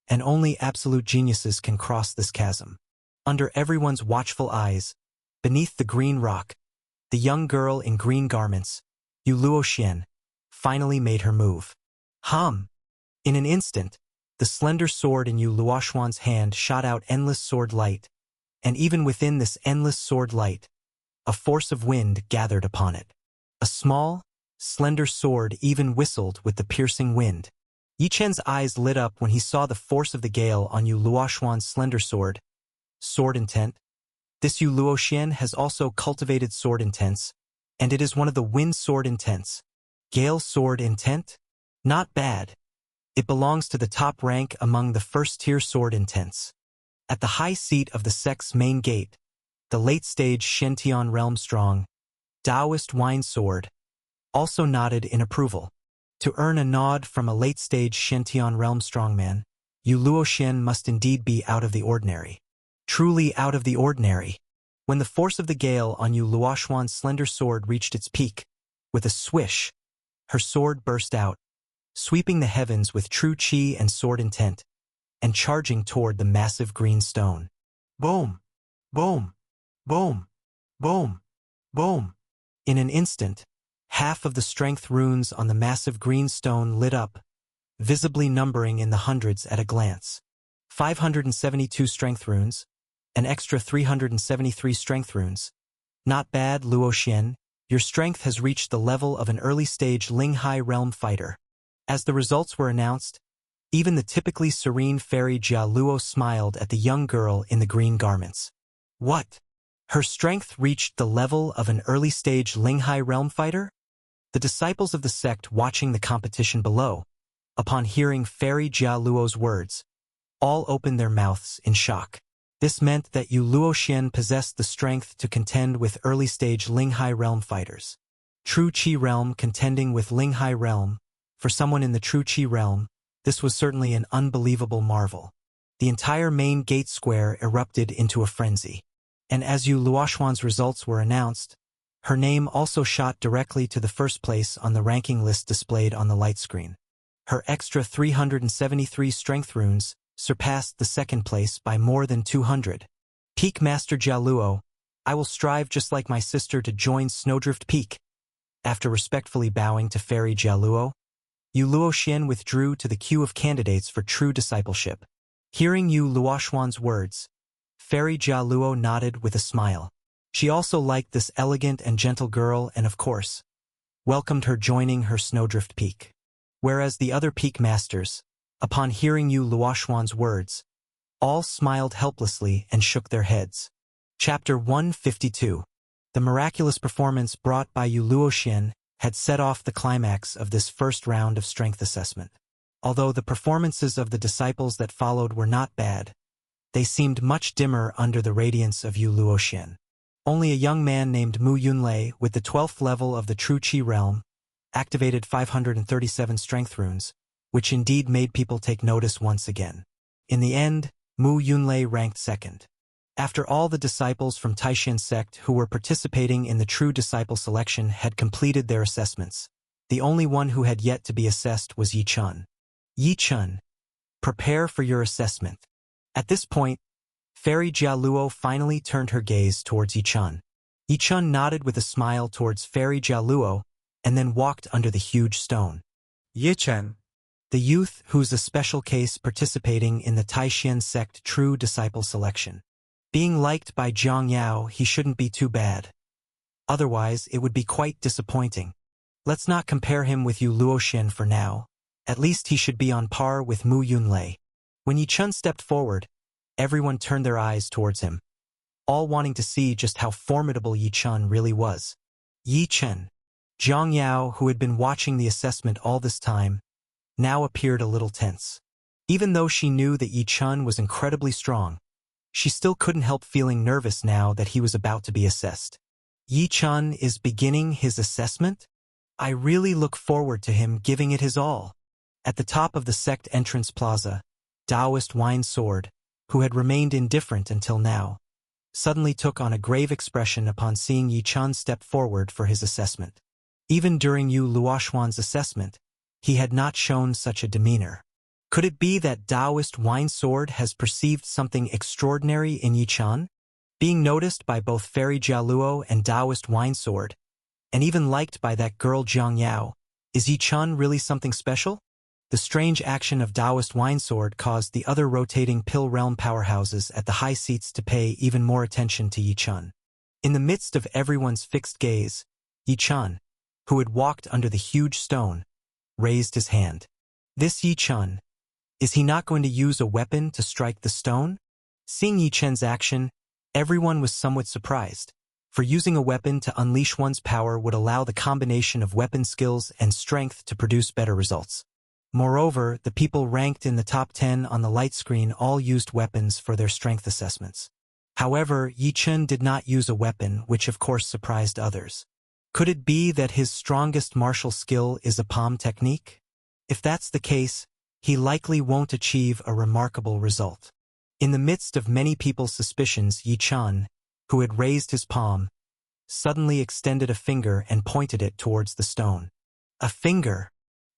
and only absolute geniuses can cross this chasm. Under everyone's watchful eyes, beneath the green rock, the young girl in green garments, Yu Luoxian, finally made her move. Hum! In an instant, the slender sword in Yu Luoxuan's hand shot out endless sword light, and even within this endless sword light, a force of wind gathered upon it. A small, slender sword even whistled with the piercing wind. Yi Chen's eyes lit up when he saw the force of the gale on Yu Luoxuan's slender sword. Sword intent. This Yu Luoxian has also cultivated sword intents, and it is one of the wind sword intents. Gale sword intent? Not bad. It belongs to the top rank among the first-tier sword intents. At the high seat of the sect's main gate, the late-stage Shentian realm strong, Taoist wine sword, also nodded in approval. To earn a nod from a late-stage Shentian realm strongman, Yu Luoxian must indeed be out of the ordinary. Truly out of the ordinary. When the force of the gale on Yu Luoxuan's slender sword reached its peak, with a swish, her sword burst out, sweeping the heavens with true qi and sword intent, and charging toward the massive green stone. Boom! Boom! Boom! Boom! Boom! In an instant, half of the strength runes on the massive green stone lit up, visibly numbering in the hundreds at a glance. 572 strength runes, an extra 373 strength runes. Not bad, Luoxian. Your strength has reached the level of an early-stage Linghai realm fighter. As the results were announced, even the typically serene fairy Jia Luo smiled at the young girl in the green garments. What? Her strength reached the level of an early-stage Linghai realm fighter? The disciples of the sect watching the competition below, upon hearing fairy Jia Luo's words, all opened their mouths in shock. This meant that Yu Luoxian possessed the strength to contend with early-stage Linghai realm fighters. True Qi realm contending with Linghai realm. For someone in the true Qi realm, this was certainly an unbelievable marvel. The entire main gate square erupted into a frenzy. And as Yu Luoxuan's results were announced, her name also shot directly to the first place on the ranking list displayed on the light screen. Her extra 373 strength runes surpassed the second place by more than 200. Peak Master Jia Luo, I will strive just like my sister to join Snowdrift Peak. After respectfully bowing to Fairy Jia Luo, Yu Luoxian withdrew to the queue of candidates for true discipleship. Hearing Yu Luoxuan's words, Fairy Jia Luo nodded with a smile. She also liked this elegant and gentle girl and, of course, welcomed her joining her Snowdrift Peak. Whereas the other Peak Masters, upon hearing Yu Luoxuan's words, all smiled helplessly and shook their heads. Chapter 152. The miraculous performance brought by Yu Luoxian had set off the climax of this first round of strength assessment. Although the performances of the disciples that followed were not bad, they seemed much dimmer under the radiance of Yu Luoxian. Only a young man named Mu Yunlei, with the 12th level of the True Qi realm, activated 537 strength runes, which indeed made people take notice once again. In the end, Mu Yunlei ranked second. After all the disciples from Taishan sect who were participating in the true disciple selection had completed their assessments, the only one who had yet to be assessed was Yi Chun. Yi Chun, prepare for your assessment. At this point, Fairy Jia Luo finally turned her gaze towards Yi Chun. Yi Chun nodded with a smile towards Fairy Jia Luo, and then walked under the huge stone. Yi Chen. The youth who's a special case participating in the Taishan sect true disciple selection. Being liked by Zhang Yao, he shouldn't be too bad. Otherwise, it would be quite disappointing. Let's not compare him with Yu Luoxian for now. At least he should be on par with Mu Yunlei. When Yi Chun stepped forward, everyone turned their eyes towards him, all wanting to see just how formidable Yi Chun really was. Yi Chun. Zhang Yao, who had been watching the assessment all this time, now appeared a little tense. Even though she knew that Yi Chun was incredibly strong, she still couldn't help feeling nervous now that he was about to be assessed. Yi Chun is beginning his assessment? I really look forward to him giving it his all. At the top of the sect entrance plaza, Taoist Wine Sword, who had remained indifferent until now, suddenly took on a grave expression upon seeing Yi Chun step forward for his assessment. Even during Yu Luoxuan's assessment, he had not shown such a demeanor. Could it be that Taoist wine sword has perceived something extraordinary in Yichun? Being noticed by both Fairy Jialuo and Taoist wine sword, and even liked by that girl Jiang Yao, is Yichun really something special? The strange action of Taoist wine sword caused the other rotating pill realm powerhouses at the high seats to pay even more attention to Yichun. In the midst of everyone's fixed gaze, Yichun, who had walked under the huge stone, raised his hand. This Yichun, is he not going to use a weapon to strike the stone? Seeing Yichun's action, everyone was somewhat surprised, for using a weapon to unleash one's power would allow the combination of weapon skills and strength to produce better results. Moreover, the people ranked in the top 10 on the light screen all used weapons for their strength assessments. However, Yichun did not use a weapon, which of course surprised others. Could it be that his strongest martial skill is a palm technique? If that's the case, he likely won't achieve a remarkable result. In the midst of many people's suspicions, Yichun, who had raised his palm, suddenly extended a finger and pointed it towards the stone. A finger?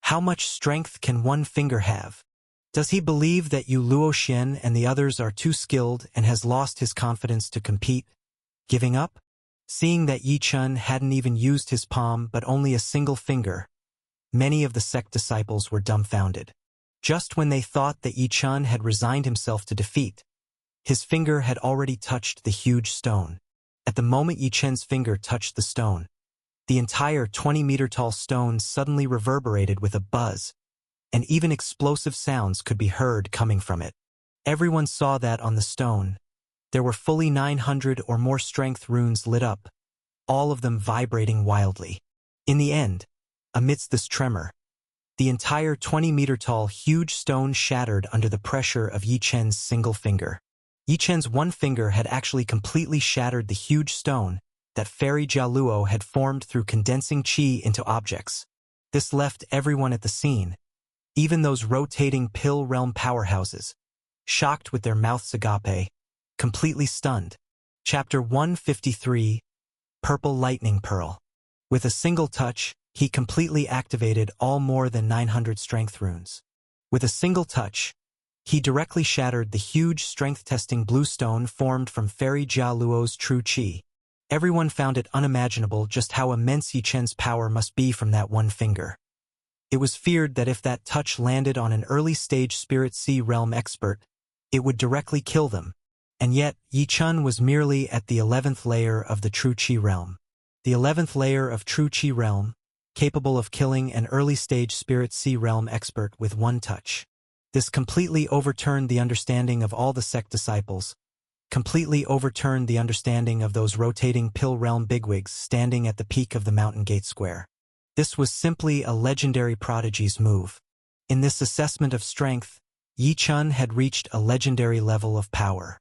How much strength can one finger have? Does he believe that Yu Luoxian and the others are too skilled and has lost his confidence to compete, giving up? Seeing that Yichun hadn't even used his palm but only a single finger, many of the sect disciples were dumbfounded. Just when they thought that Yichun had resigned himself to defeat, his finger had already touched the huge stone. At the moment Yichun's finger touched the stone, the entire 20-meter-tall stone suddenly reverberated with a buzz, and even explosive sounds could be heard coming from it. Everyone saw that on the stone, there were fully 900 or more strength runes lit up, all of them vibrating wildly. In the end, amidst this tremor, the entire 20-meter-tall huge stone shattered under the pressure of Yichun's single finger. Yichun's one finger had actually completely shattered the huge stone that Fairy Jialuo had formed through condensing qi into objects. This left everyone at the scene, even those rotating pill realm powerhouses, shocked with their mouths agape, completely stunned. Chapter 153, Purple Lightning Pearl. With a single touch, he completely activated all more than 900 strength runes. With a single touch, he directly shattered the huge strength-testing blue stone formed from Fairy Jialuo's true qi. Everyone found it unimaginable just how immense Yichun's power must be from that one finger. It was feared that if that touch landed on an early-stage Spirit Sea realm expert, it would directly kill them. And yet, Yichun was merely at the 11th layer of the true qi realm. The 11th layer of true qi realm, capable of killing an early-stage Spirit Sea realm expert with one touch. This completely overturned the understanding of all the sect disciples, completely overturned the understanding of those rotating pill realm bigwigs standing at the peak of the Mountain Gate Square. This was simply a legendary prodigy's move. In this assessment of strength, Yichun had reached a legendary level of power.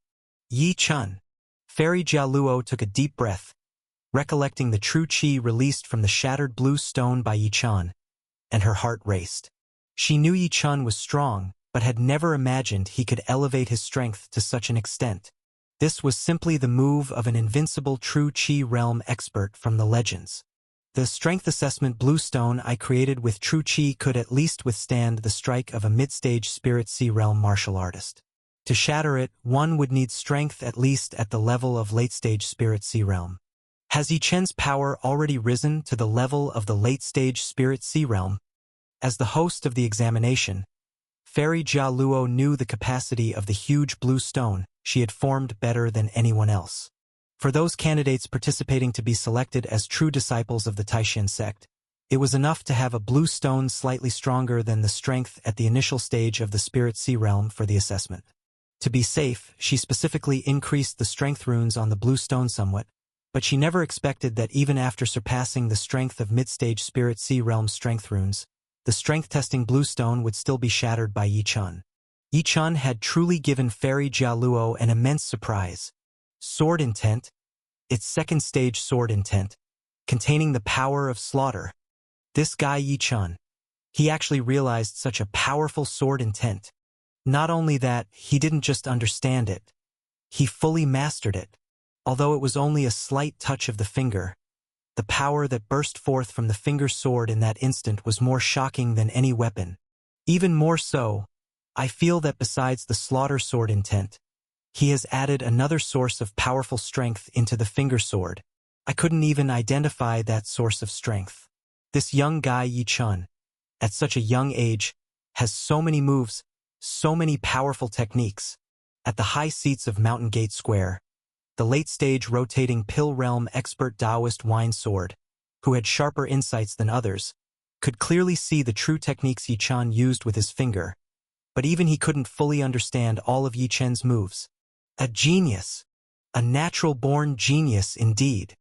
Yichun. Fairy Jialuo took a deep breath, recollecting the true qi released from the shattered blue stone by Yichun, and her heart raced. She knew Yichun was strong, but had never imagined he could elevate his strength to such an extent. This was simply the move of an invincible true qi realm expert from the legends. The strength assessment blue stone I created with true qi could at least withstand the strike of a mid-stage Spirit Sea realm martial artist. To shatter it, one would need strength at least at the level of late-stage Spirit Sea realm. Has Yichun's power already risen to the level of the late-stage Spirit Sea realm? As the host of the examination, Fairy Jialuo knew the capacity of the huge blue stone she had formed better than anyone else. For those candidates participating to be selected as true disciples of the Taishan sect, it was enough to have a blue stone slightly stronger than the strength at the initial stage of the Spirit Sea realm for the assessment. To be safe, she specifically increased the strength runes on the blue stone somewhat, but she never expected that even after surpassing the strength of mid-stage Spirit Sea realm strength runes, the strength-testing blue stone would still be shattered by Yichun. Yichun had truly given Fairy Jialuo an immense surprise. Sword Intent, its second-stage sword intent, containing the power of slaughter. This guy Yichun, he actually realized such a powerful sword intent. Not only that, he didn't just understand it, he fully mastered it. Although it was only a slight touch of the finger, The power that burst forth from the finger sword in that instant was more shocking than any weapon. Even more so, I feel that besides the slaughter sword intent, he has added another source of powerful strength into the finger sword. I couldn't even identify that source of strength. This young guy Yi Chun, at such a young age, has so many moves, so many powerful techniques. At the high seats of Mountain Gate Square, the late-stage rotating Pill Realm expert Taoist wine sword, who had sharper insights than others, could clearly see the true techniques Yi Chun used with his finger, but even he couldn't fully understand all of Yi Chen's moves. A genius. A natural-born genius indeed.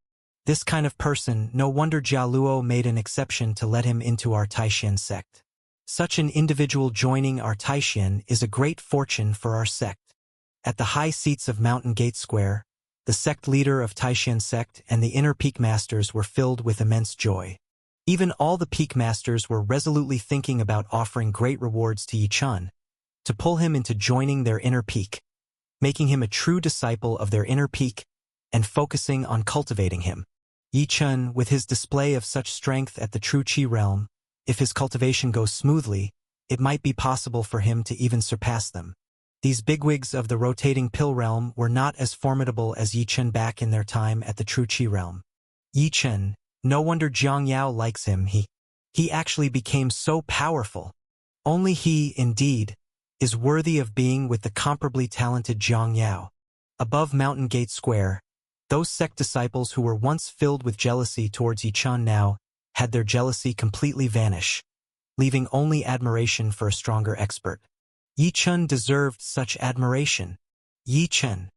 This kind of person, no wonder Jia Luo made an exception to let him into our Taishan sect. Such an individual joining our Taishan is a great fortune for our sect. At the high seats of Mountain Gate Square, the sect leader of Taishan sect and the inner peak masters were filled with immense joy. Even all the peak masters were resolutely thinking about offering great rewards to Yi Chun, to pull him into joining their inner peak, making him a true disciple of their inner peak, and focusing on cultivating him. Yi Chun, with his display of such strength at the true Qi realm, if his cultivation goes smoothly, it might be possible for him to even surpass them. These bigwigs of the rotating Pill realm were not as formidable as Yi Chun back in their time at the true Qi realm. Yi Chun, no wonder Jiang Yao likes him. He actually became so powerful. Only he, indeed, is worthy of being with the comparably talented Jiang Yao. Above Mountain Gate Square, those sect disciples who were once filled with jealousy towards Yi Chun now had their jealousy completely vanish, leaving only admiration for a stronger expert. Yi Chun deserved such admiration. Yi Chun.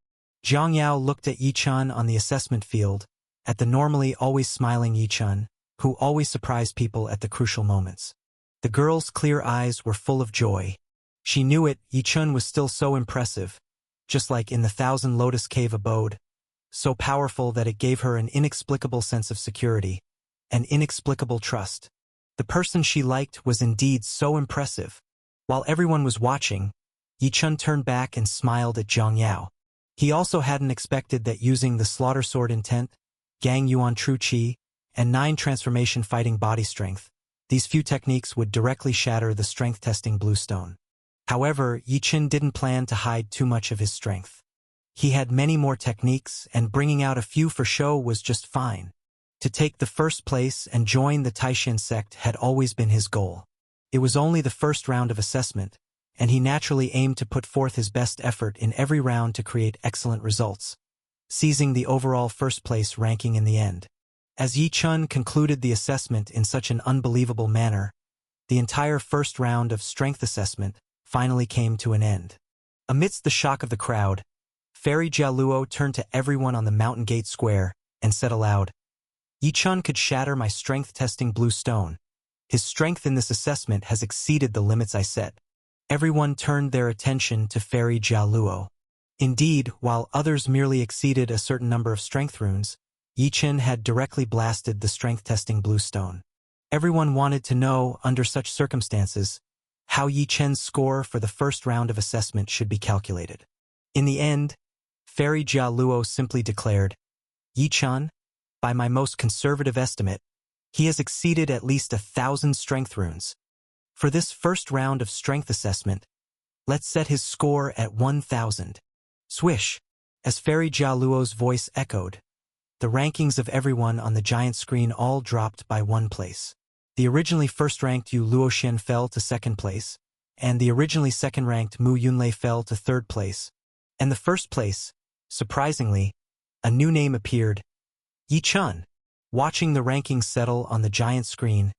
Jiang Yao looked at Yi Chun on the assessment field, at the normally always smiling Yi Chun, who always surprised people at the crucial moments. The girl's clear eyes were full of joy. She knew it, Yi Chun was still so impressive, just like in the Thousand Lotus Cave abode, so powerful that it gave her an inexplicable sense of security, an inexplicable trust. The person she liked was indeed so impressive. While everyone was watching, Yi Chun turned back and smiled at Jiang Yao. He also hadn't expected that using the Slaughter Sword Intent, Gang Yuan True Qi, and 9 Transformation Fighting Body Strength, these few techniques would directly shatter the strength-testing Blue Stone. However, Yi Chun didn't plan to hide too much of his strength. He had many more techniques, and bringing out a few for show was just fine. To take the first place and join the Taishan sect had always been his goal. It was only the first round of assessment, and he naturally aimed to put forth his best effort in every round to create excellent results, seizing the overall first place ranking in the end. As Yi Chun concluded the assessment in such an unbelievable manner, the entire first round of strength assessment finally came to an end. Amidst the shock of the crowd, Fairy Jia Luo turned to everyone on the Mountain Gate Square and said aloud, "Yi Chun could shatter my strength-testing Blue Stone. His strength in this assessment has exceeded the limits I set." Everyone turned their attention to Fairy Jia Luo. Indeed, while others merely exceeded a certain number of strength runes, Yi Chun had directly blasted the strength-testing Blue Stone. Everyone wanted to know, under such circumstances, how Yi Chun's score for the first round of assessment should be calculated. In the end, Fairy Jia Luo simply declared, "Yi Chun, by my most conservative estimate, he has exceeded at least 1,000 strength runes. For this first round of strength assessment, let's set his score at 1,000. Swish! As Fairy Jia Luo's voice echoed, the rankings of everyone on the giant screen all dropped by 1 place. The originally first-ranked Yu Luoxian fell to 2nd place, and the originally second-ranked Mu Yunlei fell to 3rd place. And the first place, surprisingly, a new name appeared, Yi Chun. Watching the rankings settle on the giant screen,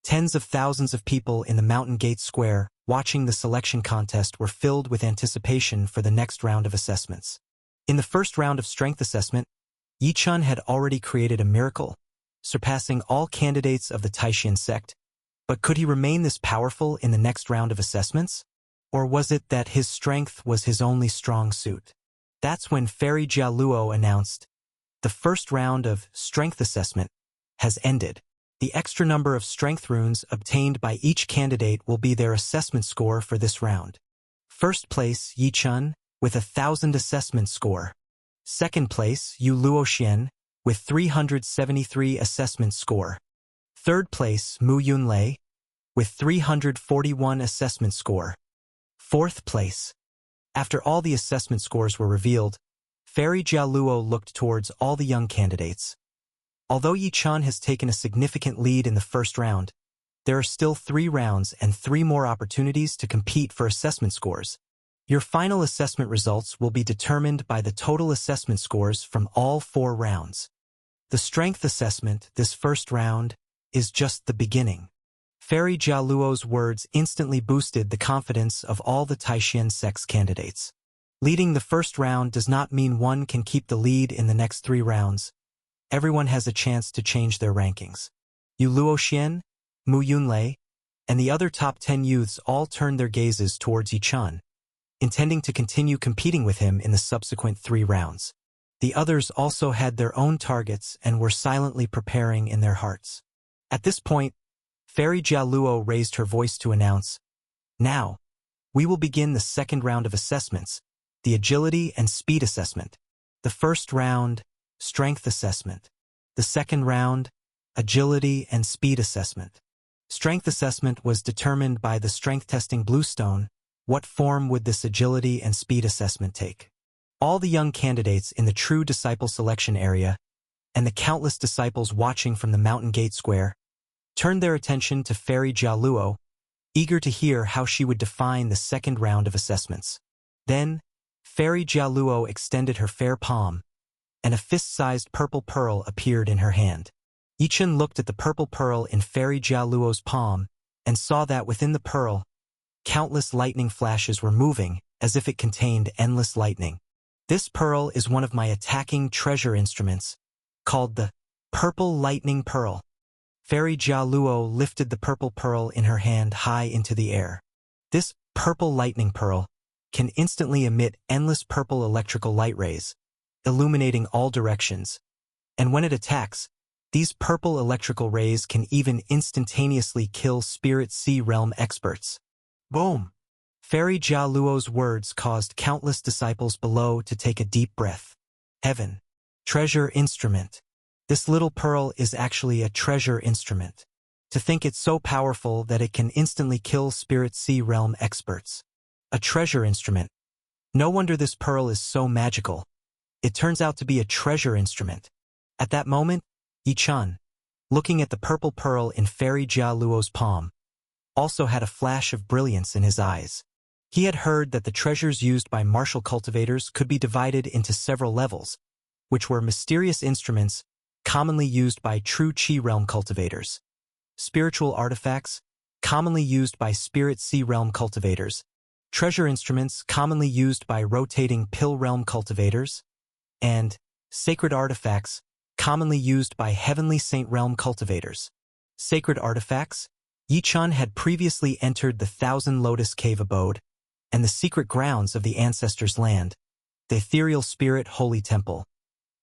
tens of thousands of people in the Mountain Gate Square watching the selection contest were filled with anticipation for the next round of assessments. In the first round of strength assessment, Yi Chun had already created a miracle, surpassing all candidates of the Taishan sect, but could he remain this powerful in the next round of assessments? Or was it that his strength was his only strong suit? That's when Fairy Jia Luo announced, "The first round of strength assessment has ended. The extra number of strength runes obtained by each candidate will be their assessment score for this round. First place, Yi Chun, with 1,000 assessment score. Second place, Yu Luoxian, with 373 assessment score. Third place, Mu Yunlei, with 341 assessment score. Fourth place. After all the assessment scores were revealed, Fairy Jialuo looked towards all the young candidates. Although Yi Chun has taken a significant lead in the first round, there are still 3 rounds and 3 more opportunities to compete for assessment scores. Your final assessment results will be determined by the total assessment scores from all 4 rounds. The strength assessment, this first round, is just the beginning. Fairy Jialuo's words instantly boosted the confidence of all the Taishan sex candidates. Leading the first round does not mean one can keep the lead in the next 3 rounds. Everyone has a chance to change their rankings. Yu Luoxian, Mu Yunlei, and the other top 10 youths all turned their gazes towards Yi Chun, intending to continue competing with him in the subsequent 3 rounds. The others also had their own targets and were silently preparing in their hearts. At this point, Fairy Jialuo raised her voice to announce, "Now, we will begin the second round of assessments, the agility and speed assessment. The first round, strength assessment. The second round, agility and speed assessment." Strength assessment was determined by the strength testing bluestone. What form would this agility and speed assessment take? All the young candidates in the true disciple selection area and the countless disciples watching from the Mountain Gate Square turned their attention to Fairy Jialuo, eager to hear how she would define the second round of assessments. Then, Fairy Jialuo extended her fair palm, and a fist-sized purple pearl appeared in her hand. Yi Chun looked at the purple pearl in Fairy Jialuo's palm and saw that within the pearl, countless lightning flashes were moving as if it contained endless lightning. This pearl is one of my attacking treasure instruments, called the Purple Lightning Pearl. Fairy Jialuo lifted the purple pearl in her hand high into the air. This purple lightning pearl can instantly emit endless purple electrical light rays, illuminating all directions, and when it attacks, these purple electrical rays can even instantaneously kill Spirit Sea Realm experts. Boom! Fairy Jialuo's words caused countless disciples below to take a deep breath. Heaven. Treasure instrument. This little pearl is actually a treasure instrument. To think it's so powerful that it can instantly kill Spirit Sea Realm experts. A treasure instrument. No wonder this pearl is so magical. It turns out to be a treasure instrument. At that moment, Yi Chun, looking at the purple pearl in Fairy Jialuo's palm, also had a flash of brilliance in his eyes. He had heard that the treasures used by martial cultivators could be divided into several levels, which were mysterious instruments commonly used by true Qi Realm cultivators, spiritual artifacts commonly used by Spirit Sea Realm cultivators, treasure instruments commonly used by rotating Pill Realm cultivators, and sacred artifacts commonly used by Heavenly Saint Realm cultivators. Sacred artifacts. Yi Chun had previously entered the Thousand Lotus Cave abode and the secret grounds of the ancestors' land, the ethereal spirit holy temple,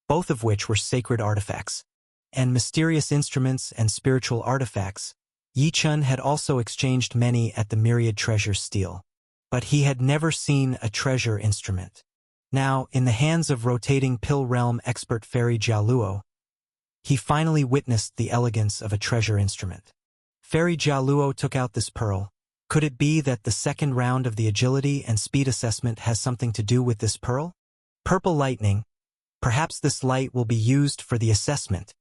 both of which were sacred artifacts, and mysterious instruments and spiritual artifacts. Yi Chun had also exchanged many at the myriad treasure steel, but he had never seen a treasure instrument. Now, in the hands of rotating Pill Realm expert Fairy Jialuo, he finally witnessed the elegance of a treasure instrument. Fairy Jialuo took out this pearl. Could it be that the second round of the agility and speed assessment has something to do with this pearl? Purple lightning. Perhaps this light will be used for the assessment.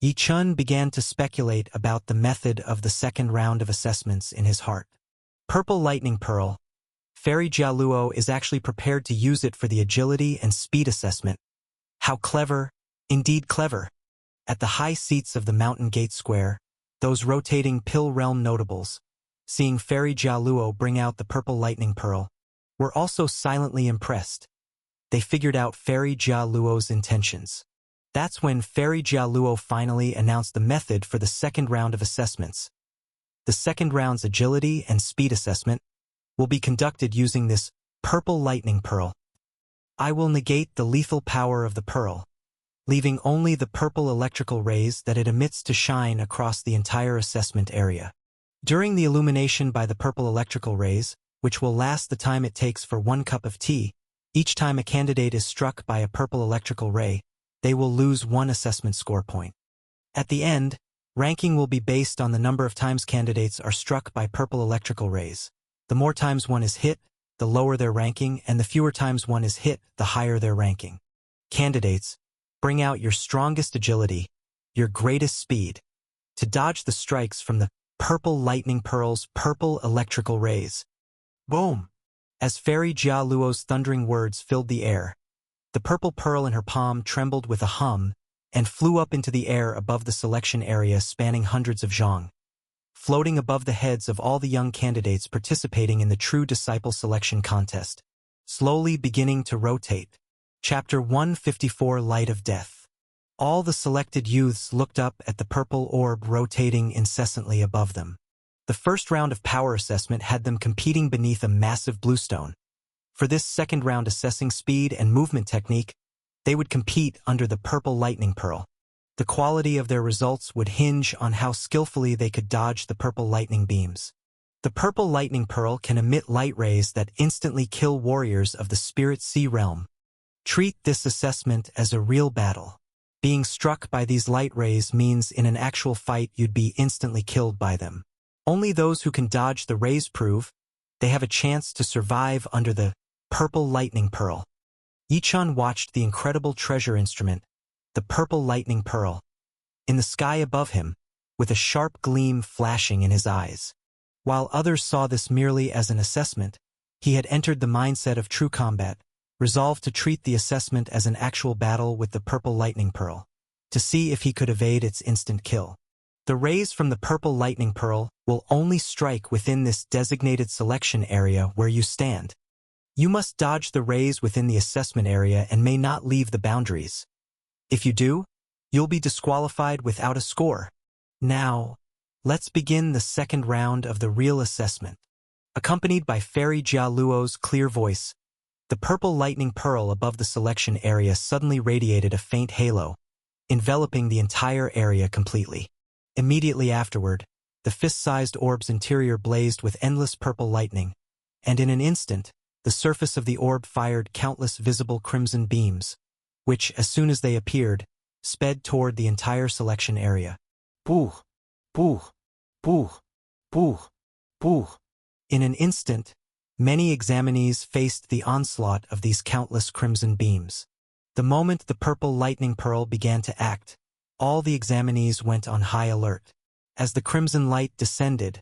Yi Chun began to speculate about the method of the second round of assessments in his heart. Purple lightning pearl. Fairy Jialuo is actually prepared to use it for the agility and speed assessment. How clever, indeed clever. At the high seats of the Mountain Gate Square, those rotating Pill Realm notables, seeing Fairy Jialuo bring out the purple lightning pearl, were also silently impressed. They figured out Fairy Jialuo's intentions. That's when Fairy Jialuo finally announced the method for the second round of assessments. The second round's agility and speed assessment will be conducted using this purple lightning pearl. I will negate the lethal power of the pearl, leaving only the purple electrical rays that it emits to shine across the entire assessment area. During the illumination by the purple electrical rays, which will last the time it takes for 1 cup of tea, each time a candidate is struck by a purple electrical ray, they will lose 1 assessment score point. At the end, ranking will be based on the number of times candidates are struck by purple electrical rays. The more times one is hit, the lower their ranking, and the fewer times one is hit, the higher their ranking. Candidates, bring out your strongest agility, your greatest speed, to dodge the strikes from the purple lightning pearl's purple electrical rays. Boom! As Fairy Jia Luo's thundering words filled the air, the purple pearl in her palm trembled with a hum and flew up into the air above the selection area spanning hundreds of zhang, floating above the heads of all the young candidates participating in the True Disciple Selection Contest, slowly beginning to rotate. Chapter 154 Light of Death. All the selected youths looked up at the purple orb rotating incessantly above them. The first round of power assessment had them competing beneath a massive bluestone. For this second round assessing speed and movement technique, they would compete under the purple lightning pearl. The quality of their results would hinge on how skillfully they could dodge the purple lightning beams. The purple lightning pearl can emit light rays that instantly kill warriors of the Spirit Sea realm. Treat this assessment as a real battle. Being struck by these light rays means in an actual fight you'd be instantly killed by them. Only those who can dodge the rays prove they have a chance to survive under the purple lightning pearl. Yichun watched the incredible treasure instrument, the purple lightning pearl, in the sky above him, with a sharp gleam flashing in his eyes. While others saw this merely as an assessment, he had entered the mindset of true combat, resolved to treat the assessment as an actual battle with the purple lightning pearl, to see if he could evade its instant kill. The rays from the purple lightning pearl will only strike within this designated selection area where you stand. You must dodge the rays within the assessment area and may not leave the boundaries. If you do, you'll be disqualified without a score. Now, let's begin the second round of the real assessment. Accompanied by Fairy Jia Luo's clear voice, the purple lightning pearl above the selection area suddenly radiated a faint halo, enveloping the entire area completely. Immediately afterward, the fist-sized orb's interior blazed with endless purple lightning, and in an instant, the surface of the orb fired countless visible crimson beams, which, as soon as they appeared, sped toward the entire selection area. Pour, pour, pour, pour, pour. In an instant, many examinees faced the onslaught of these countless crimson beams. The moment the purple lightning pearl began to act, all the examinees went on high alert. As the crimson light descended,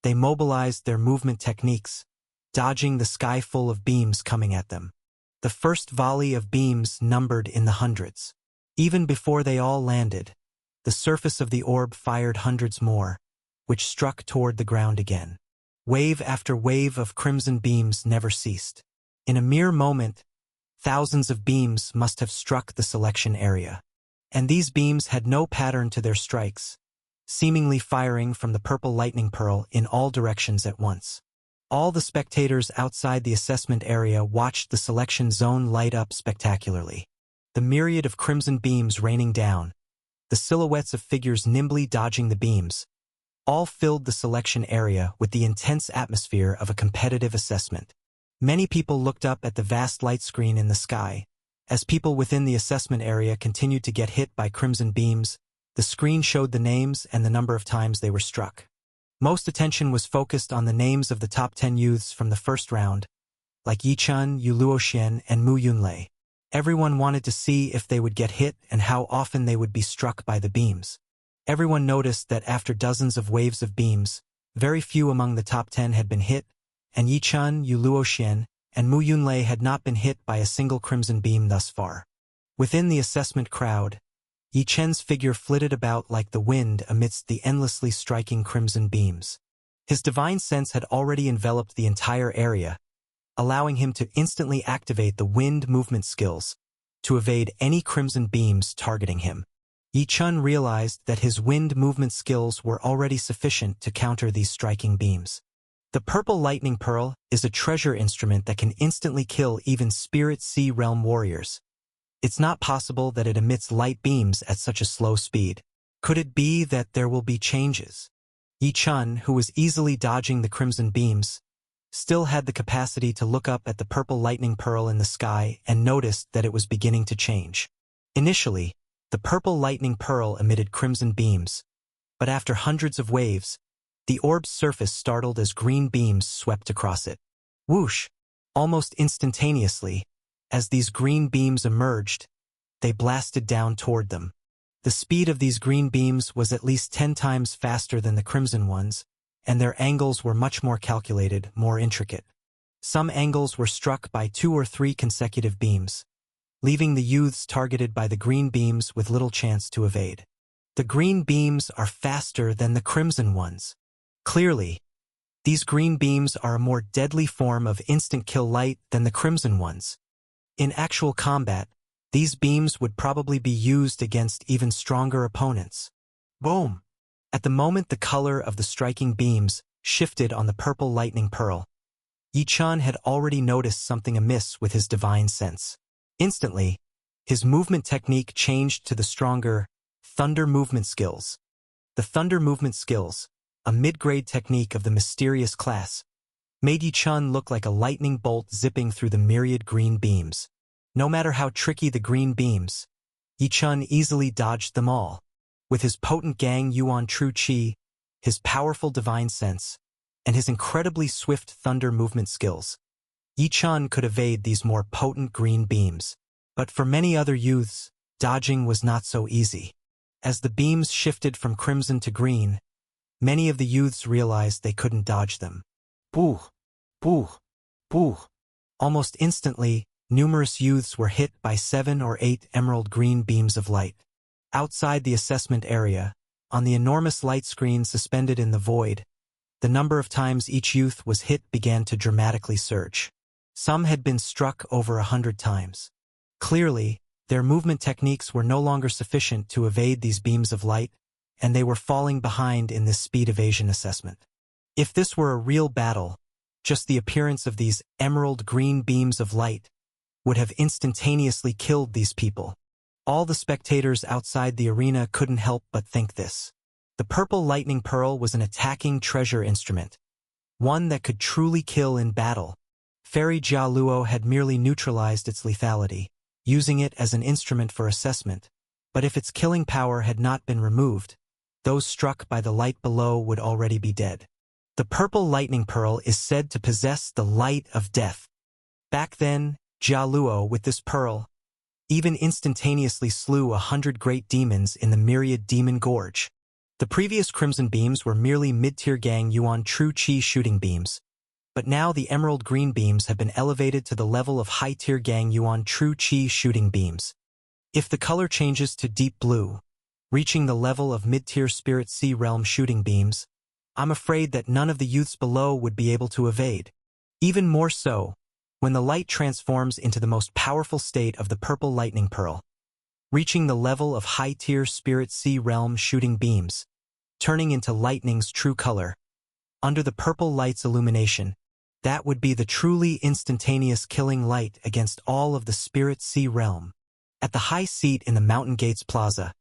they mobilized their movement techniques, dodging the sky full of beams coming at them. The first volley of beams numbered in the hundreds. Even before they all landed, the surface of the orb fired hundreds more, which struck toward the ground again. Wave after wave of crimson beams never ceased. In a mere moment, thousands of beams must have struck the selection area. And these beams had no pattern to their strikes, seemingly firing from the purple lightning pearl in all directions at once. All the spectators outside the assessment area watched the selection zone light up spectacularly. The myriad of crimson beams raining down, the silhouettes of figures nimbly dodging the beams, all filled the selection area with the intense atmosphere of a competitive assessment. Many people looked up at the vast light screen in the sky. As people within the assessment area continued to get hit by crimson beams, the screen showed the names and the number of times they were struck. Most attention was focused on the names of the top 10 youths from the first round, like Yichun, Yu Luoxian, and Mu Yunlei. Everyone wanted to see if they would get hit and how often they would be struck by the beams. Everyone noticed that after dozens of waves of beams, very few among the top 10 had been hit, and Yichun, Yu Luoxian, and Mu Yunlei had not been hit by a single crimson beam thus far. Within the assessment crowd, Yi Chen's figure flitted about like the wind amidst the endlessly striking crimson beams. His divine sense had already enveloped the entire area, allowing him to instantly activate the wind movement skills to evade any crimson beams targeting him. Yi Chen realized that his wind movement skills were already sufficient to counter these striking beams. The purple lightning pearl is a treasure instrument that can instantly kill even Spirit Sea realm warriors. It's not possible that it emits light beams at such a slow speed. Could it be that there will be changes? Yi Chun, who was easily dodging the crimson beams, still had the capacity to look up at the purple lightning pearl in the sky and noticed that it was beginning to change. Initially, the purple lightning pearl emitted crimson beams, but after hundreds of waves, the orb's surface startled as green beams swept across it. Whoosh! Almost instantaneously, as these green beams emerged, they blasted down toward them. The speed of these green beams was at least 10 times faster than the crimson ones, and their angles were much more calculated, more intricate. Some angles were struck by 2 or 3 consecutive beams, leaving the youths targeted by the green beams with little chance to evade. The green beams are faster than the crimson ones. Clearly, these green beams are a more deadly form of instant kill light than the crimson ones. In actual combat, these beams would probably be used against even stronger opponents. Boom! At the moment the color of the striking beams shifted on the purple lightning pearl, Yi-chan had already noticed something amiss with his divine sense. Instantly, his movement technique changed to the stronger thunder movement skills. The thunder movement skills, a mid-grade technique of the mysterious class, made Yi-chan look like a lightning bolt zipping through the myriad green beams. No matter how tricky the green beams, Yi-chan easily dodged them all. With his potent Gang Yuan True Chi, his powerful divine sense, and his incredibly swift thunder movement skills, Yi-chan could evade these more potent green beams. But for many other youths, dodging was not so easy. As the beams shifted from crimson to green, many of the youths realized they couldn't dodge them. Boo! Boo! Boo! Almost instantly, numerous youths were hit by 7 or 8 emerald green beams of light. Outside the assessment area, on the enormous light screen suspended in the void, the number of times each youth was hit began to dramatically surge. Some had been struck over 100 times. Clearly, their movement techniques were no longer sufficient to evade these beams of light, and they were falling behind in this speed evasion assessment. If this were a real battle, just the appearance of these emerald green beams of light would have instantaneously killed these people. All the spectators outside the arena couldn't help but think this. The purple lightning pearl was an attacking treasure instrument, one that could truly kill in battle. Fairy Jia Luo had merely neutralized its lethality, using it as an instrument for assessment, but if its killing power had not been removed, those struck by the light below would already be dead. The purple lightning pearl is said to possess the light of death. Back then, Jia Luo, with this pearl, even instantaneously slew 100 great demons in the myriad demon gorge. The previous crimson beams were merely mid-tier Gang Yuan True Chi shooting beams, but now the emerald green beams have been elevated to the level of high-tier Gang Yuan True Chi shooting beams. If the color changes to deep blue, reaching the level of mid-tier Spirit Sea Realm shooting beams, I'm afraid that none of the youths below would be able to evade. Even more so, when the light transforms into the most powerful state of the purple lightning pearl, reaching the level of high-tier Spirit Sea Realm shooting beams, turning into lightning's true color. Under the purple light's illumination, that would be the truly instantaneous killing light against all of the Spirit Sea Realm. At the high seat in the Mountain Gates Plaza,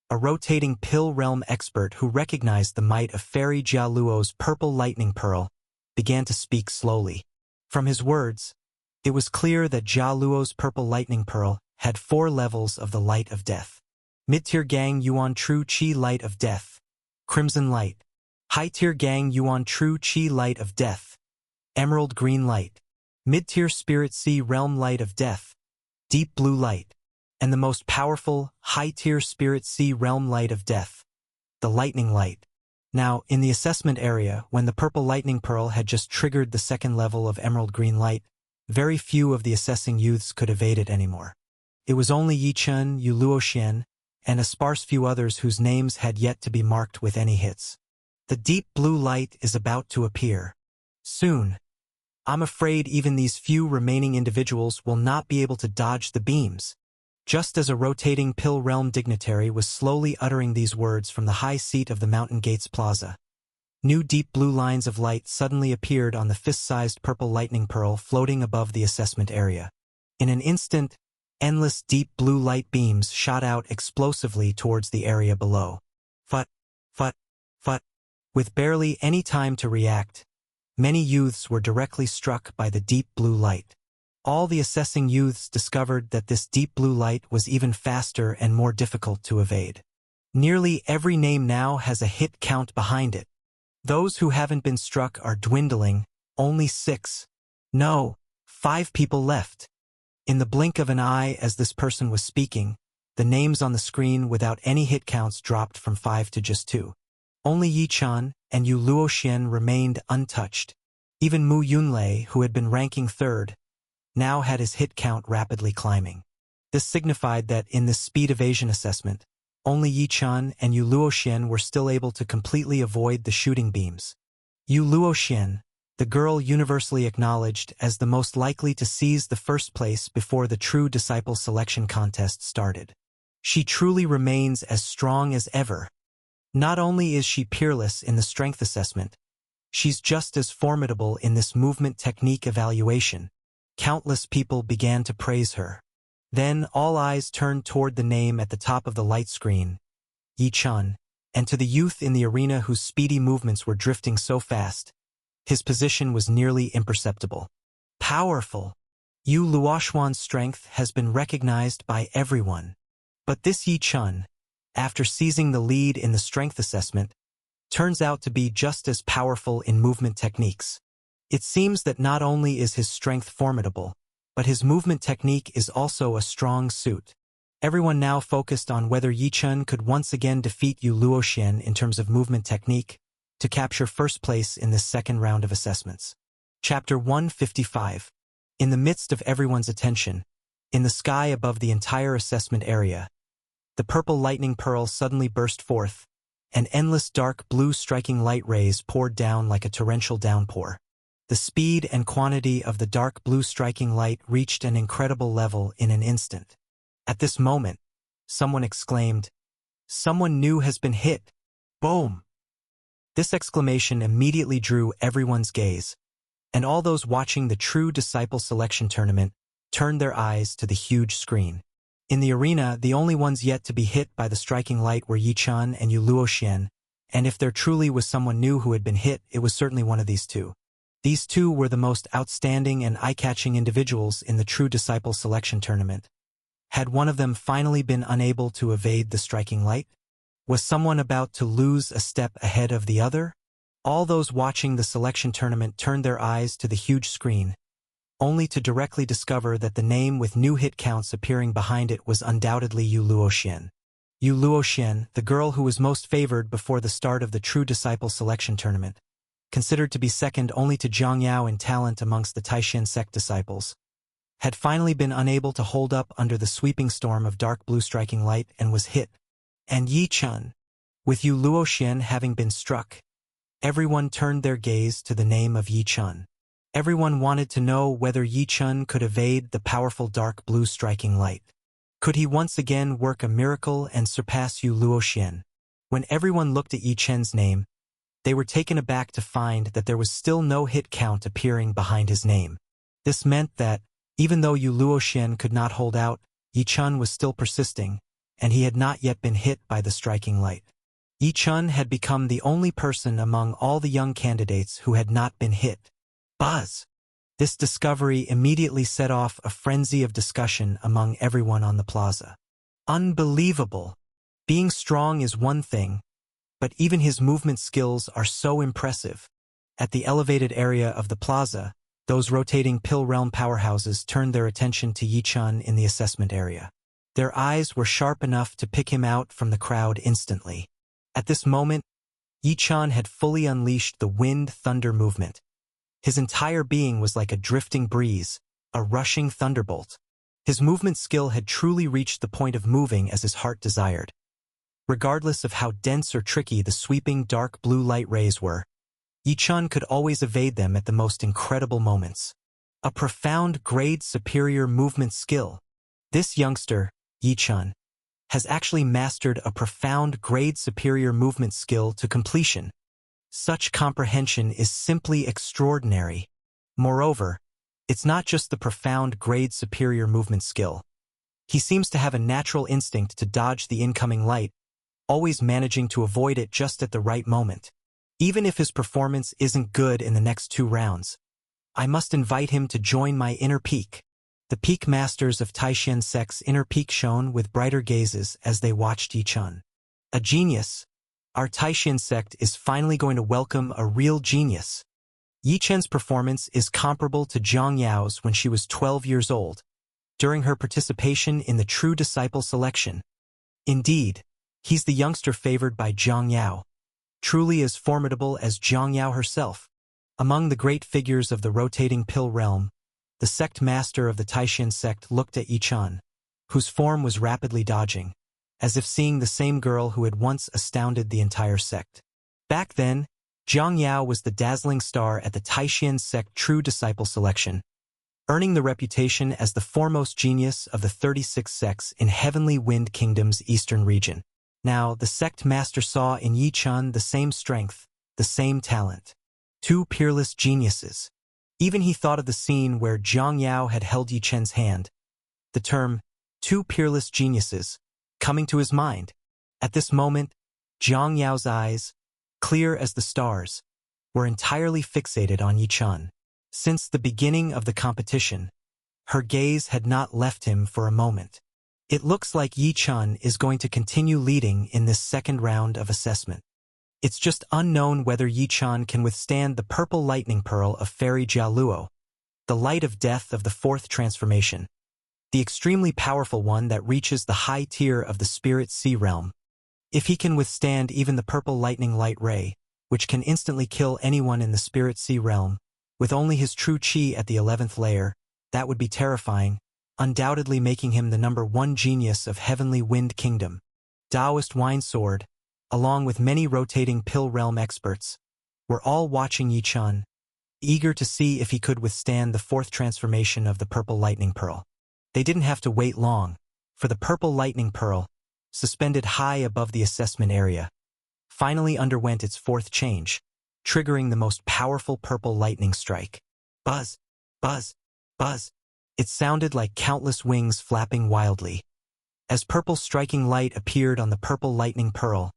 a rotating Pill Realm expert who recognized the might of Fairy Jia Luo's purple lightning pearl began to speak slowly. From his words, it was clear that Jia Luo's purple lightning pearl had 4 levels of the light of death. Mid-tier Gang Yuan True Chi light of death, crimson light. High-tier Gang Yuan True Chi light of death, emerald green light. Mid-tier Spirit Sea Realm light of death, deep blue light. And the most powerful, high-tier Spirit Sea Realm light of death, the lightning light. Now, in the assessment area, when the purple lightning pearl had just triggered the 2nd level of emerald green light, very few of the assessing youths could evade it anymore. It was only Yi-chan, Yu Luoxian, and a sparse few others whose names had yet to be marked with any hits. The deep blue light is about to appear. Soon. I'm afraid even these few remaining individuals will not be able to dodge the beams. Just as a rotating Pill Realm dignitary was slowly uttering these words from the high seat of the Mountain Gates Plaza, new deep blue lines of light suddenly appeared on the fist-sized purple lightning pearl floating above the assessment area. In an instant, endless deep blue light beams shot out explosively towards the area below. Phut, phut, phut. With barely any time to react, many youths were directly struck by the deep blue light. all the assessing youths discovered that this deep blue light was even faster and more difficult to evade. Nearly every name now has a hit count behind it. Those who haven't been struck are dwindling, only 6. No, 5 people left. In the blink of an eye as this person was speaking, the names on the screen without any hit counts dropped from 5 to just 2. Only Yi Chan and Yu Luoxian remained untouched. Even Mu Yunlei, who had been ranking 3rd, now had his hit count rapidly climbing. This signified that in this speed evasion assessment, only Yi Chan and Yu Luoxian were still able to completely avoid the shooting beams. Yu Luoxian, the girl universally acknowledged as the most likely to seize the first place before the true disciple selection contest started. She truly remains as strong as ever. Not only is she peerless in the strength assessment, she's just as formidable in this movement technique evaluation. Countless people began to praise her. Then all eyes turned toward the name at the top of the light screen, Yi Chan, and to the youth in the arena whose speedy movements were drifting so fast. His position was nearly imperceptible. Powerful! Yu Luoxuan's strength has been recognized by everyone. But this Yi Chan, after seizing the lead in the strength assessment, turns out to be just as powerful in movement techniques. It seems that not only is his strength formidable, but his movement technique is also a strong suit. Everyone now focused on whether Yi Chan could once again defeat Yu Luoxian in terms of movement technique to capture first place in this second round of assessments. Chapter 155. In the midst of everyone's attention, in the sky above the entire assessment area, the purple lightning pearl suddenly burst forth, and endless dark blue striking light rays poured down like a torrential downpour. The speed and quantity of the dark blue striking light reached an incredible level in an instant. At this moment, someone exclaimed, "Someone new has been hit!" Boom! This exclamation immediately drew everyone's gaze, and all those watching the true disciple selection tournament turned their eyes to the huge screen. In the arena, the only ones yet to be hit by the striking light were Yi Chan and Yu Luoxian, and if there truly was someone new who had been hit, it was certainly one of these two. These two were the most outstanding and eye-catching individuals in the true disciple selection tournament. Had one of them finally been unable to evade the striking light? Was someone about to lose a step ahead of the other? All those watching the selection tournament turned their eyes to the huge screen, only to directly discover that the name with new hit counts appearing behind it was undoubtedly Yu Luoxian. Yu Luoxian, the girl who was most favored before the start of the true disciple selection tournament, considered to be second only to Zhang Yao in talent amongst the Taishan sect disciples, had finally been unable to hold up under the sweeping storm of dark blue striking light and was hit. And Yi Chan, with Yu Luoxian having been struck, everyone turned their gaze to the name of Yi Chan. Everyone wanted to know whether Yi Chan could evade the powerful dark blue striking light. Could he once again work a miracle and surpass Yu Luoxian? When everyone looked at Yi Chen's name, they were taken aback to find that there was still no hit count appearing behind his name. This meant that, even though Yu Luoxian could not hold out, Yi Chan was still persisting, and he had not yet been hit by the striking light. Yi Chan had become the only person among all the young candidates who had not been hit. Buzz! This discovery immediately set off a frenzy of discussion among everyone on the plaza. Unbelievable! Being strong is one thing, but even his movement skills are so impressive. At the elevated area of the plaza, those rotating Pill Realm powerhouses turned their attention to Yi Chan in the assessment area. Their eyes were sharp enough to pick him out from the crowd instantly. At this moment, Yi Chan had fully unleashed the wind-thunder movement. His entire being was like a drifting breeze, a rushing thunderbolt. His movement skill had truly reached the point of moving as his heart desired. Regardless of how dense or tricky the sweeping dark blue light rays were, Yi Chan could always evade them at the most incredible moments. A profound grade superior movement skill. This youngster, Yi Chan, has actually mastered a profound grade superior movement skill to completion. Such comprehension is simply extraordinary. Moreover, it's not just the profound grade superior movement skill. He seems to have a natural instinct to dodge the incoming light, always managing to avoid it just at the right moment. Even if his performance isn't good in the next 2 rounds, I must invite him to join my inner peak. The peak masters of Taishan sect's inner peak shone with brighter gazes as they watched Yi Chun. A genius. Our Taishan sect is finally going to welcome a real genius. Yi Chen's performance is comparable to Zhang Yao's when she was 12 years old, during her participation in the True Disciple selection. Indeed, he's the youngster favored by Zhang Yao, truly as formidable as Zhang Yao herself. Among the great figures of the rotating pill realm, the sect master of the Taishan sect looked at Yi Chun, whose form was rapidly dodging, as if seeing the same girl who had once astounded the entire sect. Back then, Zhang Yao was the dazzling star at the Taishan sect True Disciple selection, earning the reputation as the foremost genius of the 36 sects in Heavenly Wind Kingdom's eastern region. Now, the sect master saw in Yi Chun the same strength, the same talent. Two peerless geniuses. Even he thought of the scene where Zhang Yao had held Yi Chen's hand. The term, two peerless geniuses, coming to his mind. At this moment, Zhang Yao's eyes, clear as the stars, were entirely fixated on Yi Chun. Since the beginning of the competition, her gaze had not left him for a moment. It looks like Yi Chun is going to continue leading in this second round of assessment. It's just unknown whether Yi Chun can withstand the purple lightning pearl of Fairy Jialuo, the light of death of the fourth transformation, the extremely powerful one that reaches the high tier of the spirit sea realm. If he can withstand even the purple lightning light ray, which can instantly kill anyone in the spirit sea realm, with only his true chi at the 11th layer, that would be terrifying, undoubtedly making him the #1 genius of Heavenly Wind Kingdom. Taoist Wine Sword, along with many rotating pill realm experts, were all watching Yi Chun, eager to see if he could withstand the fourth transformation of the purple lightning pearl. They didn't have to wait long, for the purple lightning pearl, suspended high above the assessment area, finally underwent its fourth change, triggering the most powerful purple lightning strike. Buzz, buzz, buzz. It sounded like countless wings flapping wildly. As purple striking light appeared on the purple lightning pearl,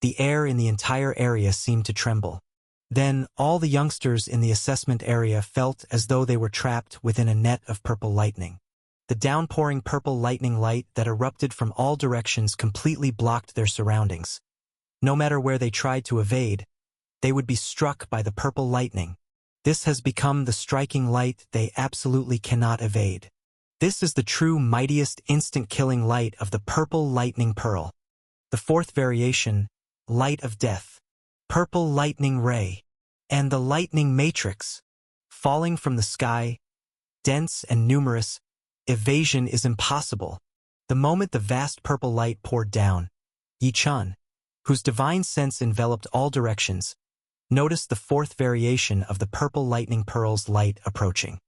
the air in the entire area seemed to tremble. Then, all the youngsters in the assessment area felt as though they were trapped within a net of purple lightning. The downpouring purple lightning light that erupted from all directions completely blocked their surroundings. No matter where they tried to evade, they would be struck by the purple lightning. This has become the striking light they absolutely cannot evade. This is the true mightiest instant-killing light of the purple lightning pearl. The fourth variation, Light of Death, Purple Lightning Ray, and the Lightning Matrix. Falling from the sky, dense and numerous, evasion is impossible. The moment the vast purple light poured down, Yi Chun, whose divine sense enveloped all directions, noticed the fourth variation of the purple lightning pearl's light approaching.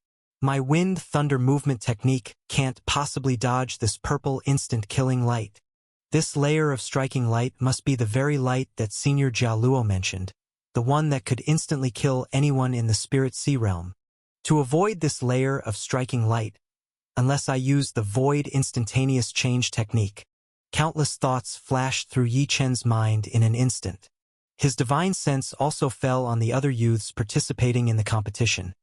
My wind-thunder movement technique can't possibly dodge this purple instant-killing light. This layer of striking light must be the very light that Senior Jialuo mentioned, the one that could instantly kill anyone in the spirit sea realm. To avoid this layer of striking light, unless I use the void instantaneous change technique, countless thoughts flashed through Yi Chen's mind in an instant. His divine sense also fell on the other youths participating in the competition,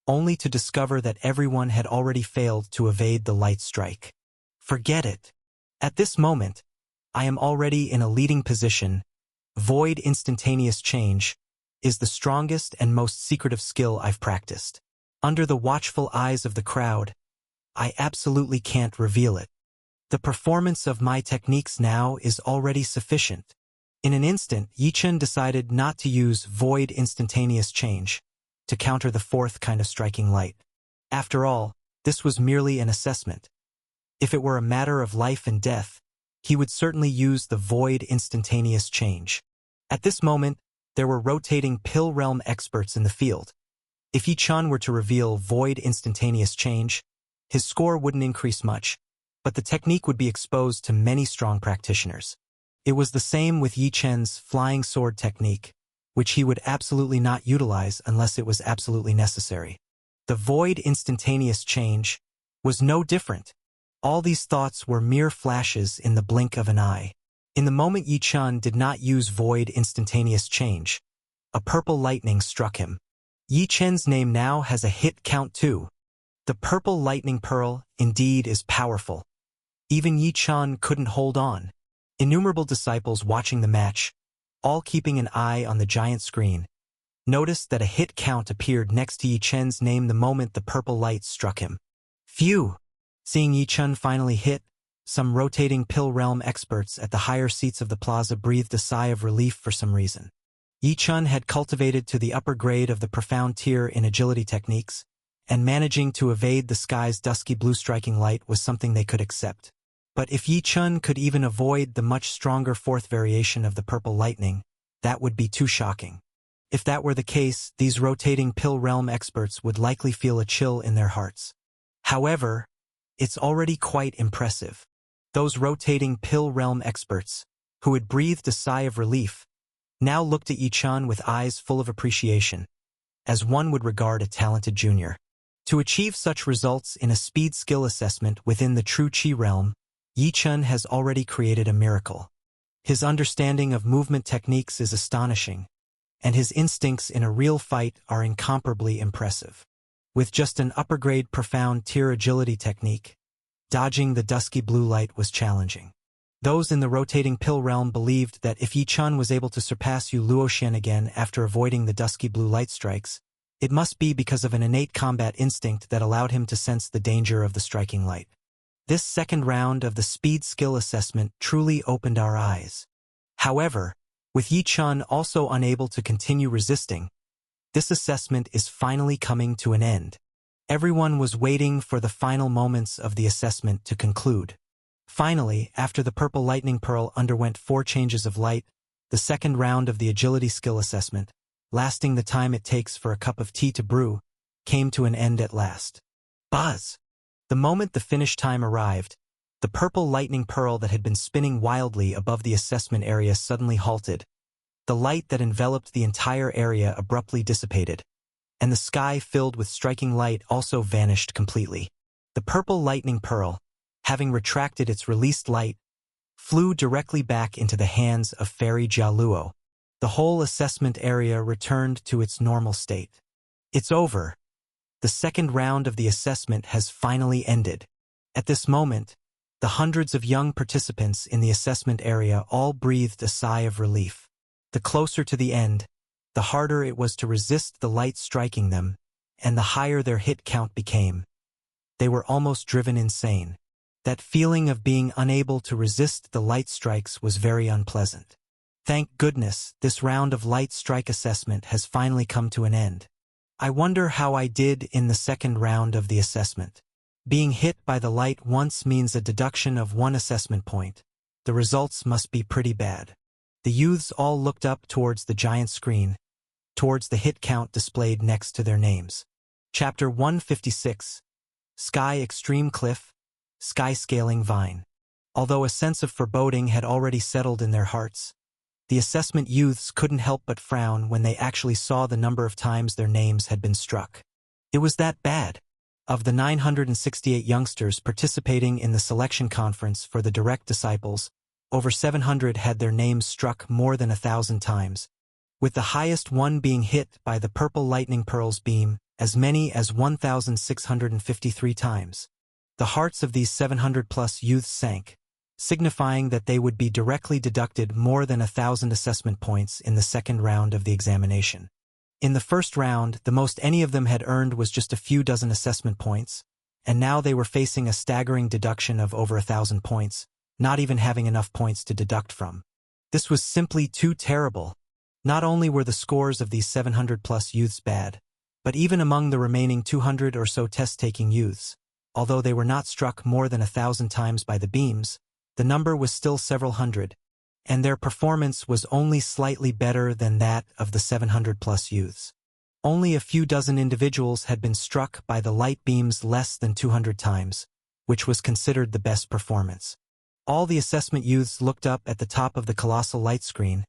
only to discover that everyone had already failed to evade the light strike. Forget it. At this moment, I am already in a leading position. Void instantaneous change is the strongest and most secretive skill I've practiced. Under the watchful eyes of the crowd, I absolutely can't reveal it. The performance of my techniques now is already sufficient. In an instant, Yi Chun decided not to use void instantaneous change to counter the fourth kind of striking light. After all, this was merely an assessment. If it were a matter of life and death, he would certainly use the void instantaneous change. At this moment, there were rotating pill realm experts in the field. If Yi Chun were to reveal void instantaneous change, his score wouldn't increase much, but the technique would be exposed to many strong practitioners. It was the same with Yi Chen's flying sword technique, which he would absolutely not utilize unless it was absolutely necessary. The void instantaneous change was no different. All these thoughts were mere flashes in the blink of an eye. In the moment Yi Chun did not use void instantaneous change, a purple lightning struck him. Yi Chen's name now has a hit count too. The purple lightning pearl, indeed, is powerful. Even Yi Chun couldn't hold on. Innumerable disciples watching the match, all keeping an eye on the giant screen, noticed that a hit count appeared next to Yi Chen's name the moment the purple light struck him. Phew! Seeing Yi Chun finally hit, some rotating pill realm experts at the higher seats of the plaza breathed a sigh of relief for some reason. Yi Chun had cultivated to the upper grade of the profound tier in agility techniques, and managing to evade the sky's dusky blue striking light was something they could accept. But if Yi Chun could even avoid the much stronger fourth variation of the purple lightning, that would be too shocking. If that were the case, these rotating pill realm experts would likely feel a chill in their hearts. However, it's already quite impressive. Those rotating pill realm experts, who had breathed a sigh of relief, now looked at Yi Chun with eyes full of appreciation, as one would regard a talented junior. To achieve such results in a speed skill assessment within the true Qi realm, Yi Chun has already created a miracle. His understanding of movement techniques is astonishing, and his instincts in a real fight are incomparably impressive. With just an upper-grade profound tier agility technique, dodging the dusky blue light was challenging. Those in the rotating pill realm believed that if Yi Chun was able to surpass Yu Luoxian again after avoiding the dusky blue light strikes, it must be because of an innate combat instinct that allowed him to sense the danger of the striking light. This second round of the speed skill assessment truly opened our eyes. However, with Yi Chun also unable to continue resisting, this assessment is finally coming to an end. Everyone was waiting for the final moments of the assessment to conclude. Finally, after the purple lightning pearl underwent 4 changes of light, the second round of the agility skill assessment, lasting the time it takes for a cup of tea to brew, came to an end at last. Buzz! The moment the finish time arrived, the purple lightning pearl that had been spinning wildly above the assessment area suddenly halted. The light that enveloped the entire area abruptly dissipated, and the sky filled with striking light also vanished completely. The purple lightning pearl, having retracted its released light, flew directly back into the hands of Fairy Jialuo. The whole assessment area returned to its normal state. It's over. The second round of the assessment has finally ended. At this moment, the hundreds of young participants in the assessment area all breathed a sigh of relief. The closer to the end, the harder it was to resist the light striking them, and the higher their hit count became. They were almost driven insane. That feeling of being unable to resist the light strikes was very unpleasant. Thank goodness, this round of light strike assessment has finally come to an end. I wonder how I did in the second round of the assessment. Being hit by the light once means a deduction of 1 assessment point. The results must be pretty bad. The youths all looked up towards the giant screen, towards the hit count displayed next to their names. Chapter 156. Sky Extreme Cliff, Sky Scaling Vine. Although a sense of foreboding had already settled in their hearts, the assessment youths couldn't help but frown when they actually saw the number of times their names had been struck. It was that bad. Of the 968 youngsters participating in the selection conference for the direct disciples, over 700 had their names struck more than 1,000 times, with the highest one being hit by the purple lightning pearl's beam, as many as 1,653 times. The hearts of these 700-plus youths sank, signifying that they would be directly deducted more than 1,000 assessment points in the second round of the examination. In the first round, the most any of them had earned was just a few dozen assessment points, and now they were facing a staggering deduction of over 1,000 points, not even having enough points to deduct from. This was simply too terrible. Not only were the scores of these 700-plus youths bad, but even among the remaining 200 or so test-taking youths, although they were not struck more than 1,000 times by the beams, the number was still several hundred, and their performance was only slightly better than that of the 700-plus youths. Only a few dozen individuals had been struck by the light beams less than 200 times, which was considered the best performance. All the assessment youths looked up at the top of the colossal light screen,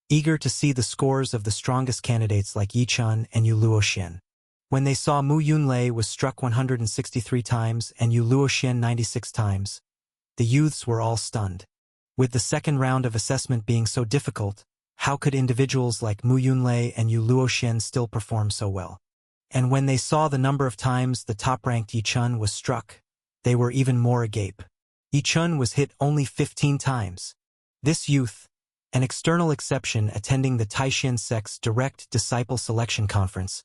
eager to see the scores of the strongest candidates like Yi Chun and Yu Luoxian. When they saw Mu Yunlei was struck 163 times and Yu Luoxian 96 times, the youths were all stunned. With the second round of assessment being so difficult, how could individuals like Mu Yunlei and Yu Luoxian still perform so well? And when they saw the number of times the top-ranked Yi-chun was struck, they were even more agape. Yi-chun was hit only 15 times. This youth, an external exception attending the Taishan sect's direct disciple selection conference,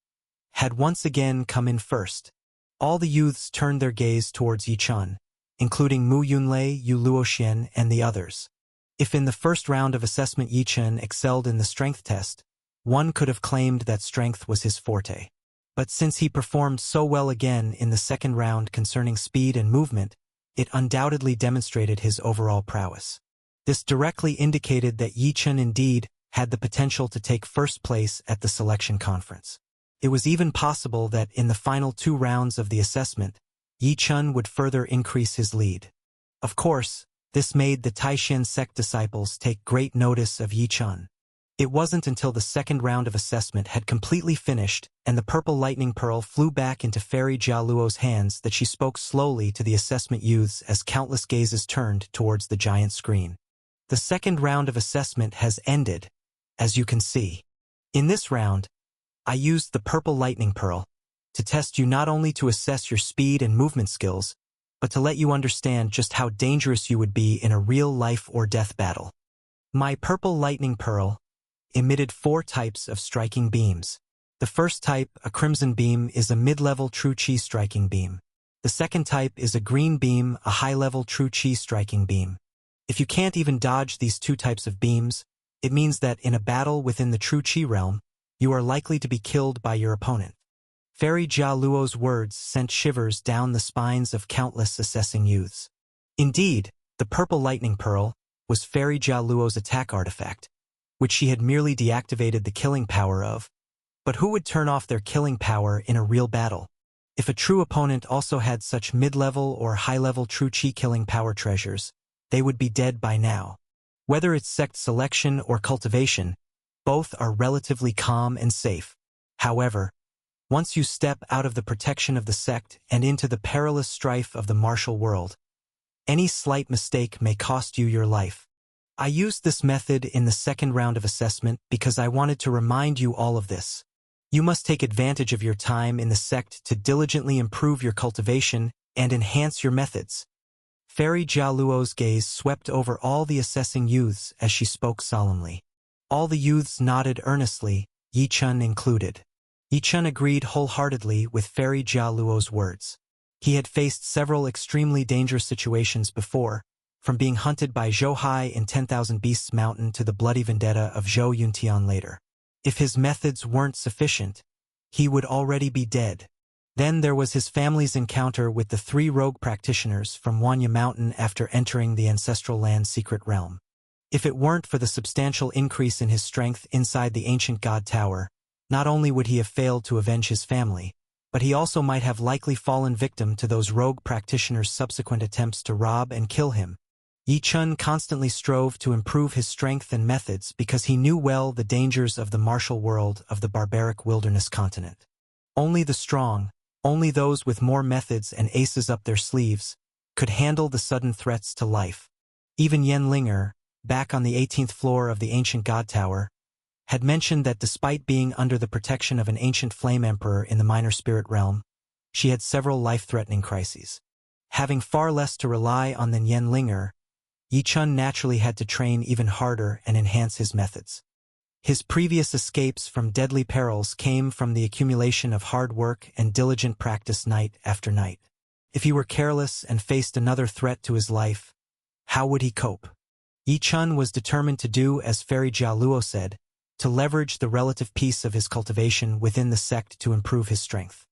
had once again come in first. All the youths turned their gaze towards Yi-chun, including Mu Yunlei, Yu Luoxian, and the others. If in the first round of assessment Yi-chun excelled in the strength test, one could have claimed that strength was his forte. But since he performed so well again in the second round concerning speed and movement, it undoubtedly demonstrated his overall prowess. This directly indicated that Yi-chun indeed had the potential to take first place at the selection conference. It was even possible that in the final 2 rounds of the assessment, Yi-chun would further increase his lead. Of course, this made the Taishan sect disciples take great notice of Yi-chun. It wasn't until the second round of assessment had completely finished and the purple lightning pearl flew back into Fairy Jialuo's hands that she spoke slowly to the assessment youths as countless gazes turned towards the giant screen. The second round of assessment has ended, as you can see. In this round, I used the purple lightning pearl to test you not only to assess your speed and movement skills, but to let you understand just how dangerous you would be in a real life or death battle. My purple lightning pearl emitted 4 types of striking beams. The first type, a crimson beam, is a mid-level true chi striking beam. The second type is a green beam, a high-level true chi striking beam. If you can't even dodge these 2 types of beams, it means that in a battle within the true chi realm, you are likely to be killed by your opponent. Fairy Jialuo's words sent shivers down the spines of countless assessing youths. Indeed, the purple lightning pearl was Fairy Jialuo's attack artifact, which she had merely deactivated the killing power of. But who would turn off their killing power in a real battle? If a true opponent also had such mid-level or high-level true chi killing power treasures, they would be dead by now. Whether it's sect selection or cultivation, both are relatively calm and safe. However, once you step out of the protection of the sect and into the perilous strife of the martial world, any slight mistake may cost you your life. I used this method in the second round of assessment because I wanted to remind you all of this. You must take advantage of your time in the sect to diligently improve your cultivation and enhance your methods. Fairy Jialuo's gaze swept over all the assessing youths as she spoke solemnly. All the youths nodded earnestly, Yi-chun included. Yi-chun agreed wholeheartedly with Fairy Jialuo's words. He had faced several extremely dangerous situations before, from being hunted by Zhou Hai in 10,000 Beasts Mountain to the bloody vendetta of Zhou Yuntian later. If his methods weren't sufficient, he would already be dead. Then there was his family's encounter with the 3 rogue practitioners from Wanya Mountain after entering the Ancestral Land's secret realm. If it weren't for the substantial increase in his strength inside the ancient god tower, not only would he have failed to avenge his family, but he also might have likely fallen victim to those rogue practitioners' subsequent attempts to rob and kill him. Yi-chun constantly strove to improve his strength and methods because he knew well the dangers of the martial world of the barbaric wilderness continent. Only the strong, only those with more methods and aces up their sleeves, could handle the sudden threats to life. Even Yen Linger, back on the 18th floor of the ancient god tower, had mentioned that despite being under the protection of an ancient flame emperor in the minor spirit realm, she had several life-threatening crises. Having far less to rely on than Yen Linger, Yi-chun naturally had to train even harder and enhance his methods. His previous escapes from deadly perils came from the accumulation of hard work and diligent practice night after night. If he were careless and faced another threat to his life, how would he cope? Yi-chun was determined to do as Fairy Jialuo said, to leverage the relative peace of his cultivation within the sect to improve his strength.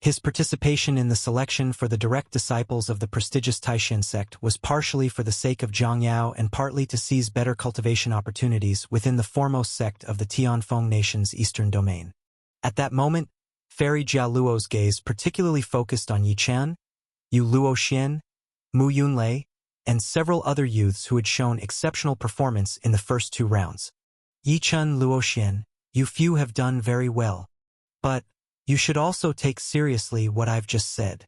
His participation in the selection for the direct disciples of the prestigious Taishan sect was partially for the sake of Zhongyao and partly to seize better cultivation opportunities within the foremost sect of the Tianfeng nation's eastern domain. At that moment, Fairy Jialuo's gaze particularly focused on Yi-chan, Yu Luoxian, Mu Yunlei, and several other youths who had shown exceptional performance in the first 2 rounds. Yi-chun, Luoxian, you few have done very well. But you should also take seriously what I've just said.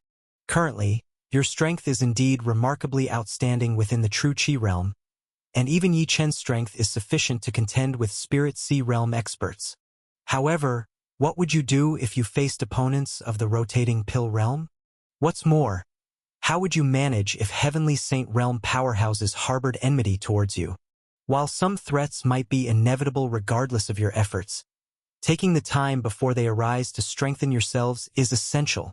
Currently, your strength is indeed remarkably outstanding within the true Qi realm, and even Yi Chen's strength is sufficient to contend with Spirit Sea realm experts. However, What would you do if you faced opponents of the rotating pill realm? What's more, how would you manage if Heavenly Saint Realm powerhouses harbored enmity towards you? While some threats might be inevitable regardless of your efforts, taking the time before they arise to strengthen yourselves is essential.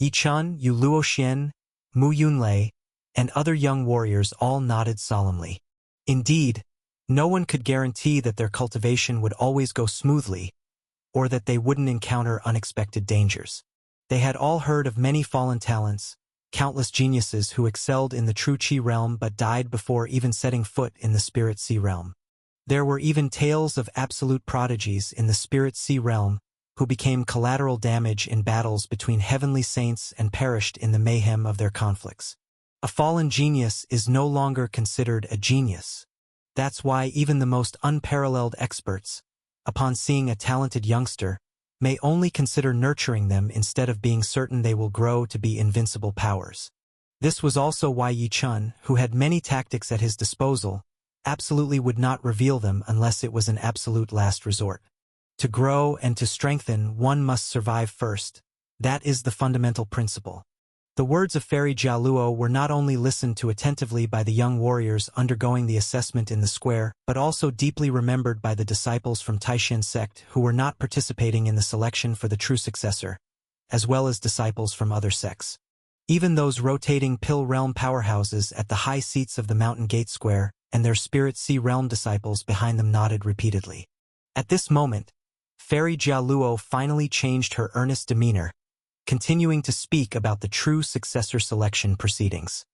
Yichun, Yu Luoxian, Mu Yunlei, and other young warriors all nodded solemnly. Indeed, no one could guarantee that their cultivation would always go smoothly, or that they wouldn't encounter unexpected dangers. They had all heard of many fallen talents, countless geniuses who excelled in the true Qi realm but died before even setting foot in the Spirit Sea realm. There were even tales of absolute prodigies in the Spirit Sea realm who became collateral damage in battles between heavenly saints and perished in the mayhem of their conflicts. A fallen genius is no longer considered a genius. That's why even the most unparalleled experts, upon seeing a talented youngster, may only consider nurturing them instead of being certain they will grow to be invincible powers. This was also why Yichun, who had many tactics at his disposal, absolutely would not reveal them unless it was an absolute last resort. To grow and to strengthen, one must survive first. That is the fundamental principle. The words of Fairy Jialuo were not only listened to attentively by the young warriors undergoing the assessment in the square, but also deeply remembered by the disciples from Taishan sect who were not participating in the selection for the true successor, as well as disciples from other sects. Even those rotating pill realm powerhouses at the high seats of the Mountain Gate Square and their Spirit Sea realm disciples behind them nodded repeatedly. At this moment, Fairy Jialuo finally changed her earnest demeanor, continuing to speak about the true successor selection proceedings.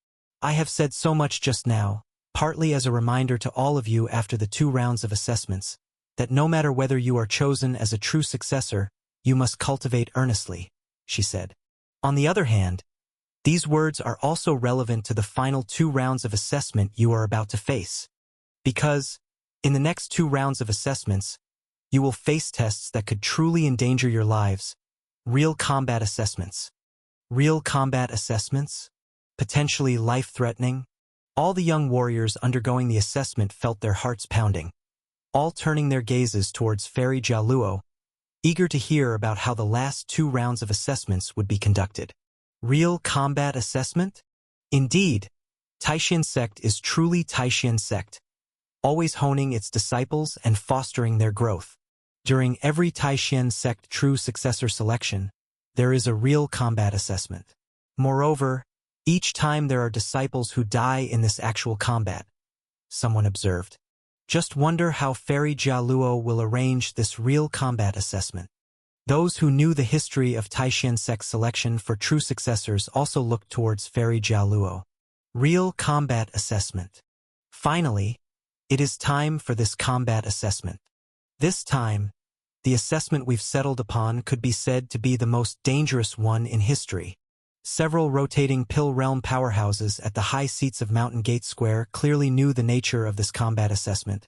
I have said so much just now, partly as a reminder to all of you after the 2 rounds of assessments, that no matter whether you are chosen as a true successor, you must cultivate earnestly, she said. On the other hand, these words are also relevant to the final 2 rounds of assessment you are about to face. Because, in the next 2 rounds of assessments, you will face tests that could truly endanger your lives. Real combat assessments. Real combat assessments? Potentially life-threatening? All the young warriors undergoing the assessment felt their hearts pounding, all turning their gazes towards Fairy Jialuo, eager to hear about how the last 2 rounds of assessments would be conducted. Real combat assessment? Indeed, Taishan sect is truly Taishan sect, always honing its disciples and fostering their growth. During every Taishan sect true successor selection, there is a real combat assessment. Moreover, each time there are disciples who die in this actual combat, someone observed. Just wonder how Fairy Jialuo will arrange this real combat assessment. Those who knew the history of Taishan sect selection for true successors also looked towards Fairy Jialuo. Real combat assessment. Finally, it is time for this combat assessment. This time, the assessment we've settled upon could be said to be the most dangerous one in history. Several rotating pill realm powerhouses at the high seats of Mountain Gate Square clearly knew the nature of this combat assessment,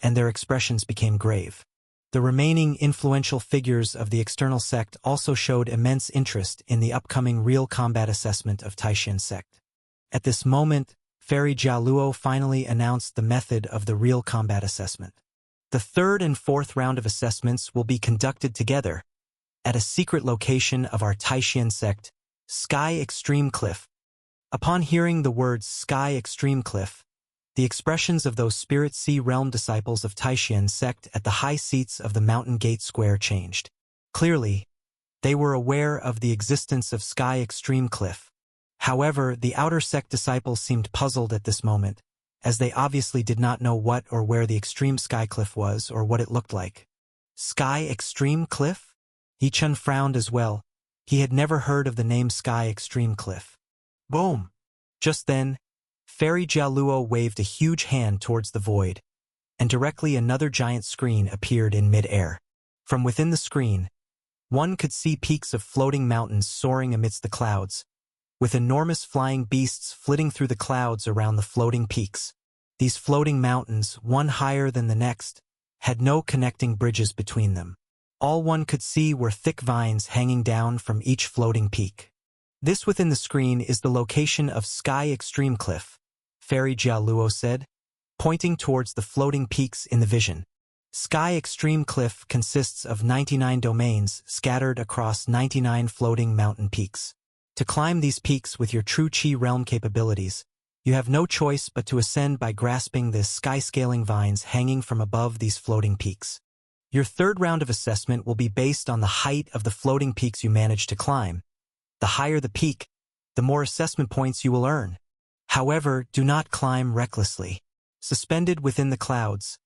and their expressions became grave. The remaining influential figures of the external sect also showed immense interest in the upcoming real combat assessment of Taishan sect. At this moment, Fairy Jialuo finally announced the method of the real combat assessment. The 3rd and 4th round of assessments will be conducted together at a secret location of our Taishan sect, Sky Extreme Cliff. Upon hearing the words Sky Extreme Cliff, the expressions of those Spirit Sea realm disciples of Taishan sect at the high seats of the Mountain Gate Square changed. Clearly, they were aware of the existence of Sky Extreme Cliff. However, the outer sect disciples seemed puzzled at this moment, as they obviously did not know what or where the extreme sky cliff was or what it looked like. Sky Extreme Cliff? Yichun frowned as well. He had never heard of the name Sky Extreme Cliff. Boom! Just then, Fairy Jialuo waved a huge hand towards the void, and directly another giant screen appeared in mid-air. From within the screen, one could see peaks of floating mountains soaring amidst the clouds, with enormous flying beasts flitting through the clouds around the floating peaks. These floating mountains, one higher than the next, had no connecting bridges between them. All one could see were thick vines hanging down from each floating peak. This within the screen is the location of Sky Extreme Cliff, Fairy Jialuo said, pointing towards the floating peaks in the vision. Sky Extreme Cliff consists of 99 domains scattered across 99 floating mountain peaks. To climb these peaks with your true Chi realm capabilities, you have no choice but to ascend by grasping the sky-scaling vines hanging from above these floating peaks. Your third round of assessment will be based on the height of the floating peaks you manage to climb. The higher the peak, the more assessment points you will earn. However, do not climb recklessly. Suspended within the clouds,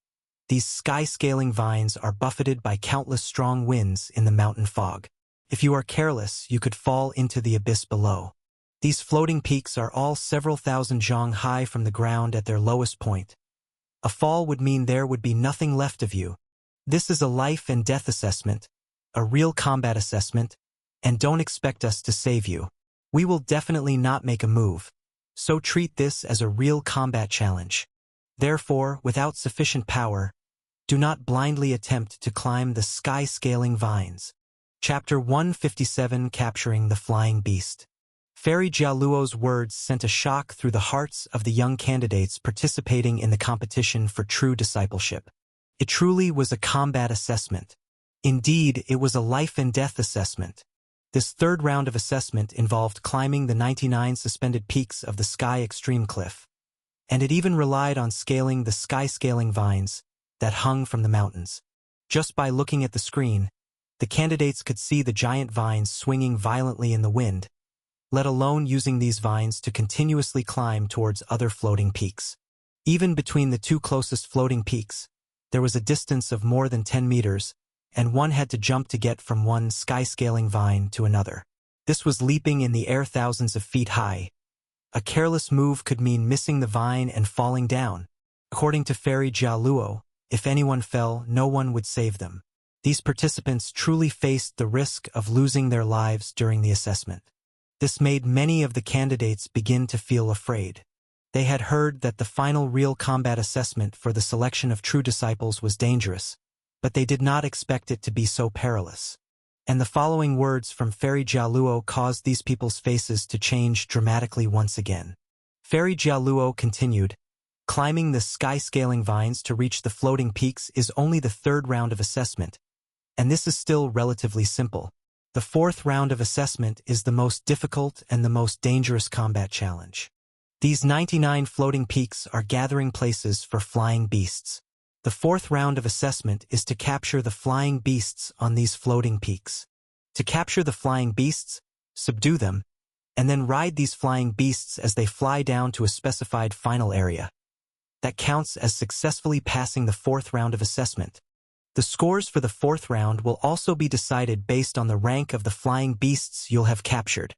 these sky-scaling vines are buffeted by countless strong winds in the mountain fog. If you are careless, you could fall into the abyss below. These floating peaks are all several thousand zhang high from the ground at their lowest point. A fall would mean there would be nothing left of you. This is a life and death assessment, a real combat assessment, and don't expect us to save you. We will definitely not make a move, so treat this as a real combat challenge. Therefore, without sufficient power, do not blindly attempt to climb the sky-scaling vines. Chapter 157, Capturing the Flying Beast. Fairy Jialuo's words sent a shock through the hearts of the young candidates participating in the competition for true discipleship. It truly was a combat assessment. Indeed, it was a life-and-death assessment. This third round of assessment involved climbing the 99 suspended peaks of the Sky Extreme Cliff, and it even relied on scaling the sky-scaling vines that hung from the mountains. Just by looking at the screen, the candidates could see the giant vines swinging violently in the wind, let alone using these vines to continuously climb towards other floating peaks. Even between the two closest floating peaks, there was a distance of more than 10 meters, and one had to jump to get from one sky-scaling vine to another. This was leaping in the air thousands of feet high. A careless move could mean missing the vine and falling down. According to Fairy Jialuo, if anyone fell, no one would save them. These participants truly faced the risk of losing their lives during the assessment. This made many of the candidates begin to feel afraid. They had heard that the final real combat assessment for the selection of true disciples was dangerous, but they did not expect it to be so perilous. And the following words from Fairy Jialuo caused these people's faces to change dramatically once again. Fairy Jialuo continued, "Climbing the sky-scaling vines to reach the floating peaks is only the third round of assessment, and this is still relatively simple. The fourth round of assessment is the most difficult and the most dangerous combat challenge. These 99 floating peaks are gathering places for flying beasts. The fourth round of assessment is to capture the flying beasts on these floating peaks. To capture the flying beasts, subdue them, and then ride these flying beasts as they fly down to a specified final area. That counts as successfully passing the fourth round of assessment. The scores for the fourth round will also be decided based on the rank of the flying beasts you'll have captured."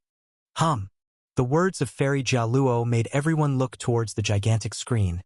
The words of Fairy Jialuo made everyone look towards the gigantic screen,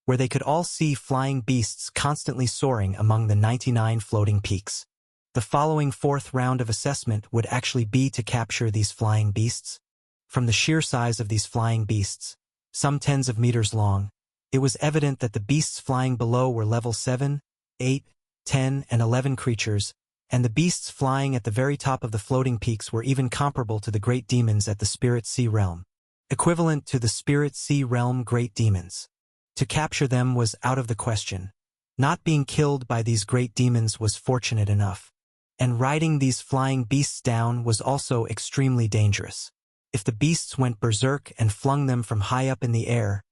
where they could all see flying beasts constantly soaring among the 99 floating peaks. The following fourth round of assessment would actually be to capture these flying beasts. From the sheer size of these flying beasts, some tens of meters long, it was evident that the beasts flying below were level 7, 8, 10, and 11 creatures, and the beasts flying at the very top of the floating peaks were even comparable to the great demons at the Spirit Sea Realm, equivalent to the Spirit Sea Realm great demons. To capture them was out of the question. Not being killed by these great demons was fortunate enough, and riding these flying beasts down was also extremely dangerous. If the beasts went berserk and flung them from high up in the air,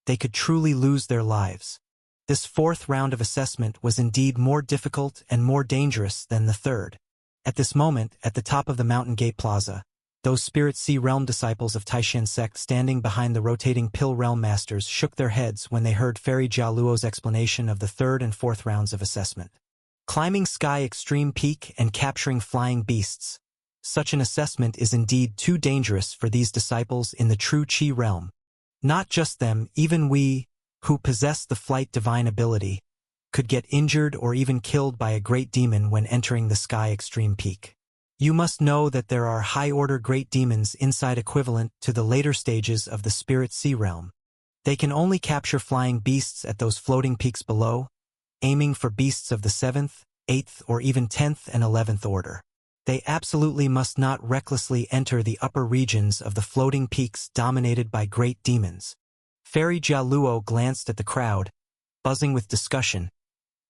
they could truly lose their lives. This fourth round of assessment was indeed more difficult and more dangerous than the third. At this moment, at the top of the Mountain Gate Plaza, those Spirit Sea Realm disciples of Taishan sect standing behind the rotating Pill Realm Masters shook their heads when they heard Fairy Jialuo's explanation of the third and fourth rounds of assessment. Climbing Sky Extreme Peak and capturing flying beasts. Such an assessment is indeed too dangerous for these disciples in the true Chi realm. Not just them, even we, who possess the flight divine ability, could get injured or even killed by a great demon when entering the Sky Extreme Peak. You must know that there are high-order great demons inside equivalent to the later stages of the Spirit Sea Realm. They can only capture flying beasts at those floating peaks below, aiming for beasts of the 7th, 8th, or even 10th and 11th order. They absolutely must not recklessly enter the upper regions of the floating peaks dominated by great demons. Fairy Jialuo glanced at the crowd, buzzing with discussion.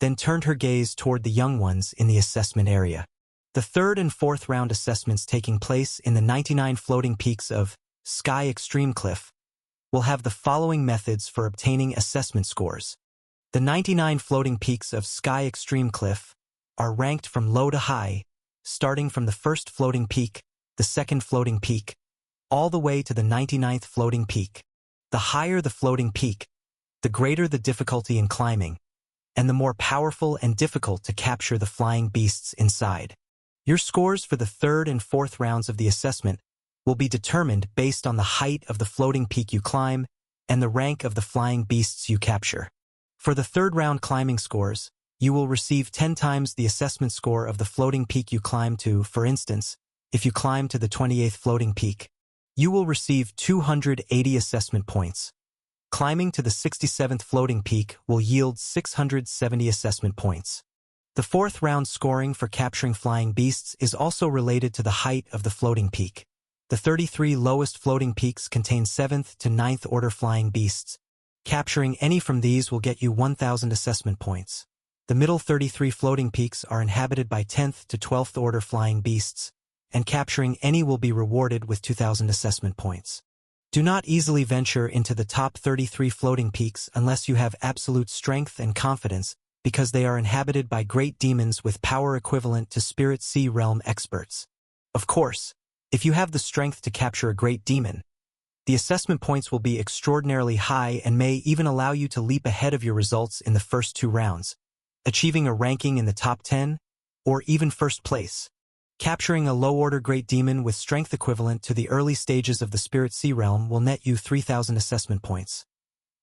then turned her gaze toward the young ones in the assessment area. The third and fourth round assessments taking place in the 99 floating peaks of Sky Extreme Cliff will have the following methods for obtaining assessment scores. The 99 floating peaks of Sky Extreme Cliff are ranked from low to high, starting from the first floating peak, the second floating peak, all the way to the 99th floating peak. The higher the floating peak, the greater the difficulty in climbing, and the more powerful and difficult to capture the flying beasts inside. Your scores for the third and fourth rounds of the assessment will be determined based on the height of the floating peak you climb and the rank of the flying beasts you capture. For the third round climbing scores, you will receive 10 times the assessment score of the floating peak you climb to. For instance, if you climb to the 28th floating peak, you will receive 280 assessment points. Climbing to the 67th floating peak will yield 670 assessment points. The fourth round scoring for capturing flying beasts is also related to the height of the floating peak. The 33 lowest floating peaks contain 7th to 9th order flying beasts. Capturing any from these will get you 1,000 assessment points. The middle 33 floating peaks are inhabited by 10th to 12th order flying beasts, and capturing any will be rewarded with 2,000 assessment points. Do not easily venture into the top 33 floating peaks unless you have absolute strength and confidence, because they are inhabited by great demons with power equivalent to Spirit Sea Realm experts. Of course, if you have the strength to capture a great demon, the assessment points will be extraordinarily high and may even allow you to leap ahead of your results in the first 2 rounds, achieving a ranking in the top 10, or even first place. Capturing a low-order great demon with strength equivalent to the early stages of the Spirit Sea Realm will net you 3,000 assessment points.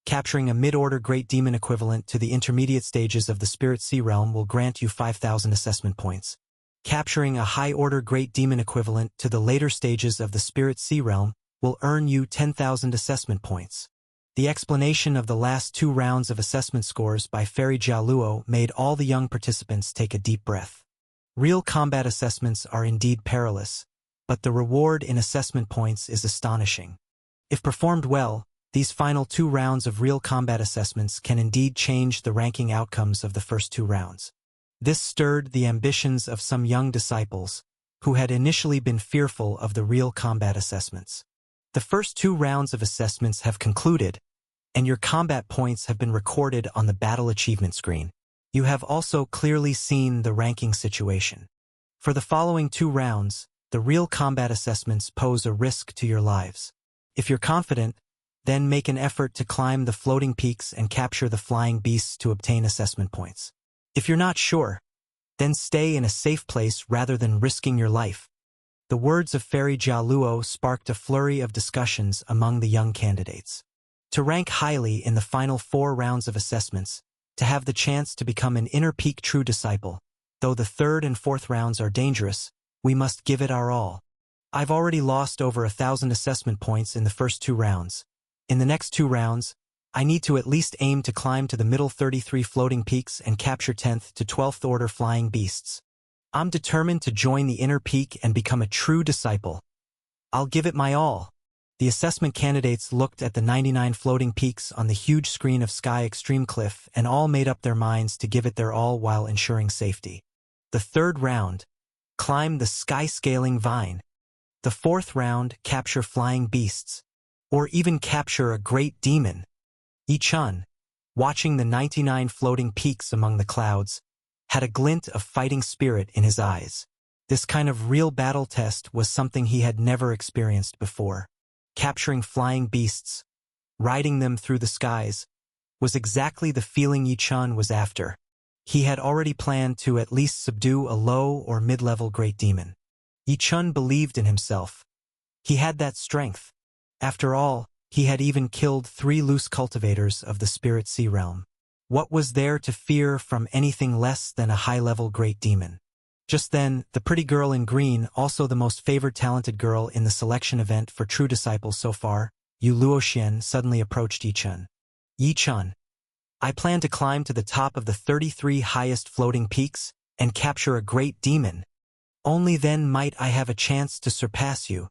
Capturing a mid-order great demon equivalent to the intermediate stages of the Spirit Sea Realm will grant you 5,000 assessment points. Capturing a high-order great demon equivalent to the later stages of the Spirit Sea Realm will earn you 10,000 assessment points. The explanation of the last 2 rounds of assessment scores by Fairy Jialuo made all the young participants take a deep breath. Real combat assessments are indeed perilous, but the reward in assessment points is astonishing. If performed well, these final 2 rounds of real combat assessments can indeed change the ranking outcomes of the first 2 rounds. This stirred the ambitions of some young disciples, who had initially been fearful of the real combat assessments. The first 2 rounds of assessments have concluded, and your combat points have been recorded on the battle achievement screen. You have also clearly seen the ranking situation. For the following 2 rounds, the real combat assessments pose a risk to your lives. If you're confident, then make an effort to climb the floating peaks and capture the flying beasts to obtain assessment points. If you're not sure, then stay in a safe place rather than risking your life. The words of Fairy Jialuo sparked a flurry of discussions among the young candidates. To rank highly in the final 4 rounds of assessments, to have the chance to become an inner peak true disciple, though the 3rd and 4th rounds are dangerous, we must give it our all. I've already lost over 1,000 assessment points in the first 2 rounds. In the next 2 rounds, I need to at least aim to climb to the middle 33 floating peaks and capture 10th to 12th order flying beasts. I'm determined to join the inner peak and become a true disciple. I'll give it my all. The assessment candidates looked at the 99 floating peaks on the huge screen of Sky Extreme Cliff and all made up their minds to give it their all while ensuring safety. The 3rd round, climb the sky-scaling vine. The 4th round, capture flying beasts, or even capture a great demon. Yi-chun, watching the 99 floating peaks among the clouds, had a glint of fighting spirit in his eyes. This kind of real battle test was something he had never experienced before. Capturing flying beasts, riding them through the skies, was exactly the feeling Yi-chun was after. He had already planned to at least subdue a low or mid-level great demon. Yi-chun believed in himself. He had that strength. After all, he had even killed 3 loose cultivators of the Spirit Sea Realm. What was there to fear from anything less than a high-level great demon? Just then, the pretty girl in green, also the most favored talented girl in the selection event for true disciples so far, Yu Luoxian, suddenly approached Yi-chun. Yi-chun, I plan to climb to the top of the 33 highest floating peaks and capture a great demon. Only then might I have a chance to surpass you.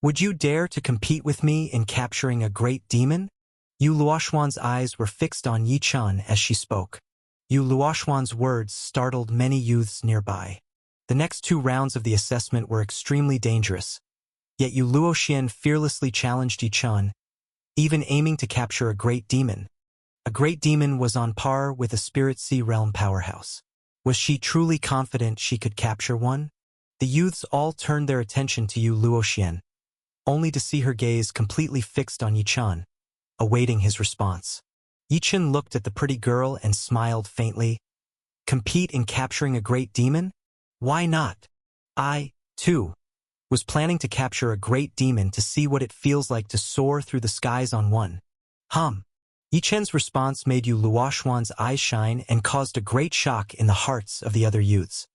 Would you dare to compete with me in capturing a great demon? Yu Luoxian's eyes were fixed on Yi-chun as she spoke. Yu Luoxuan's words startled many youths nearby. The next 2 rounds of the assessment were extremely dangerous, yet Yu Luoxian fearlessly challenged Yichun, even aiming to capture a great demon. A great demon was on par with a Spirit Sea Realm powerhouse. Was she truly confident she could capture one? The youths all turned their attention to Yu Luoxian, only to see her gaze completely fixed on Yichun, awaiting his response. Yichun looked at the pretty girl and smiled faintly. Compete in capturing a great demon? Why not? I, too, was planning to capture a great demon to see what it feels like to soar through the skies on one. Yichun's response made Yu Luoxuan's eyes shine and caused a great shock in the hearts of the other youths.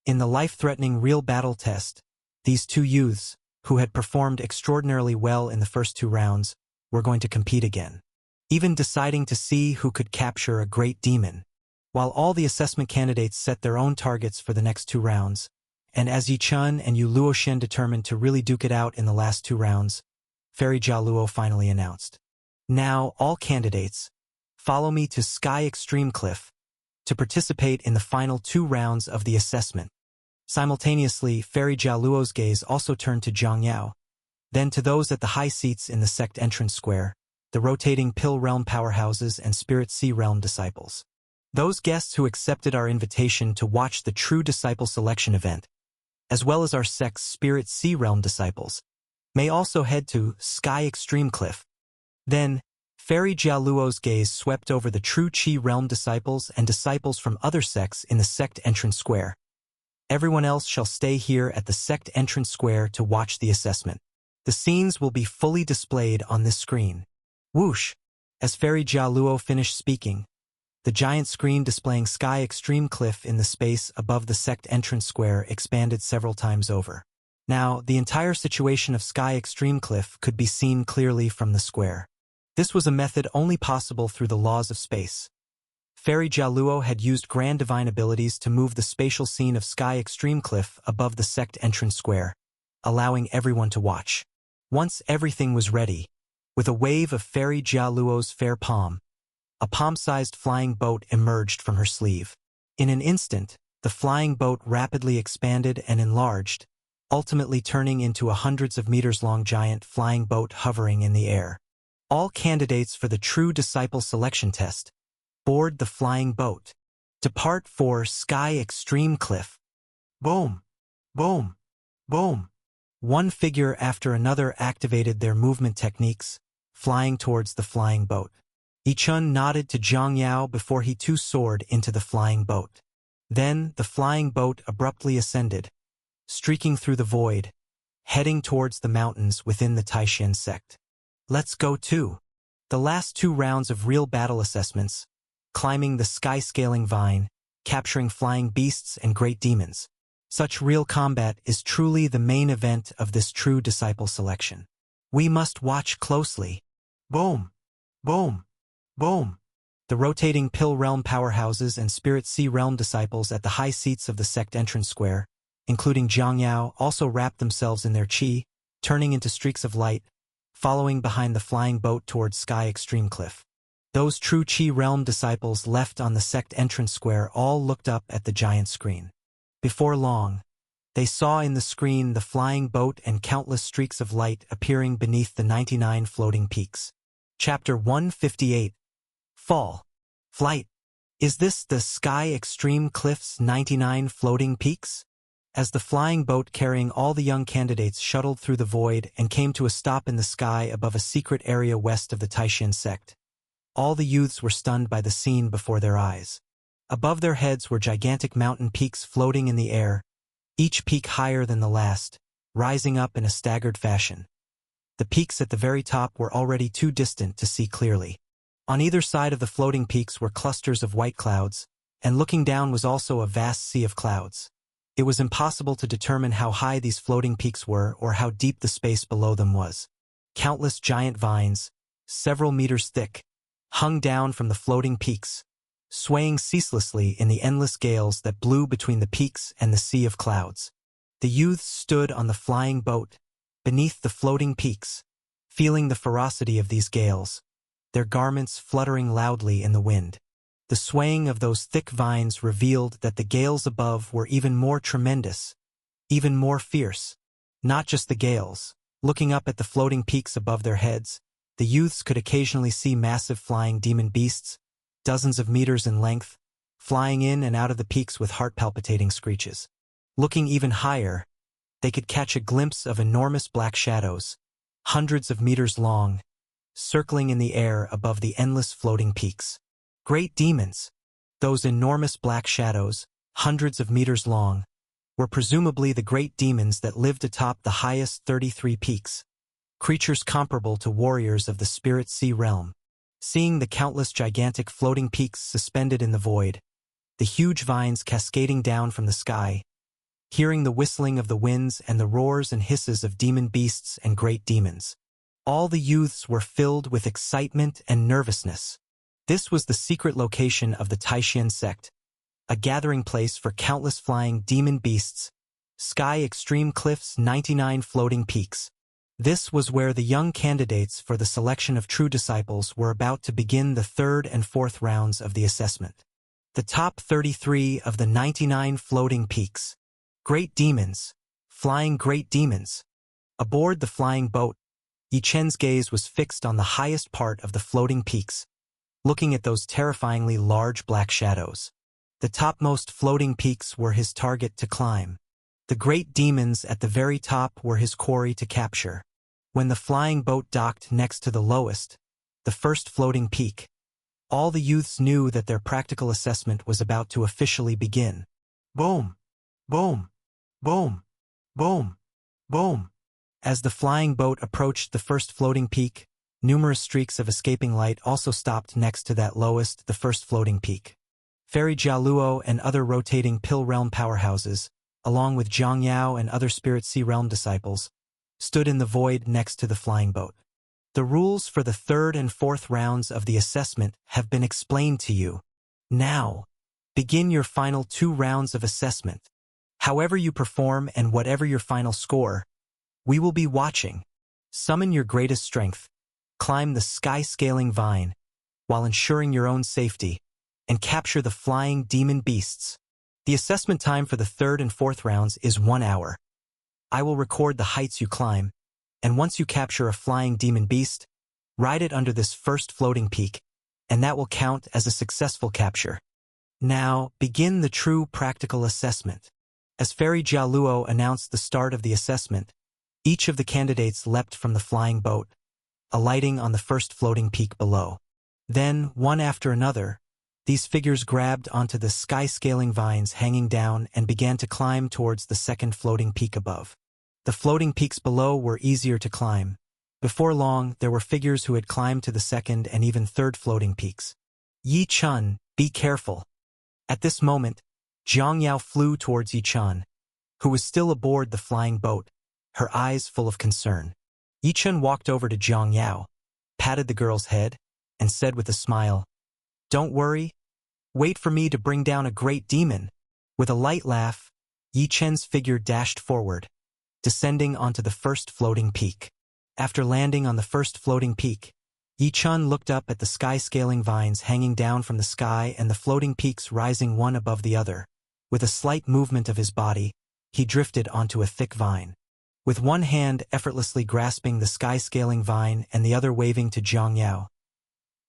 In the life-threatening real battle test, these 2 youths, who had performed extraordinarily well in the first 2 rounds, were going to compete again, even deciding to see who could capture a great demon. While all the assessment candidates set their own targets for the next 2 rounds, and as Yichun and Yu Luoxian determined to really duke it out in the last 2 rounds, Fairy Jialuo finally announced, "Now, all candidates, follow me to Sky Extreme Cliff to participate in the final 2 rounds of the assessment." Simultaneously, Fairy Jialuo's gaze also turned to Zhang Yao, then to those at the high seats in the sect entrance square, the rotating Pill Realm powerhouses and Spirit Sea Realm disciples. Those guests who accepted our invitation to watch the True Disciple Selection event, as well as our sect's Spirit Sea Realm disciples, may also head to Sky Extreme Cliff. Then, Fairy Jialuo's gaze swept over the True Qi Realm disciples and disciples from other sects in the sect entrance square. Everyone else shall stay here at the sect entrance square to watch the assessment. The scenes will be fully displayed on this screen. Whoosh! As Fairy Jialuo finished speaking, the giant screen displaying Sky Extreme Cliff in the space above the sect entrance square expanded several times over. Now, the entire situation of Sky Extreme Cliff could be seen clearly from the square. This was a method only possible through the laws of space. Fairy Jialuo had used grand divine abilities to move the spatial scene of Sky Extreme Cliff above the sect entrance square, allowing everyone to watch. Once everything was ready, with a wave of Fairy Jialuo's fair palm, a palm-sized flying boat emerged from her sleeve. In an instant, the flying boat rapidly expanded and enlarged, ultimately turning into a hundreds of meters long giant flying boat hovering in the air. All candidates for the True Disciple Selection Test board the flying boat. Depart for Sky Extreme Cliff. Boom! Boom! Boom! One figure after another activated their movement techniques, flying towards the flying boat. Yichun nodded to Zhang Yao before he too soared into the flying boat. Then the flying boat abruptly ascended, streaking through the void, heading towards the mountains within the Taishan sect. Let's go too. The last 2 rounds of real battle assessments, climbing the sky-scaling vine, capturing flying beasts and great demons. Such real combat is truly the main event of this True Disciple Selection. We must watch closely. Boom! Boom! Boom! The rotating Pill Realm powerhouses and Spirit Sea Realm disciples at the high seats of the sect entrance square, including Zhang Yao, also wrapped themselves in their qi, turning into streaks of light, following behind the flying boat towards Sky Extreme Cliff. Those true Qi Realm disciples left on the sect entrance square all looked up at the giant screen. Before long, they saw in the screen the flying boat and countless streaks of light appearing beneath the 99 floating peaks. Chapter 158. Fall. Flight. Is this the Sky Extreme Cliff's 99 floating peaks? As the flying boat carrying all the young candidates shuttled through the void and came to a stop in the sky above a secret area west of the Taishan sect, all the youths were stunned by the scene before their eyes. Above their heads were gigantic mountain peaks floating in the air, each peak higher than the last, rising up in a staggered fashion. The peaks at the very top were already too distant to see clearly. On either side of the floating peaks were clusters of white clouds, and looking down was also a vast sea of clouds. It was impossible to determine how high these floating peaks were or how deep the space below them was. Countless giant vines, several meters thick, hung down from the floating peaks, swaying ceaselessly in the endless gales that blew between the peaks and the sea of clouds. The youths stood on the flying boat, beneath the floating peaks, feeling the ferocity of these gales, their garments fluttering loudly in the wind. The swaying of those thick vines revealed that the gales above were even more tremendous, even more fierce. Not just the gales. Looking up at the floating peaks above their heads, the youths could occasionally see massive flying demon beasts, dozens of meters in length, flying in and out of the peaks with heart-palpitating screeches. Looking even higher, they could catch a glimpse of enormous black shadows, hundreds of meters long, circling in the air above the endless floating peaks. Great demons, those enormous black shadows, hundreds of meters long, were presumably the great demons that lived atop the highest 33 peaks, creatures comparable to warriors of the spirit sea realm. Seeing the countless gigantic floating peaks suspended in the void, the huge vines cascading down from the sky, hearing the whistling of the winds and the roars and hisses of demon beasts and great demons, all the youths were filled with excitement and nervousness. This was the secret location of the Taishan sect, a gathering place for countless flying demon beasts, sky extreme cliffs, 99 floating peaks. This was where the young candidates for the selection of true disciples were about to begin the third and fourth rounds of the assessment. The top 33 of the 99 floating peaks. Great demons, flying great demons. Aboard the flying boat, Yi Chen's gaze was fixed on the highest part of the floating peaks, looking at those terrifyingly large black shadows. The topmost floating peaks were his target to climb. The great demons at the very top were his quarry to capture. When the flying boat docked next to the lowest, the first floating peak, all the youths knew that their practical assessment was about to officially begin. Boom! Boom! Boom! Boom! Boom! As the flying boat approached the first floating peak, numerous streaks of escaping light also stopped next to that lowest, the first floating peak. Fairy Jialuo and other rotating Pill Realm powerhouses, along with Zhang Yao and other Spirit Sea Realm disciples, stood in the void next to the flying boat. The rules for the third and fourth rounds of the assessment have been explained to you. Now, begin your final 2 rounds of assessment. However you perform and whatever your final score, we will be watching. Summon your greatest strength, climb the sky-scaling vine, while ensuring your own safety, and capture the flying demon beasts. The assessment time for the third and fourth rounds is 1 hour. I will record the heights you climb, and once you capture a flying demon beast, ride it under this first floating peak, and that will count as a successful capture. Now, begin the true practical assessment. As Fairy Jialuo announced the start of the assessment, each of the candidates leapt from the flying boat, alighting on the first floating peak below. Then, one after another, these figures grabbed onto the sky-scaling vines hanging down and began to climb towards the second floating peak above. The floating peaks below were easier to climb. Before long, there were figures who had climbed to the second and even third floating peaks. Yi Chun, be careful. At this moment, Zhang Yao flew towards Yi Chun, who was still aboard the flying boat, her eyes full of concern. Yi Chun walked over to Zhang Yao, patted the girl's head, and said with a smile, "Don't worry. Wait for me to bring down a great demon." With a light laugh, Yi Chen's figure dashed forward, descending onto the first floating peak. After landing on the first floating peak, Yi Chun looked up at the sky-scaling vines hanging down from the sky and the floating peaks rising one above the other. With a slight movement of his body, he drifted onto a thick vine. With one hand effortlessly grasping the sky-scaling vine and the other waving to Zhang Yao,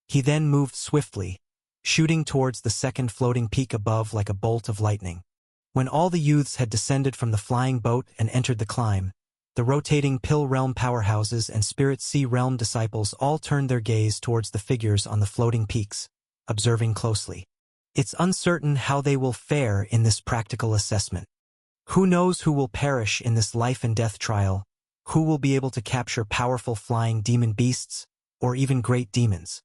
he then moved swiftly, shooting towards the second floating peak above like a bolt of lightning. When all the youths had descended from the flying boat and entered the climb, the rotating Pill Realm powerhouses and Spirit Sea Realm disciples all turned their gaze towards the figures on the floating peaks, observing closely. It's uncertain how they will fare in this practical assessment. Who knows who will perish in this life and death trial, who will be able to capture powerful flying demon beasts, or even great demons.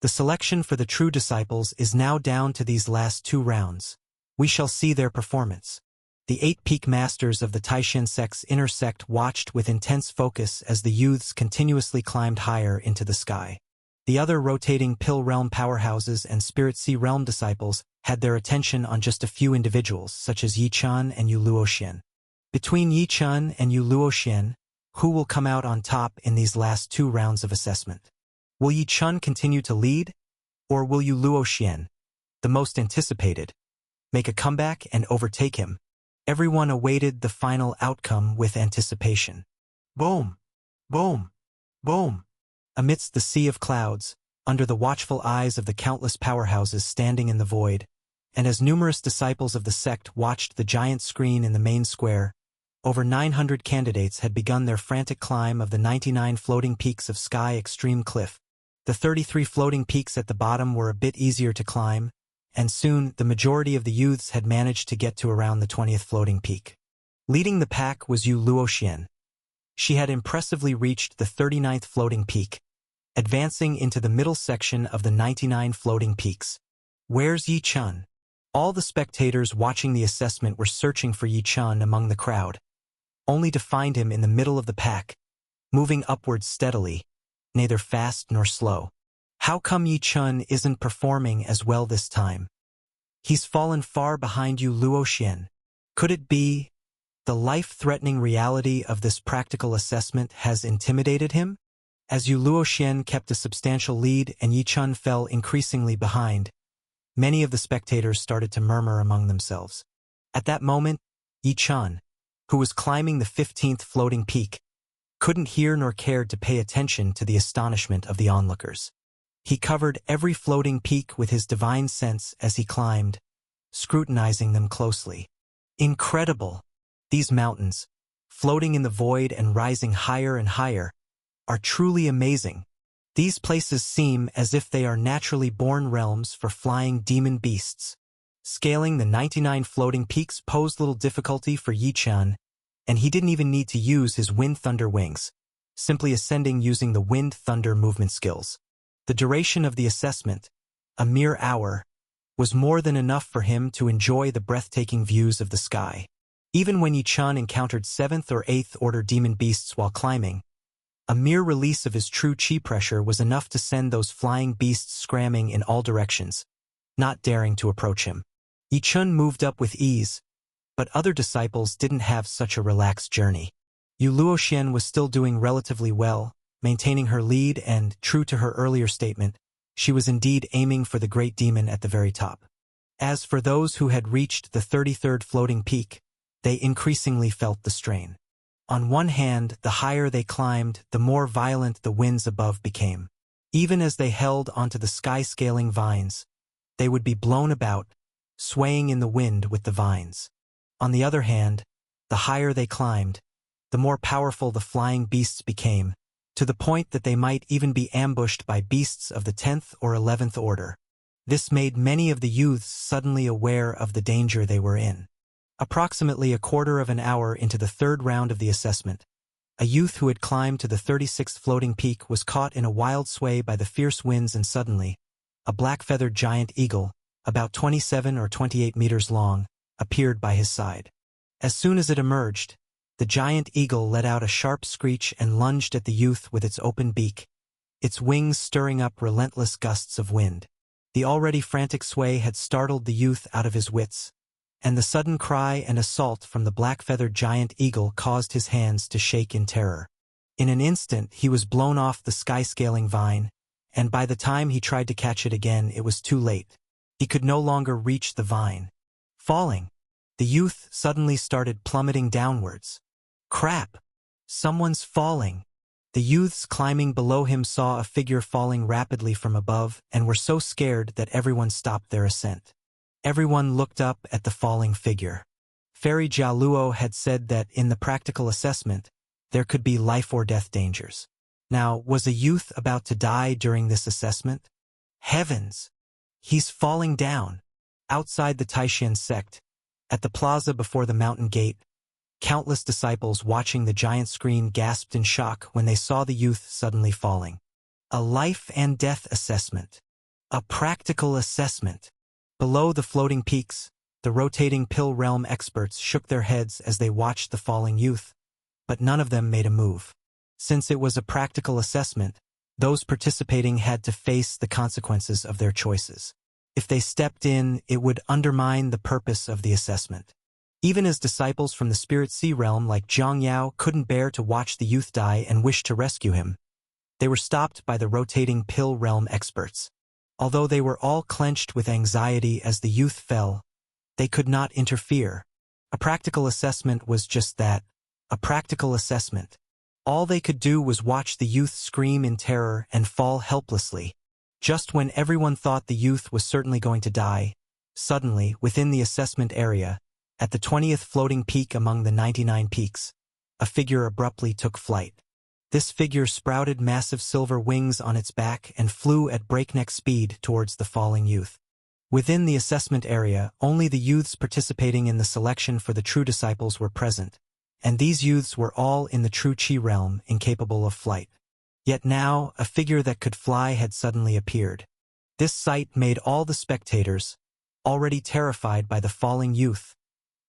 The selection for the true disciples is now down to these last 2 rounds. We shall see their performance. The 8 peak masters of the Taishan sect's inner sect watched with intense focus as the youths continuously climbed higher into the sky. The other rotating Pill Realm powerhouses and Spirit Sea Realm disciples had their attention on just a few individuals, such as Yi Chun and Yu Luoxian. Between Yi Chun and Yu Luoxian, who will come out on top in these last 2 rounds of assessment? Will Yi Chun continue to lead, or will Yu Luoxian, the most anticipated, make a comeback and overtake him. Everyone awaited the final outcome with anticipation. Boom! Boom! Boom! Amidst the sea of clouds, under the watchful eyes of the countless powerhouses standing in the void, and as numerous disciples of the sect watched the giant screen in the main square, over 900 candidates had begun their frantic climb of the 99 floating peaks of Sky Extreme Cliff. The 33 floating peaks at the bottom were a bit easier to climb, and soon the majority of the youths had managed to get to around the 20th floating peak. Leading the pack was Yu Luoxian. She had impressively reached the 39th floating peak, advancing into the middle section of the 99 floating peaks. Where's Yi Chun? All the spectators watching the assessment were searching for Yi Chun among the crowd, only to find him in the middle of the pack, moving upwards steadily, neither fast nor slow. How come Yi Chun isn't performing as well this time? He's fallen far behind Yu Luoxian. Could it be the life-threatening reality of this practical assessment has intimidated him? As Yu Luoxian kept a substantial lead and Yi Chun fell increasingly behind, many of the spectators started to murmur among themselves. At that moment, Yi Chun, who was climbing the 15th floating peak, couldn't hear nor cared to pay attention to the astonishment of the onlookers. He covered every floating peak with his divine sense as he climbed, scrutinizing them closely. Incredible! These mountains, floating in the void and rising higher and higher, are truly amazing. These places seem as if they are naturally born realms for flying demon beasts. Scaling the 99 floating peaks posed little difficulty for Yi Chun, and he didn't even need to use his wind thunder wings, simply ascending using the wind thunder movement skills. The duration of the assessment, a mere hour, was more than enough for him to enjoy the breathtaking views of the sky. Even when Yi Chun encountered 7th or 8th order demon beasts while climbing, a mere release of his true chi pressure was enough to send those flying beasts scrambling in all directions, not daring to approach him. Yi Chun moved up with ease, but other disciples didn't have such a relaxed journey. Yu Luoxian was still doing relatively well, maintaining her lead and, true to her earlier statement, she was indeed aiming for the great demon at the very top. As for those who had reached the 33rd floating peak, they increasingly felt the strain. On one hand, the higher they climbed, the more violent the winds above became. Even as they held onto the sky-scaling vines, they would be blown about, swaying in the wind with the vines. On the other hand, the higher they climbed, the more powerful the flying beasts became, to the point that they might even be ambushed by beasts of the 10th or 11th order. This made many of the youths suddenly aware of the danger they were in. Approximately a quarter of an hour into the third round of the assessment, a youth who had climbed to the 36th floating peak was caught in a wild sway by the fierce winds, and suddenly, a black-feathered giant eagle, about 27 or 28 meters long, appeared by his side. As soon as it emerged, the giant eagle let out a sharp screech and lunged at the youth with its open beak, its wings stirring up relentless gusts of wind. The already frantic sway had startled the youth out of his wits, and the sudden cry and assault from the black-feathered giant eagle caused his hands to shake in terror. In an instant he was blown off the sky-scaling vine, and by the time he tried to catch it again it was too late. He could no longer reach the vine. Falling, the youth suddenly started plummeting downwards. Crap! Someone's falling! The youths climbing below him saw a figure falling rapidly from above and were so scared that everyone stopped their ascent. Everyone looked up at the falling figure. Fairy Jia Luo had said that in the practical assessment, there could be life-or-death dangers. Now, was a youth about to die during this assessment? Heavens! He's falling down. Outside the Taishan sect, at the plaza before the mountain gate, countless disciples watching the giant screen gasped in shock when they saw the youth suddenly falling. A life-and-death assessment. A practical assessment. Below the floating peaks, the rotating pill realm experts shook their heads as they watched the falling youth, but none of them made a move. Since it was a practical assessment, those participating had to face the consequences of their choices. If they stepped in, it would undermine the purpose of the assessment. Even as disciples from the Spirit Sea realm like Zhang Yao couldn't bear to watch the youth die and wished to rescue him, they were stopped by the rotating pill realm experts. Although they were all clenched with anxiety as the youth fell, they could not interfere. A practical assessment was just that, a practical assessment. All they could do was watch the youth scream in terror and fall helplessly. Just when everyone thought the youth was certainly going to die, suddenly, within the assessment area, at the 20th floating peak among the 99 peaks, a figure abruptly took flight. This figure sprouted massive silver wings on its back and flew at breakneck speed towards the falling youth. Within the assessment area, only the youths participating in the selection for the true disciples were present, and these youths were all in the true Chi realm, incapable of flight. Yet now, a figure that could fly had suddenly appeared. This sight made all the spectators, already terrified by the falling youth,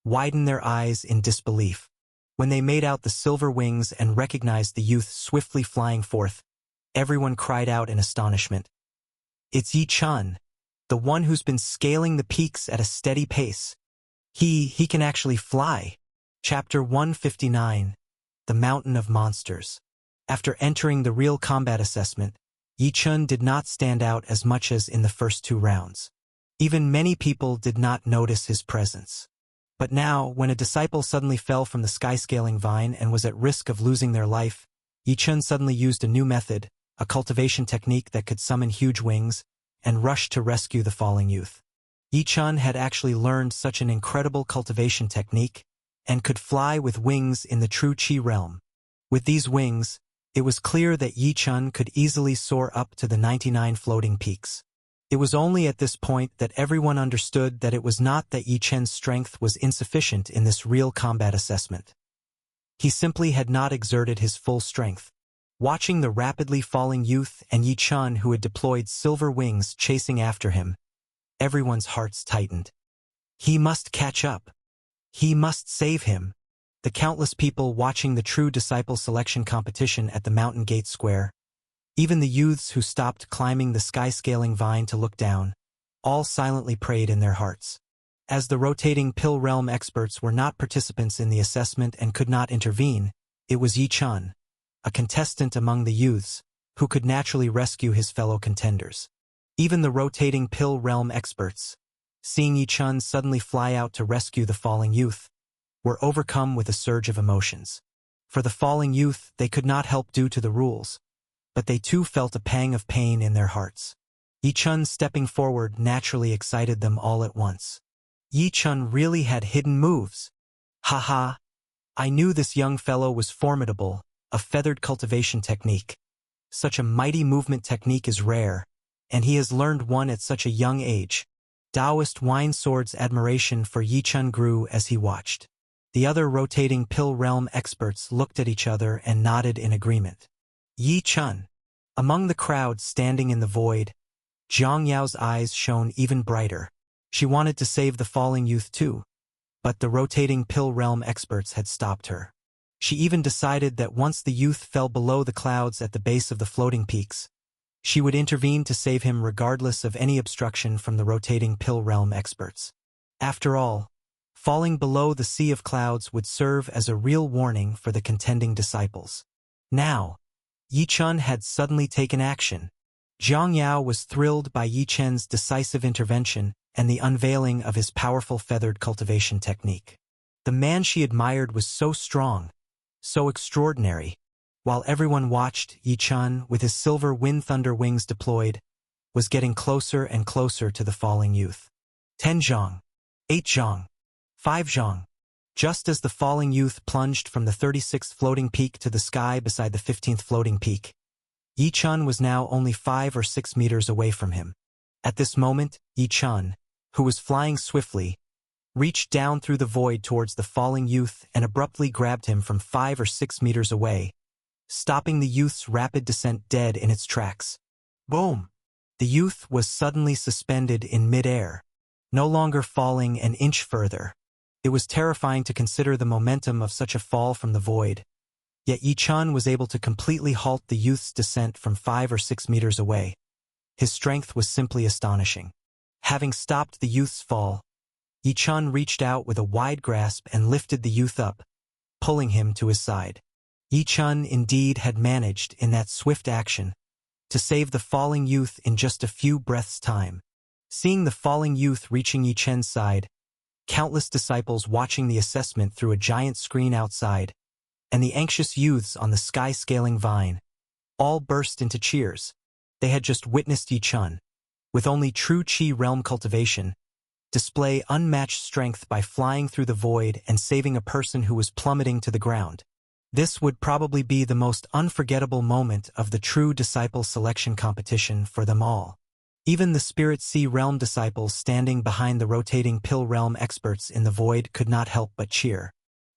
widen their eyes in disbelief. When they made out the silver wings and recognized the youth swiftly flying forth, everyone cried out in astonishment. "It's Yi Chun, the one who's been scaling the peaks at a steady pace. He can actually fly." Chapter 159, The Mountain of Monsters. After entering the real combat assessment, Yi Chun did not stand out as much as in the first 2 rounds. Even many people did not notice his presence. But now, when a disciple suddenly fell from the skyscaling vine and was at risk of losing their life, Yi Chun suddenly used a new method, a cultivation technique that could summon huge wings, and rushed to rescue the falling youth. Yi Chun had actually learned such an incredible cultivation technique, and could fly with wings in the true Chi realm. With these wings, it was clear that Yi Chun could easily soar up to the 99 floating peaks. It was only at this point that everyone understood that it was not that Yi Chun's strength was insufficient in this real combat assessment. He simply had not exerted his full strength. Watching the rapidly falling youth and Yi Chun, who had deployed silver wings chasing after him, everyone's hearts tightened. He must catch up. He must save him. The countless people watching the true disciple selection competition at the Mountain Gate Square, even the youths who stopped climbing the sky-scaling vine to look down, all silently prayed in their hearts. As the rotating pill realm experts were not participants in the assessment and could not intervene, it was Yi Chun, a contestant among the youths, who could naturally rescue his fellow contenders. Even the rotating pill realm experts, seeing Yi Chun suddenly fly out to rescue the falling youth, were overcome with a surge of emotions. For the falling youth, they could not help due to the rules, but they too felt a pang of pain in their hearts. Yi Chun stepping forward naturally excited them all at once. Yi Chun really had hidden moves. "Ha! I knew this young fellow was formidable, a feathered cultivation technique. Such a mighty movement technique is rare, and he has learned one at such a young age." Taoist Wine Sword's admiration for Yi Chun grew as he watched. The other rotating pill realm experts looked at each other and nodded in agreement. Yi Chun. Among the crowd standing in the void, Zhang Yao's eyes shone even brighter. She wanted to save the falling youth too, but the rotating pill realm experts had stopped her. She even decided that once the youth fell below the clouds at the base of the floating peaks, she would intervene to save him regardless of any obstruction from the rotating pill realm experts. After all, falling below the sea of clouds would serve as a real warning for the contending disciples. Now, Yi Chun had suddenly taken action. Zhang Yao was thrilled by Yi Chun's decisive intervention and the unveiling of his powerful feathered cultivation technique. The man she admired was so strong, so extraordinary. While everyone watched, Yi Chun, with his silver wind thunder wings deployed, was getting closer and closer to the falling youth. 10 zhang, 8 zhang, 5 zhang. Just as the falling youth plunged from the 36th floating peak to the sky beside the 15th floating peak, Yi Chun was now only 5 or 6 meters away from him. At this moment, Yi Chun, who was flying swiftly, reached down through the void towards the falling youth and abruptly grabbed him from 5 or 6 meters away, stopping the youth's rapid descent dead in its tracks. Boom! The youth was suddenly suspended in midair, no longer falling an inch further. It was terrifying to consider the momentum of such a fall from the void, yet Yi Chun was able to completely halt the youth's descent from 5 or 6 meters away. His strength was simply astonishing. Having stopped the youth's fall, Yi Chun reached out with a wide grasp and lifted the youth up, pulling him to his side. Yi Chun indeed had managed, in that swift action, to save the falling youth in just a few breaths' time. Seeing the falling youth reaching Yi Chen's side, countless disciples watching the assessment through a giant screen outside, and the anxious youths on the sky-scaling vine, all burst into cheers. They had just witnessed Yi Chen, with only true Qi realm cultivation, display unmatched strength by flying through the void and saving a person who was plummeting to the ground. This would probably be the most unforgettable moment of the true disciple selection competition for them all. Even the Spirit Sea realm disciples standing behind the rotating pill realm experts in the void could not help but cheer.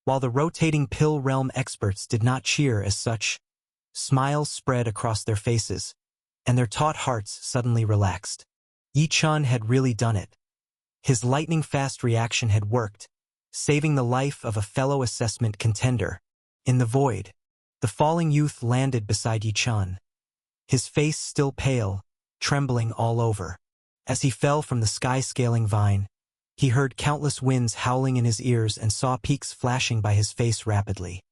While the rotating pill realm experts did not cheer as such, smiles spread across their faces, and their taut hearts suddenly relaxed. Yi Chen had really done it. His lightning-fast reaction had worked, saving the life of a fellow assessment contender. In the void, the falling youth landed beside Yi Chen, his face still pale, trembling all over. As he fell from the sky-scaling vine, he heard countless winds howling in his ears and saw peaks flashing by his face rapidly.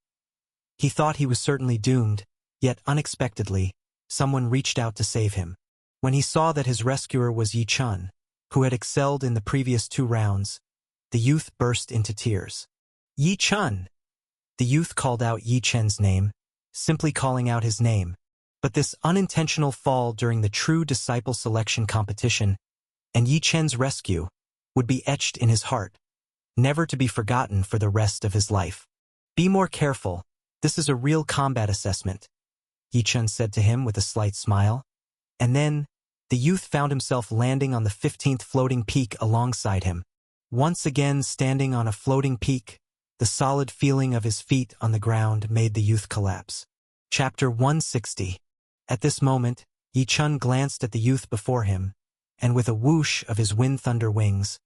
He thought he was certainly doomed, yet unexpectedly, someone reached out to save him. When he saw that his rescuer was Yi Chen, who had excelled in the previous 2 rounds, the youth burst into tears. Yi Chen! The youth called out Yi Chen's name, simply calling out his name. But this unintentional fall during the true disciple selection competition and Yi Chen's rescue would be etched in his heart, never to be forgotten for the rest of his life. Be more careful, this is a real combat assessment, Yi Chen said to him with a slight smile. And then, the youth found himself landing on the 15th floating peak alongside him. Once again standing on a floating peak, the solid feeling of his feet on the ground made the youth collapse. Chapter 160. At this moment, Yi Chen glanced at the youth before him, and with a whoosh of his wind thunder wings,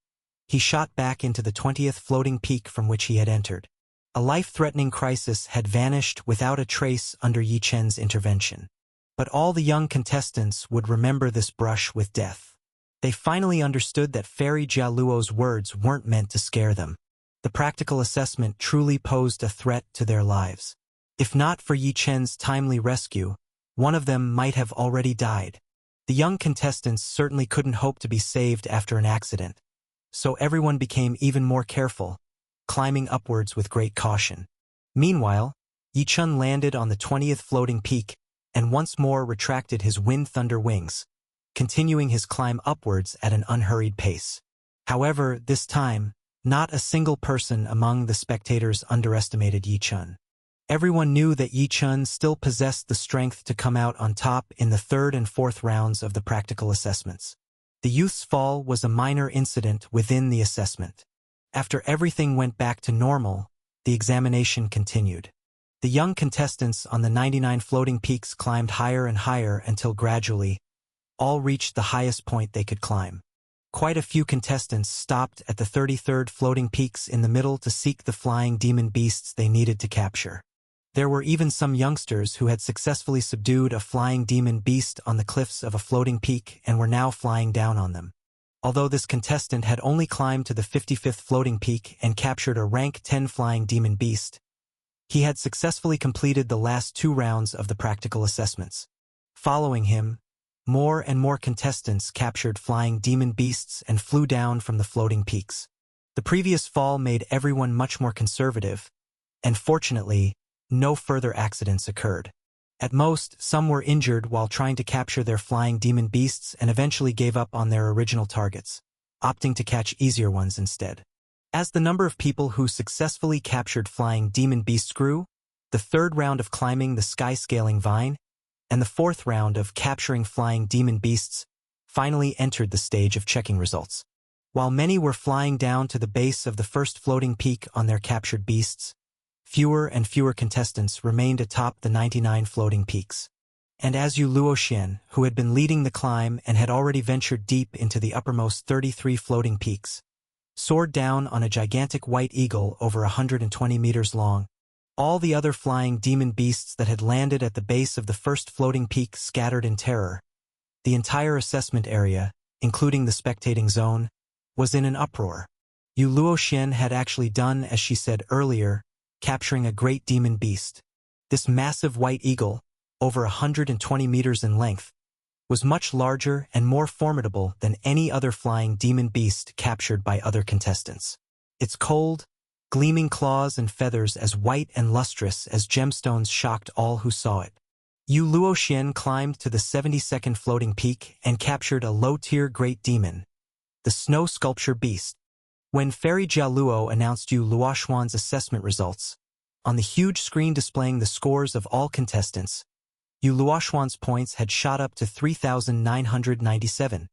he shot back into the 20th floating peak from which he had entered. A life-threatening crisis had vanished without a trace under Yi Chen's intervention. But all the young contestants would remember this brush with death. They finally understood that Fairy Jia Luo's words weren't meant to scare them. The practical assessment truly posed a threat to their lives. If not for Yi Chen's timely rescue, one of them might have already died. The young contestants certainly couldn't hope to be saved after an accident, so everyone became even more careful, climbing upwards with great caution. Meanwhile, Yi Chen landed on the 20th floating peak and once more retracted his wind thunder wings, continuing his climb upwards at an unhurried pace. However, this time, not a single person among the spectators underestimated Yi Chen. Everyone knew that Yi Chen still possessed the strength to come out on top in the 3rd and 4th rounds of the practical assessments. The youth's fall was a minor incident within the assessment. After everything went back to normal, the examination continued. The young contestants on the 99 floating peaks climbed higher and higher until gradually, all reached the highest point they could climb. Quite a few contestants stopped at the 33rd floating peaks in the middle to seek the flying demon beasts they needed to capture. There were even some youngsters who had successfully subdued a flying demon beast on the cliffs of a floating peak and were now flying down on them. Although this contestant had only climbed to the 55th floating peak and captured a rank 10 flying demon beast, he had successfully completed the last 2 rounds of the practical assessments. Following him, more and more contestants captured flying demon beasts and flew down from the floating peaks. The previous fall made everyone much more conservative, and fortunately, no further accidents occurred. At most, some were injured while trying to capture their flying demon beasts and eventually gave up on their original targets, opting to catch easier ones instead. As the number of people who successfully captured flying demon beasts grew, the 3rd round of climbing the sky-scaling vine and the 4th round of capturing flying demon beasts finally entered the stage of checking results. While many were flying down to the base of the first floating peak on their captured beasts, fewer and fewer contestants remained atop the 99 floating peaks. And as Yu Luoxian, who had been leading the climb and had already ventured deep into the uppermost 33 floating peaks, soared down on a gigantic white eagle over 120 meters long, all the other flying demon beasts that had landed at the base of the first floating peak scattered in terror. The entire assessment area, including the spectating zone, was in an uproar. Yu Luoxian had actually done as she said earlier, capturing a great demon beast. This massive white eagle, over 120 meters in length, was much larger and more formidable than any other flying demon beast captured by other contestants. Its cold, gleaming claws and feathers as white and lustrous as gemstones shocked all who saw it. Yu Luoxian climbed to the 72nd floating peak and captured a low-tier great demon, the snow sculpture beast. When Fairy Jialuo announced Yu Luoxuan's assessment results, on the huge screen displaying the scores of all contestants, Yu Luoxuan's points had shot up to 3,997.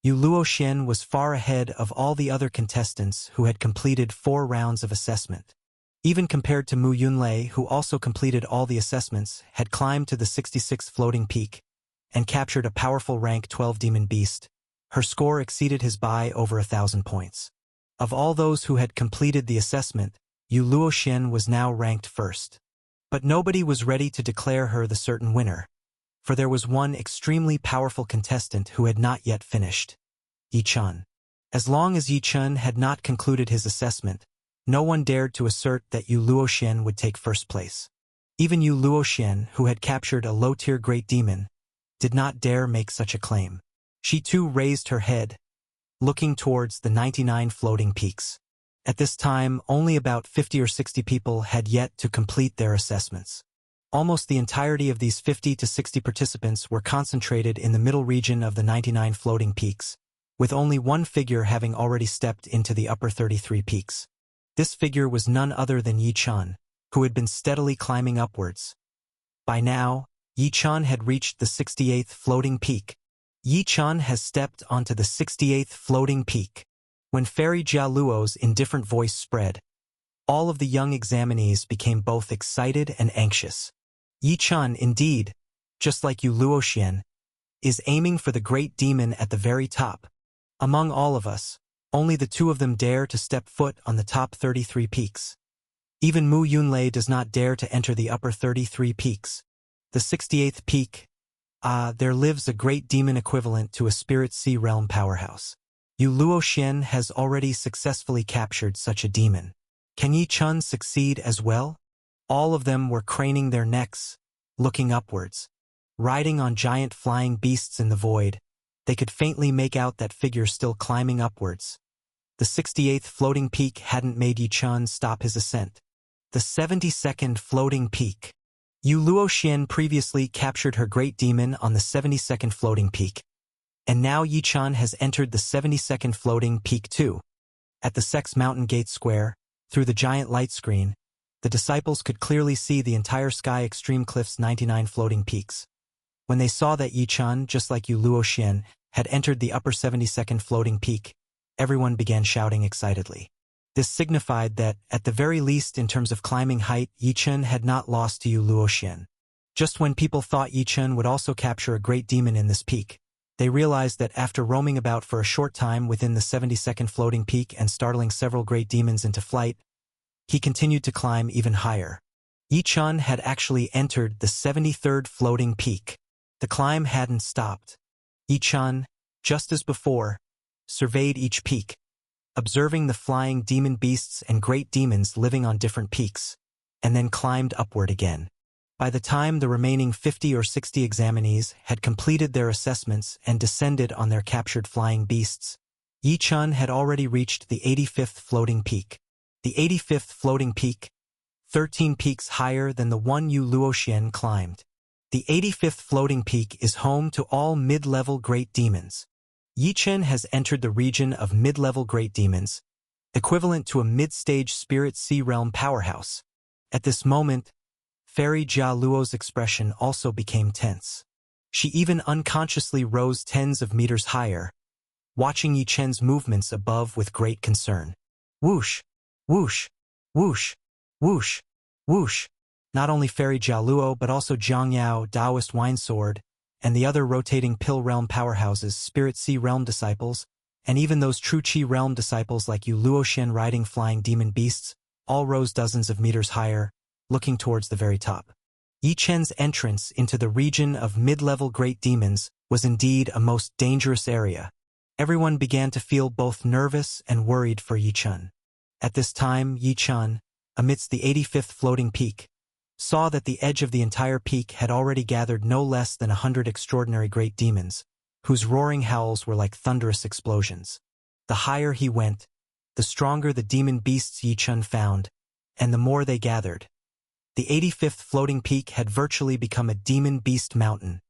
Yu Luoxian was far ahead of all the other contestants who had completed 4 rounds of assessment. Even compared to Mu Yunlei, who also completed all the assessments, had climbed to the 66th floating peak and captured a powerful rank 12 demon beast, her score exceeded his by over 1,000 points. Of all those who had completed the assessment, Yu Luoxian was now ranked first. But nobody was ready to declare her the certain winner, for there was one extremely powerful contestant who had not yet finished. Yi Chun. As long as Yi Chun had not concluded his assessment, no one dared to assert that Yu Luoxian would take first place. Even Yu Luoxian, who had captured a low-tier great demon, did not dare make such a claim. She too raised her head, looking towards the 99 floating peaks. At this time, only about 50 or 60 people had yet to complete their assessments. Almost the entirety of these 50 to 60 participants were concentrated in the middle region of the 99 floating peaks, with only one figure having already stepped into the upper 33 peaks. This figure was none other than Yi Chun, who had been steadily climbing upwards. By now, Yi Chun had reached the 68th floating peak. Yi Chun has stepped onto the 68th floating peak. When Fairy Jialuo's indifferent voice spread, all of the young examinees became both excited and anxious. Yi Chun, indeed, just like Yu Luoxian, is aiming for the great demon at the very top. Among all of us, only the 2 of them dare to step foot on the top 33 peaks. Even Mu Yunlei does not dare to enter the upper 33 peaks. The 68th peak, there lives a great demon equivalent to a spirit sea realm powerhouse. Yu Luoxian has already successfully captured such a demon. Can Yi Chun succeed as well? All of them were craning their necks, looking upwards. Riding on giant flying beasts in the void, they could faintly make out that figure still climbing upwards. The 68th floating peak hadn't made Yi Chun stop his ascent. The 72nd floating peak. Yu Luoxian previously captured her great demon on the 72nd floating peak, and now Yi Chun has entered the 72nd floating peak too. At the Sex Mountain Gate Square, through the giant light screen, the disciples could clearly see the entire Sky Extreme Cliff's 99 floating peaks. When they saw that Yi Chun, just like Yu Luoxian, had entered the upper 72nd floating peak, everyone began shouting excitedly. This signified that, at the very least in terms of climbing height, Yi Chun had not lost to Yu Luoxian. Just when people thought Yi Chun would also capture a great demon in this peak, they realized that after roaming about for a short time within the 72nd floating peak and startling several great demons into flight, he continued to climb even higher. Yi Chun had actually entered the 73rd floating peak. The climb hadn't stopped. Yi Chun, just as before, surveyed each peak, observing the flying demon beasts and great demons living on different peaks, and then climbed upward again. By the time the remaining 50 or 60 examinees had completed their assessments and descended on their captured flying beasts, Yi Chun had already reached the 85th floating peak. The 85th floating peak, 13 peaks higher than the one Yu Luoxian climbed. The 85th floating peak is home to all mid-level great demons. Yi Chun has entered the region of mid-level great demons, equivalent to a mid-stage spirit sea realm powerhouse. At this moment, Fairy Jialuo's expression also became tense. She even unconsciously rose tens of meters higher, watching Yi Chun's movements above with great concern. Whoosh! Whoosh! Whoosh! Whoosh! Whoosh! Not only Fairy Jialuo but also Zhang Yao, Taoist Winesword, and the other rotating Pill Realm powerhouses, Spirit Sea Realm disciples, and even those true Qi Realm disciples like Yu Luoxian riding flying demon beasts, all rose dozens of meters higher, looking towards the very top. Yi Chun's entrance into the region of mid-level great demons was indeed a most dangerous area. Everyone began to feel both nervous and worried for Yi Chun. At this time, Yi Chun, amidst the 85th floating peak, saw that the edge of the entire peak had already gathered no less than 100 extraordinary great demons, whose roaring howls were like thunderous explosions. The higher he went, the stronger the demon beasts Yichun found, and the more they gathered. The 85th floating peak had virtually become a demon beast mountain,